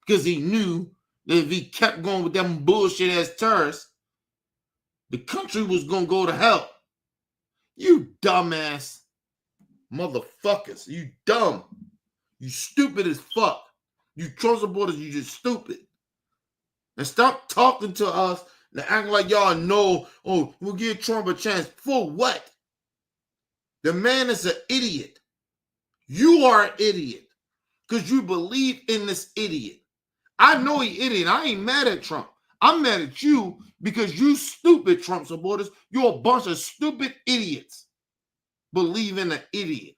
Because he knew that if he kept going with them bullshit-ass tariffs, the country was going to go to hell. You dumbass motherfuckers. You dumb. You stupid as fuck. You Trump supporters, you just stupid. And stop talking to us and acting like y'all know, oh, we'll give Trump a chance. For what? The man is an idiot. You are an idiot. because you believe in this idiot. I know he idiot. I ain't mad at Trump. I'm mad at you because you stupid Trump supporters. You're a bunch of stupid idiots. Believe in an idiot.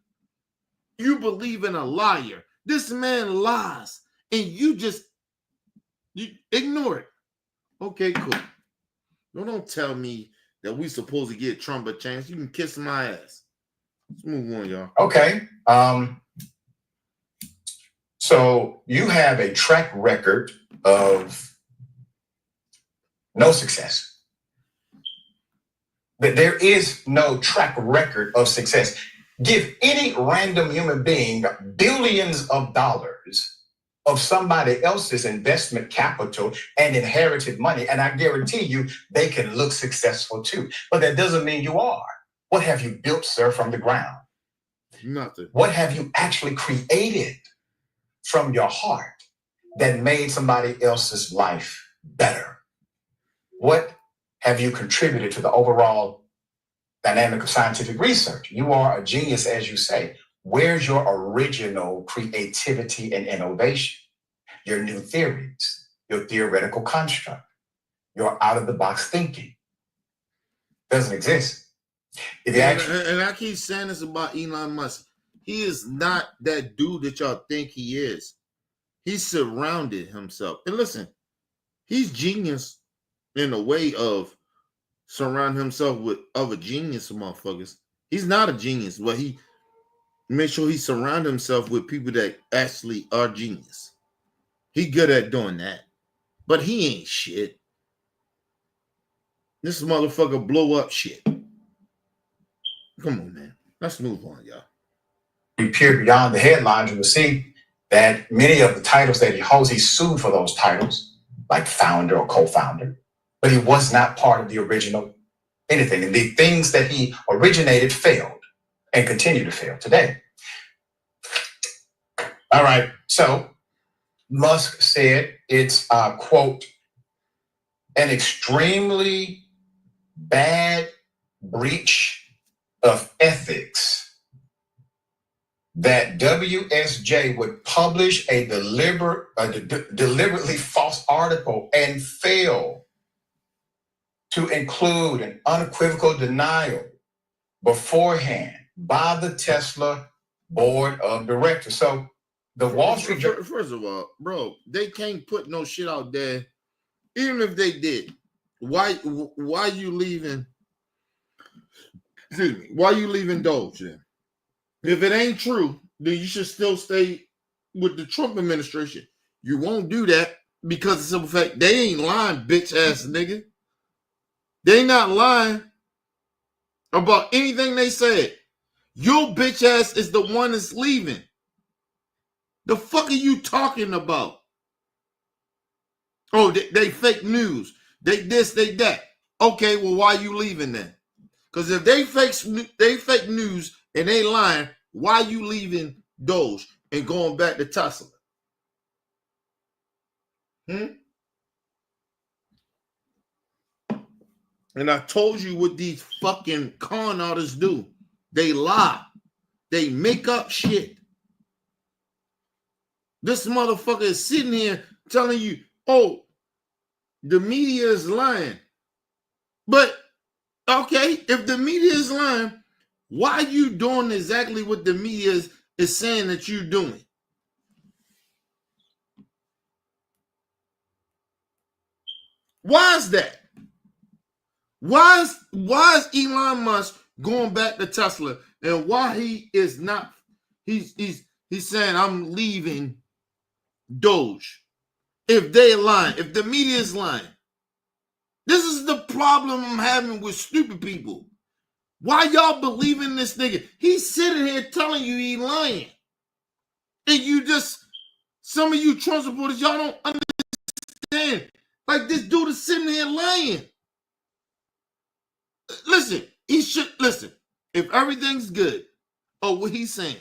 You believe in a liar. This man lies, and you ignore it. Okay, cool. Don't tell me that we supposed to give Trump a chance. You can kiss my ass. Let's move on, y'all. Okay. So you have a track record of no success. But there is no track record of success. Give any random human being billions of dollars of somebody else's investment capital and inherited money, and I guarantee you they can look successful too. But that doesn't mean you are. What have you built, sir, from the ground? Nothing. What have you actually created from your heart that made somebody else's life better? What have you contributed to the overall dynamic of scientific research? You are a genius, as you say. Where's your original creativity and innovation? Your new theories, your theoretical construct, your out-of-the-box thinking doesn't exist. If you actually, and I keep saying this about Elon Musk. He is not that dude that y'all think he is. He surrounded himself. And listen, he's genius in a way of surround himself with other genius motherfuckers. He's not a genius, but he make sure he surround himself with people that actually are genius. He good at doing that. But he ain't shit. This motherfucker blow up shit. Come on, man. Let's move on, y'all. you peer beyond the headlines, you will see that many of the titles that he holds, he's sued for those titles, like founder or co-founder, but he was not part of the original anything. And the things that he originated failed and continue to fail today. All right, so Musk said it's, quote, an extremely bad breach of ethics that WSJ would publish a deliberately false article and fail to include an unequivocal denial beforehand by the Tesla board of directors. So the Wall Street Journal. First of all, bro, they can't put no shit out there. Even if they did, why you leaving? Excuse me. Why you leaving Doge then? If it ain't true, then you should still stay with the Trump administration. You won't do that because of the simple fact they ain't lying, bitch ass nigga. They not lying about anything they said. Your bitch ass is the one that's leaving. The fuck are you talking about? Oh, they fake news. They this, they that. Okay, well, why you leaving then? Because if they fake news and they lying, why you leaving Doge and going back to Tesla? And I told you what these fucking con artists do. They lie. They make up shit. This motherfucker is sitting here telling you, oh, the media is lying. But, okay, if the media is lying, why are you doing exactly what the media is saying that you're doing? Why is that? Why is Elon Musk going back to Tesla, and why he is not? He's saying I'm leaving Doge. If they lying, if the media is lying, this is the problem I'm having with stupid people. Why y'all believe in this nigga? He's sitting here telling you he lying, and you just some of you Trump supporters y'all don't understand. Like this dude is sitting here lying. Listen, he should listen. If everything's good, oh, what he's saying,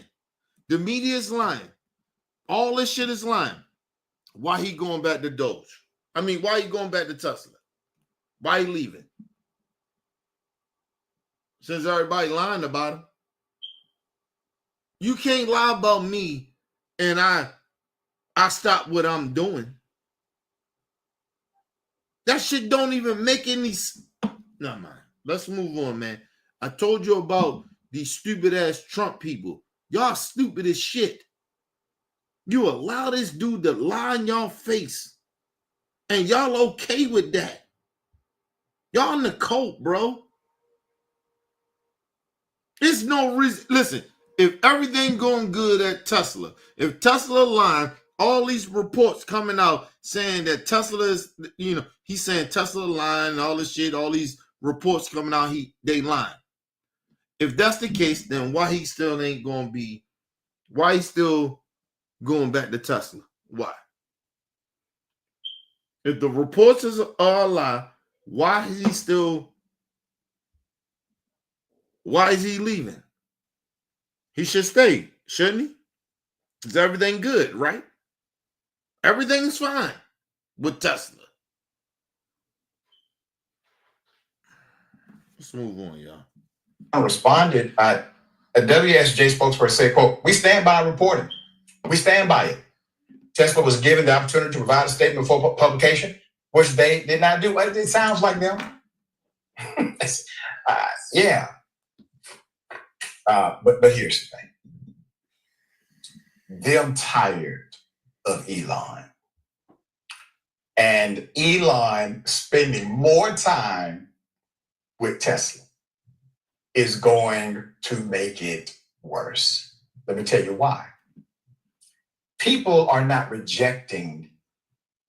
the media is lying. All this shit is lying. Why he going back to Doge? I mean, why he going back to Tesla? Why he leaving? Since everybody lying about him. You can't lie about me and I I stop what I'm doing. That shit don't even make any. No, man. Let's move on, man. I told you about these stupid ass Trump people. Y'all stupid as shit. You allow this dude to lie in y'all face, and y'all okay with that. Y'all in the cult, bro. There's no reason. Listen, if everything going good at Tesla, if Tesla lying, all these reports coming out saying that Tesla is, he's saying Tesla lying and all this shit, all these reports coming out, they lying. If that's the case, then why he still ain't gonna be, why he still going back to Tesla? Why? If the reports are a lie, why is he leaving? He should stay, shouldn't he? Is everything good, right? Everything's fine with Tesla. Let's move on, y'all. I responded. A WSJ spokesperson said, quote, "We stand by reporting. We stand by it. Tesla was given the opportunity to provide a statement for publication, which they did not do." It sounds like them. Yeah. But here's the thing. Them tired of Elon. And Elon spending more time with Tesla is going to make it worse. Let me tell you why. People are not rejecting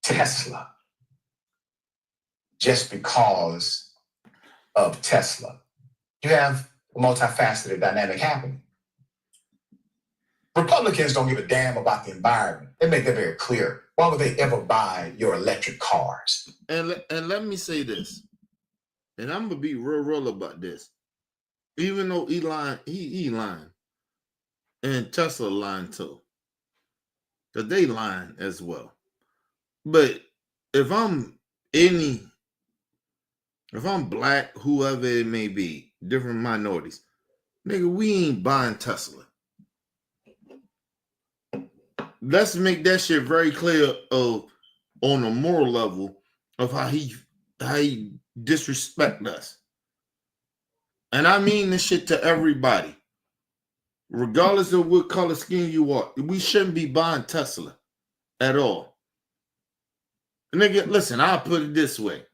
Tesla just because of Tesla. You have a multifaceted dynamic happening. Republicans don't give a damn about the environment. They make that very clear. Why would they ever buy your electric cars? And let me say this, and I'm gonna be real about this. Even though Elon, he lying, and Tesla lying too, because they lying as well. But if I'm black, whoever it may be, different minorities, nigga, we ain't buying Tesla. Let's make that shit very clear on a moral level of how he disrespect us. And I mean this shit to everybody. Regardless of what color skin you are, we shouldn't be buying Tesla at all. Nigga, listen, I'll put it this way.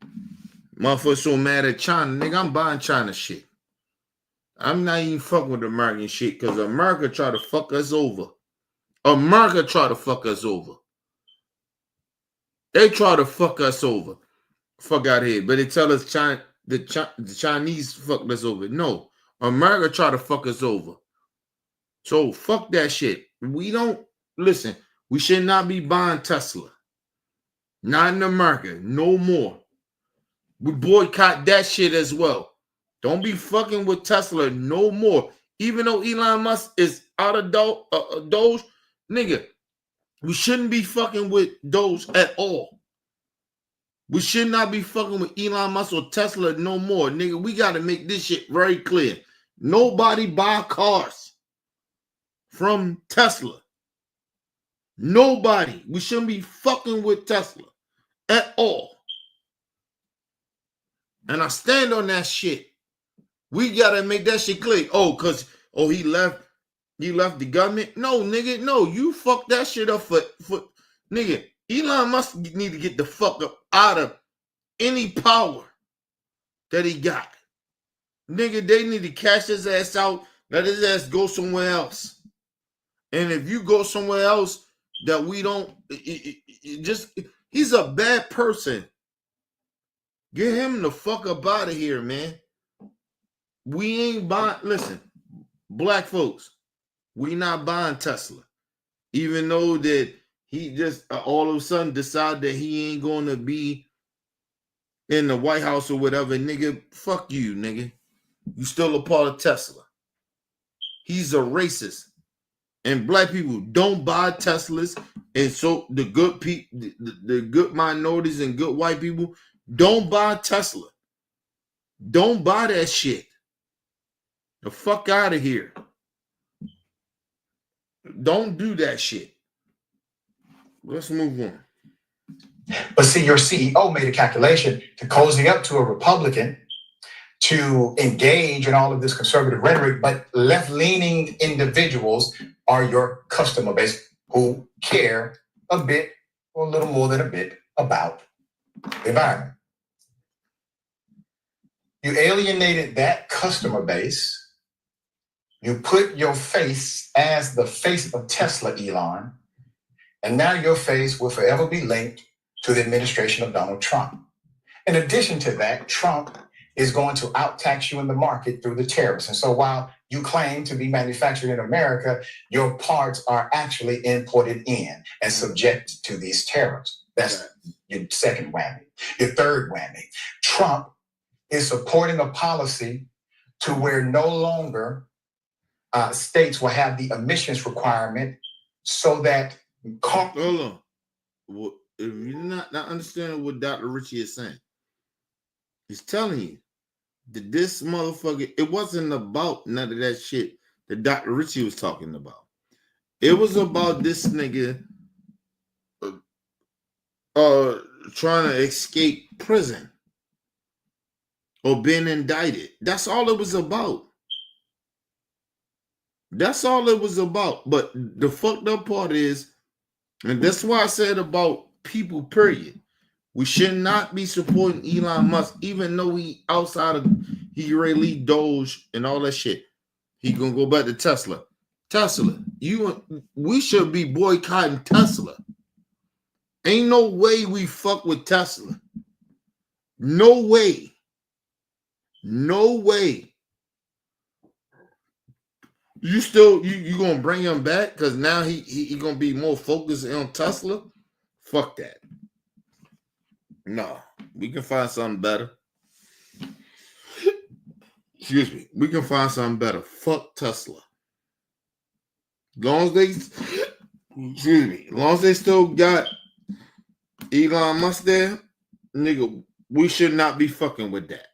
Motherfuckers so mad at China, nigga, I'm buying China shit. I'm not even fucking with American shit because America try to fuck us over. America try to fuck us over. They try to fuck us over. Fuck out here. But they tell us the Chinese fucked us over. No. America try to fuck us over. So fuck that shit. We should not be buying Tesla. Not in America. No more. We boycott that shit as well. Don't be fucking with Tesla no more. Even though Elon Musk is out of Doge, nigga, we shouldn't be fucking with Doge at all. We should not be fucking with Elon Musk or Tesla no more. Nigga, we got to make this shit very clear. Nobody buy cars from Tesla. Nobody. We shouldn't be fucking with Tesla at all. And I stand on that shit. We got to make that shit clear. He left the government? No, nigga, no. You fuck that shit up for nigga. Elon Musk need to get the fuck up out of any power that he got. Nigga, they need to cash his ass out. Let his ass go somewhere else. And if you go somewhere else that we don't, he's a bad person. Get him the fuck up out of here, man. We ain't buying, listen, black folks, we not buying Tesla. Even though that he just all of a sudden decided that he ain't going to be in the White House or whatever, nigga, fuck you, nigga. You still a part of Tesla. He's a racist. And black people don't buy Teslas. And so the good people, the good minorities and good white people don't buy Tesla. Don't buy that shit. The fuck out of here. Don't do that shit. Let's move on. But see, your CEO made a calculation to cozy up to a Republican, to engage in all of this conservative rhetoric, but left-leaning individuals are your customer base who care a bit or a little more than a bit about the environment. You alienated that customer base. You put your face as the face of Tesla, Elon, and now your face will forever be linked to the administration of Donald Trump. In addition to that, Trump is going to out-tax you in the market through the tariffs. And so while you claim to be manufactured in America, your parts are actually imported in and subject to these tariffs. That's your second whammy. Your third whammy, Trump is supporting a policy to where no longer states will have the emissions requirement so that... Hold on. Well, if you're not understanding what Dr. Richie is saying, he's telling you that this motherfucker, it wasn't about none of that shit that Dr. Richie was talking about. It was about this nigga trying to escape prison or being indicted. That's all it was about. That's all it was about. But the fucked up part is, and that's why I said about people, period. We should not be supporting Elon Musk, even though he outside of he really Doge and all that shit. He gonna go back to Tesla. Tesla, we should be boycotting Tesla. Ain't no way we fuck with Tesla. No way. No way. You gonna bring him back because now he gonna be more focused on Tesla? Fuck that. No, we can find something better. Excuse me. We can find something better. Fuck Tesla. Long as they still got Elon Musk there, nigga, we should not be fucking with that.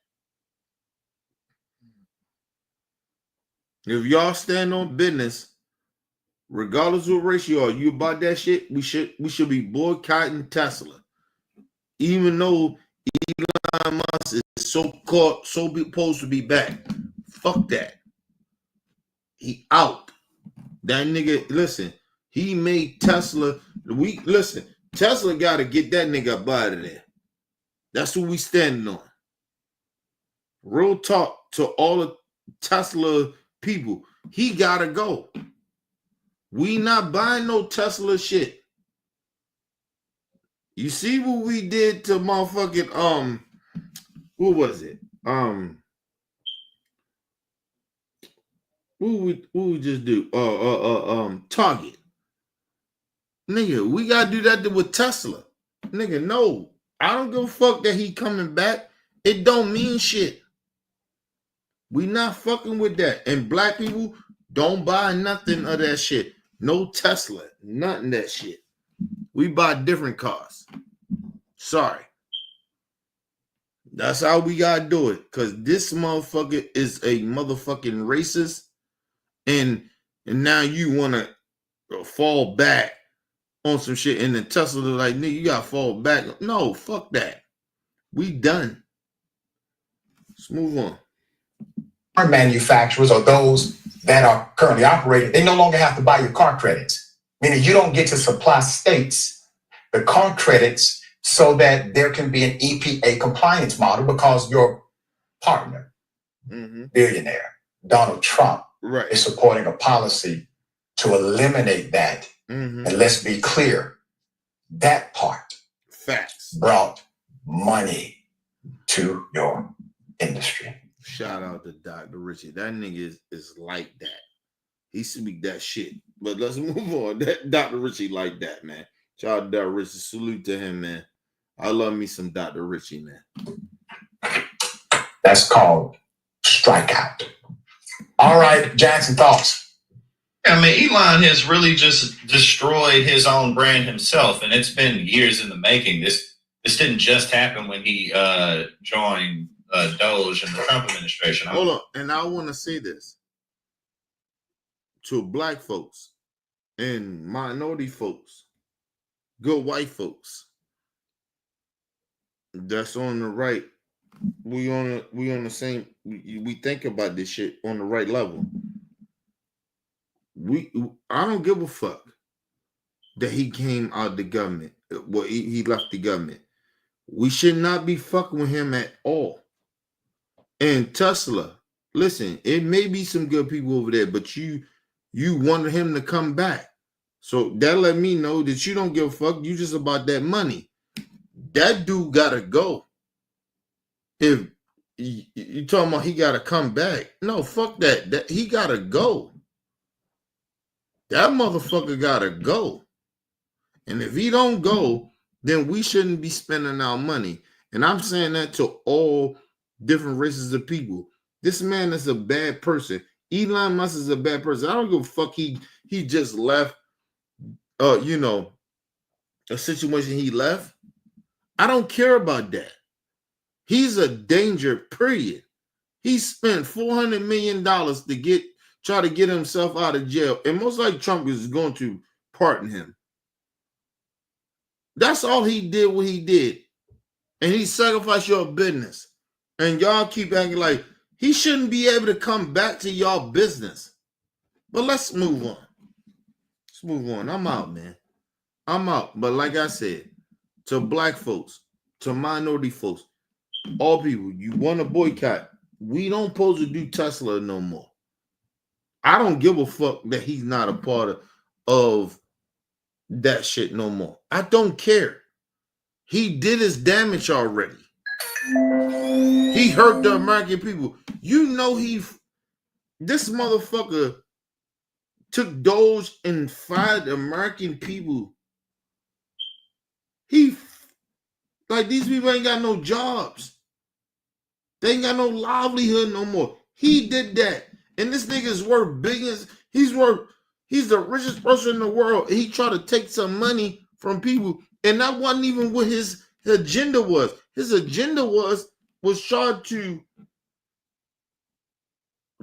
If y'all stand on business, regardless of what race you are, you about that shit, we should be boycotting Tesla. Even though Elon Musk is so supposed to be back. Fuck that. He out. That nigga, listen, he made Tesla. Tesla got to get that nigga up out of there. That's what we standing on. Real talk to all the Tesla people. He got to go. We not buying no Tesla shit. You see what we did to motherfucking who was it? Who we just do? Target. Nigga, we gotta do that with Tesla. Nigga, no. I don't give a fuck that he coming back. It don't mean shit. We not fucking with that. And black people don't buy nothing of that shit. No Tesla. Nothing that shit. We buy different cars. Sorry. That's how we gotta do it. Cause this motherfucker is a motherfucking racist. And now you wanna fall back on some shit. And then Tesla like, nigga, you gotta fall back. No, fuck that. We done. Let's move on. Our manufacturers or those that are currently operating, they no longer have to buy your car credits. Meaning you don't get to supply states the car credits so that there can be an EPA compliance model because your partner, billionaire, Donald Trump, is supporting a policy to eliminate that. And let's be clear, that part brought money to your industry. Shout out to Dr. Richie. That nigga is like that. He speak that shit. But let's move on. That Dr. Richie like that, man. Shout out to Dr. Richie. Salute to him, man. I love me some Dr. Richie, man. That's called strikeout. All right, Jackson, thoughts? I mean, Elon has really just destroyed his own brand himself, and it's been years in the making. This didn't just happen when he joined Doge and the Trump administration. Hold on, and I want to say this to black folks and minority folks. good white folks that's on the right. We on the same. We think about this shit on the right level. I don't give a fuck that he came out of the government. Well, he left the government. We should not be fucking with him at all. And Tesla, listen, it may be some good people over there, but you wanted him to come back. So that let me know that you don't give a fuck. You just about that money. That dude gotta go. If you talking about he gotta come back, no, fuck that. That he gotta go. That motherfucker gotta go. And if he don't go, then we shouldn't be spending our money. And I'm saying that to all different races of people. This man is a bad person. Elon Musk is a bad person. I don't give a fuck. He just left. A situation he left. I don't care about that. He's a danger. Period. He spent $400 million to try to get himself out of jail, and most likely Trump is going to pardon him. That's all he did. What he did, and he sacrificed your business. And y'all keep acting like he shouldn't be able to come back to y'all business. But let's move on. Let's move on. I'm out, man. I'm out. But like I said, to black folks, to minority folks, all people, you want to boycott. We don't supposed to do Tesla no more. I don't give a fuck that he's not a part of that shit no more. I don't care. He did his damage already. He hurt the American people. You know this motherfucker took Doge and fired American people. These people ain't got no jobs. They ain't got no livelihood no more. He did that. And this nigga is worth billions. He's the richest person in the world. He tried to take some money from people. And that wasn't even what his agenda was. His agenda was tried to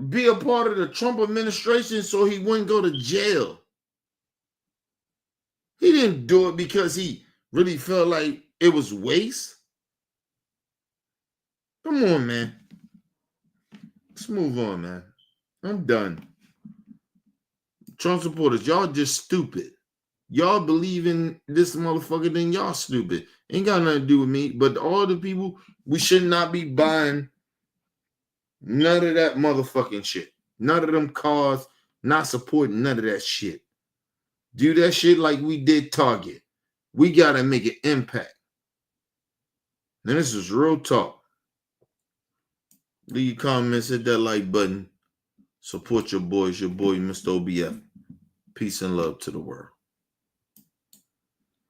be a part of the Trump administration so he wouldn't go to jail. He didn't do it because he really felt like it was waste. Come on, man. Let's move on, man. I'm done. Trump supporters, y'all just stupid. Y'all believe in this motherfucker, then y'all stupid. Ain't got nothing to do with me. But all the people, we should not be buying none of that motherfucking shit. None of them cars, not supporting none of that shit. Do that shit like we did Target. We got to make an impact. Now, this is real talk. Leave your comments, hit that like button. Support your boys, your boy, Mr. OBF. Peace and love to the world.